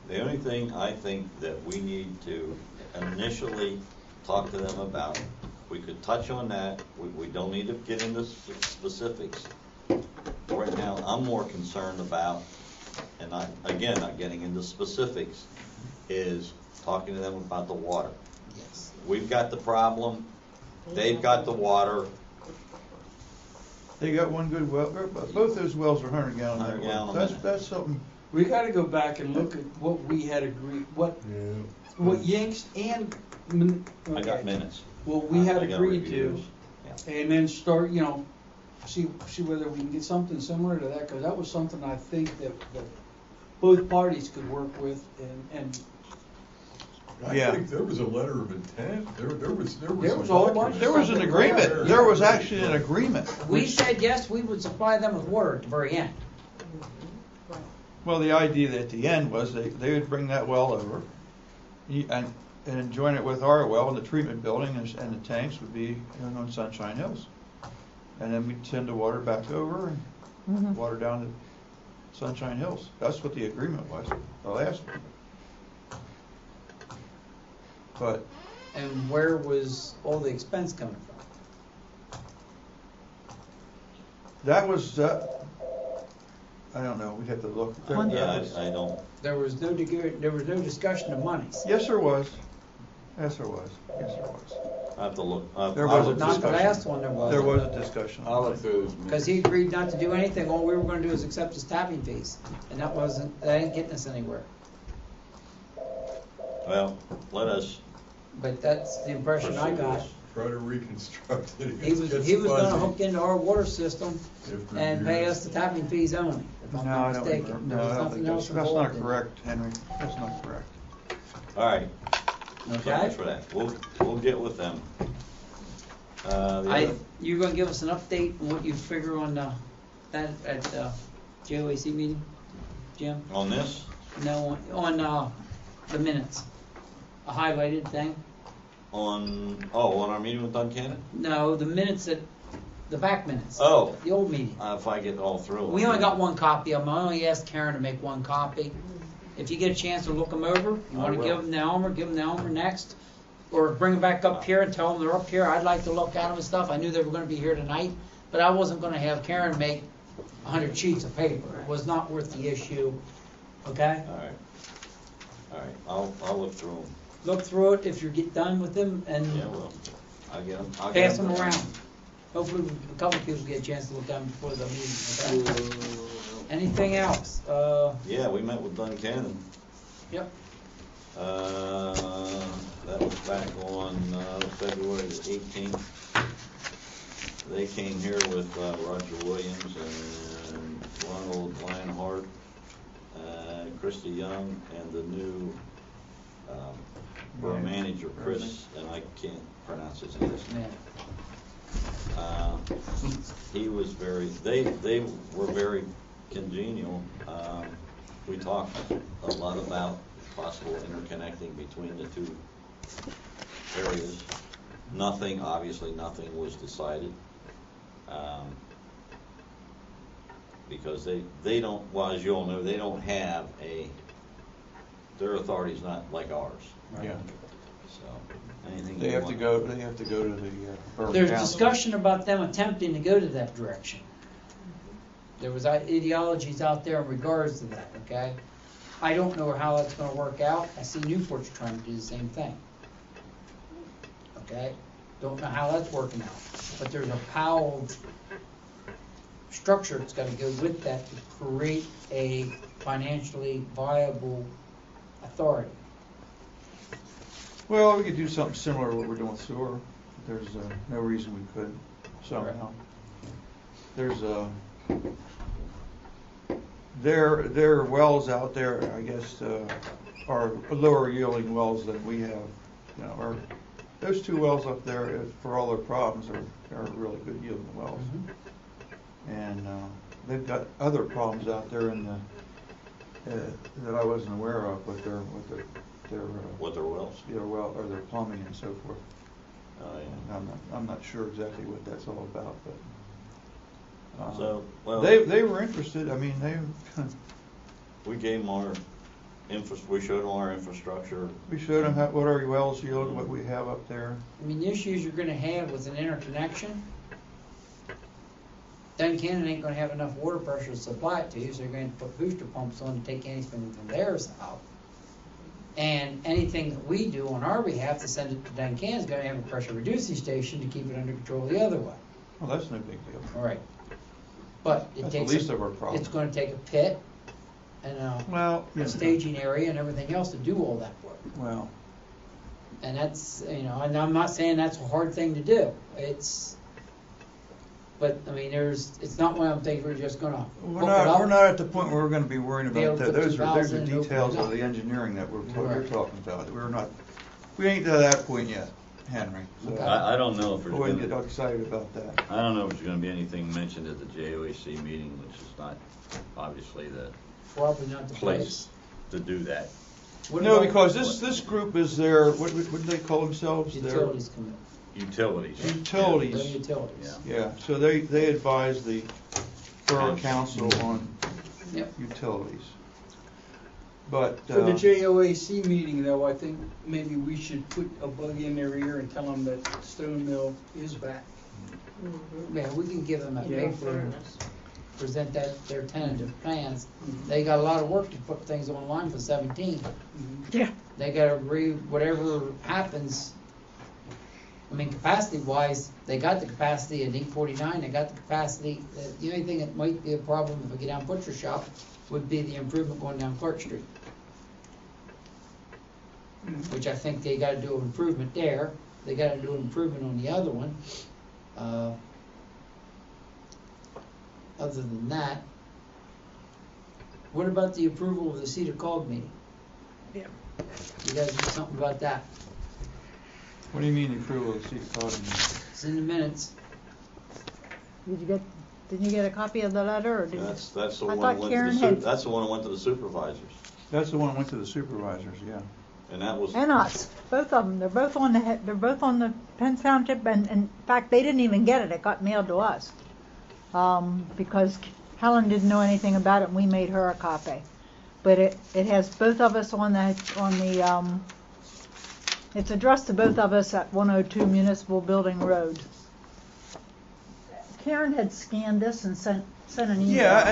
The only thing I think that we need to initially talk to them about, we could touch on that, we don't need to get into specifics. Right now, I'm more concerned about, and again, not getting into specifics, is talking to them about the water. Yes. We've got the problem, they've got the water. they got one good well, both those wells are 100 gallon. 100 gallon a That's, minute. that's something, We gotta go back and look at what we had agreed, what Yanks and, I got okay. minutes. What we had I got agreed to, reviews. and then start, see whether we can get something similar to that, because that was something I think that both parties could work with, and I think there was a letter of intent, there was There was a whole bunch of there was an agreement, there was actually an agreement. We which- said yes, we would supply them with water at the very end. Well, the idea at the end was they would bring that well over and join it with our well, and the treatment building and the tanks would be on Sunshine Hills. And then we'd send the water back over and water down to Sunshine Hills. That's what the agreement was, the last one. But And where was all the expense coming from? that was, I don't know, we'd have to look. Yeah, I don't, There was no discussion of monies. Yes, there was. Yes, there was. Yes, there was. I have to look. There was a Not the discussion. last one there was. There was a discussion. Because he agreed not to do anything, all we were gonna do is accept his tapping fees, and that ain't getting us anywhere. Well, let us, But that's the impression I got. Try to reconstruct it. He was gonna hook into our water system After and pay years. us the tapping fees only, if I'm No, not I don't mistaken. remember. There No, was I don't nothing think else that's not involved in it. correct, Henry. That's not correct. all right, so Okay? much for that. We'll get with them. The other, You're gonna give us an update on what you figure on, that at, JOAC meeting, Jim? on this, No, on, the minutes. A highlighted thing? on our meeting with Duncannon? No, the minutes the back minutes. Oh. The old meeting. If I get all through. We only got one copy of them. I only asked Karen to make one copy. If you get a chance to look them over, you I wanna will. give them to Elmer next, or bring them back up here and tell them they're up here, I'd like to look at them and stuff. I knew they were gonna be here tonight, but I wasn't gonna have Karen make 100 sheets of paper. It was not worth the issue, okay? All right, I'll look through them. Look through it if you get done with them and Yeah, well, I'll get them. pass them around. Hopefully a couple people get a chance to look at them before the meeting, okay? Anything else? Yeah, we met with Duncannon. Yep. That was back on February the 18th. They came here with Roger Williams and Ronald Lionheart, Christy Young, and the new borough manager, Chris, and I can't pronounce his name. He was they were very congenial. We talked a lot about possible interconnecting between the two areas. Nothing, obviously nothing was decided. Because they don't, well, as you all know, they don't have their authority's not like ours. Yeah. So, anything They you have to want- go to the borough There's council. discussion about them attempting to go to that direction. There was ideologies out there in regards to that, okay? I don't know how that's gonna work out. I see Newport's trying to do the same thing. Okay? Don't know how that's working out. But there's a Powell structure that's gotta go with that to create a financially viable authority. Well, we could do something similar to what we're doing with sewer. There's no reason we couldn't somehow. There's there are wells out there, I guess, are lower yielding wells than we have. You know, those two wells up there, for all their problems, are really good yielding wells. And they've got other problems out there in the that I wasn't aware of with their wells, or their plumbing and so forth. Oh, yeah. And I'm not sure exactly what that's all about, but So, well, they were interested. I mean, we gave them we showed them our infrastructure. we showed them what our wells yield, what we have up there. I mean, the issues you're gonna have with an interconnection, Duncannon ain't gonna have enough water pressure to supply it to you, so you're gonna put booster pumps on to take anything from theirs out. And anything that we do on our behalf to send it to Duncannon is gonna have a pressure reducing station to keep it under control the other way. Well, that's no big deal. All right. But it That's the takes, least of our problems. it's gonna take a pit and a staging area and everything else to do all that work. Well, And that's, and I'm not saying that's a hard thing to do. But I mean, it's not one of them things we're just gonna we're hook it up. not at the point where we're going to be worrying Be able about to that. put Those are 2,000 and open details it of up. the engineering that we're Right. talking about. We ain't to that point yet, Henry. So Okay. I don't know if I there's wouldn't gonna, get excited about that. I don't know if there's gonna be anything mentioned at the JOAC meeting, which is not obviously the Probably not the place. place to do that. What No, about because this group is their, what do they call themselves? Utilities committee. Utilities. The Utilities. utilities. Yeah, so they advise the borough council on Yep. utilities. But, For the JOAC meeting though, I think maybe we should put a bug in their ear and tell them that Stone Mill is back. Yeah, we can give them a Yeah. paper and present their tentative plans. They got a lot of work to put things online for 17. Yeah. They gotta agree, whatever happens. I mean, capacity wise, they got the capacity at E49, they got the capacity. The only thing that might be a problem if we get down Butcher Shop would be the improvement going down Clark Street. Which I think they gotta do an improvement there. They gotta do an improvement on the other one. Other than that, what about the approval of the Cedar Cog meeting? Yeah. You guys do something about that? what do you mean approval of seat cotton? It's in the minutes. Didn't you get a copy of the letter, or did you? That's the I one thought that went Karen to the had- that's the one that went to the supervisors, That's the one that went to the supervisors, yeah. and that was. And us, both of them. They're both on the Penn Township, and in fact, they didn't even get it. It got mailed to us because Helen didn't know anything about it, and we made her a copy. But it has both of us on the. It's addressed to both of us at 102 Municipal Building Road. Karen had scanned this and sent an email. Yeah,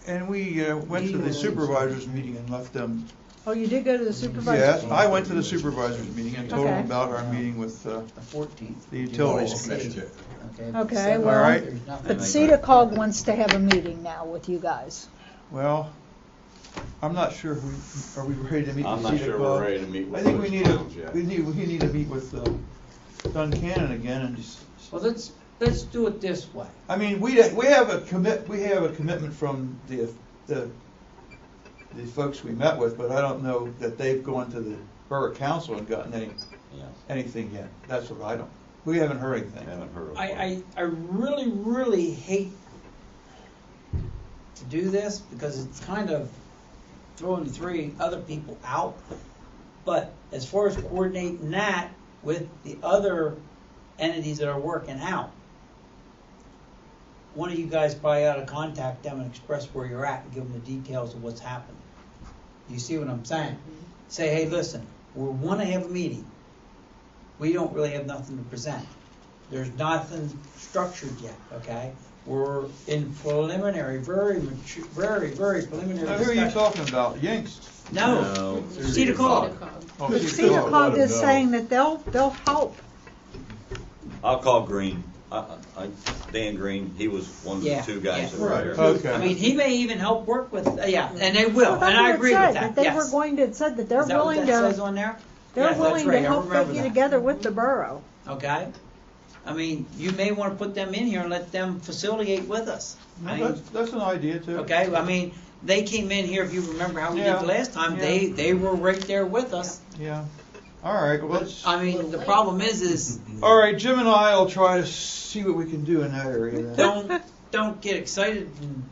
and we went to the supervisors meeting and left them. Oh, you did go to the supervisor? Yes, I went to the supervisors meeting and told them Okay. about our meeting with The 14th. the utilities commission. Okay, All well, right. but Cedar Cog wants to have a meeting now with you guys. Well, I'm not sure. Are we ready to meet? I'm with not Cedar sure Cog? we're ready to meet with I think those we need towns yet. we need to meet with Duncannon again and just. Well, let's do it this way. I mean, we have a commitment from the folks we met with, but I don't know that they've gone to the borough council and gotten anything yet. That's what I don't. We haven't heard anything. Haven't heard of I really, really hate to do this because it's kind of throwing the 3 other people out. But as far as coordinating that with the other entities that are working out, one of you guys probably ought to contact them and express where you're at and give them the details of what's happening. You see what I'm saying? Say, hey, listen, we want to have a meeting. We don't really have nothing to present. There's nothing structured yet, okay? We're in preliminary, very mature, very preliminary Now, who are you discussion. talking about? Yinks? No, Cedar Cog. Oh, But Cedar Cedar Cog. Cog is saying that they'll help. I'll call Green. Dan Green, he was one of the Yeah, 2 guys yeah. that were there. Okay. I mean, he may even help work with, and they will, Well, and I that's what it agree said, with that, They yes. were going to, it said that they're Is that what willing that says to, on there? they're Yes, that's willing to right, I help remember put you that. together with the borough. Okay? I mean, you may want to put them in here and let them facilitate with us. I No, mean, that's an idea too. okay, I mean, they came in here, if you remember how we did Yeah, the last time, yeah. they were right there with us. Yeah. All right, well, let's, I mean, the problem is all right, Jim and I will try to see what we can do in that area then. don't get excited and,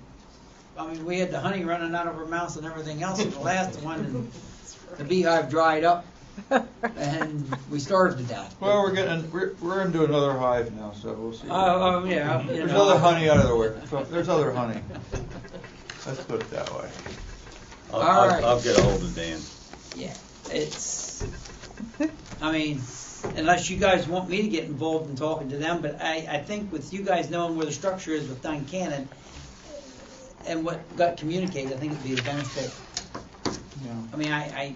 I mean, we had the honey running out of our mouths and everything else in the last one, and the beehive dried up, and we starved to death. Well, we're into another hive now, so we'll see. Oh, yeah. you There's know. other honey out of the way. So there's other honey. Let's put it that way. All right. I'll get a hold of Dan. Yeah, it's, I mean, unless you guys want me to get involved in talking to them, but I think with you guys knowing where the structure is with Duncannon and what got communicated, I think it'd be a benefit. Yeah. I mean,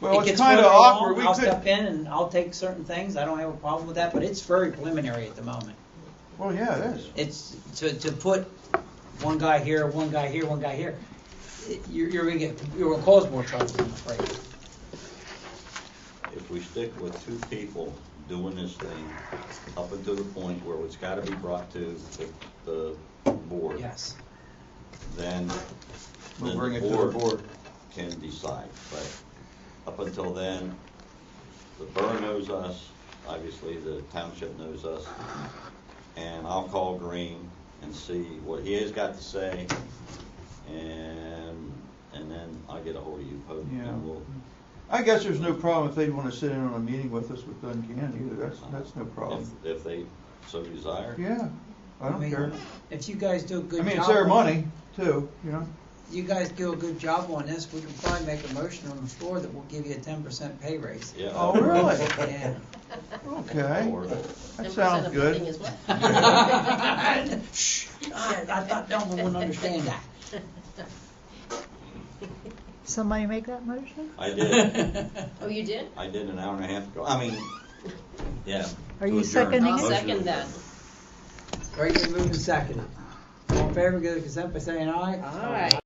Well, it it's gets kind of further awkward. along, We I'll could. step in and I'll take certain things. I don't have a problem with that, but it's very preliminary at the moment. Well, yeah, it is. It's to put one guy here, one guy here, one guy here. You're gonna cause more trouble, I'm afraid. If we stick with 2 people doing this thing up until the point where it's got to be brought to the board, Yes. then We'll then bring it the to the board. board can decide. But up until then, the borough knows us, obviously the township knows us, and I'll call Green and see what he has got to say, and then I'll get a hold of you, Pope, Yeah. and we'll. I guess there's no problem if they'd want to sit in on a meeting with us with Duncan either. That's no problem. If they so desire. Yeah, I don't care. If you guys do a good I job. mean, it's their money too, you know. You guys do a good job on this, we can probably make a motion on the floor that we'll give you a 10% pay raise. Yeah. Oh, really? Yeah. Okay. That 10% sounds of good. living is what? Shh, I thought Delma wouldn't understand that. Somebody make that motion? I did. Oh, you did? I did an hour and a half ago. I mean, yeah. Are to you adjourn. seconding I'll it? second that. Right, you moved and seconded. All in favor, give the consent by saying aye. All right.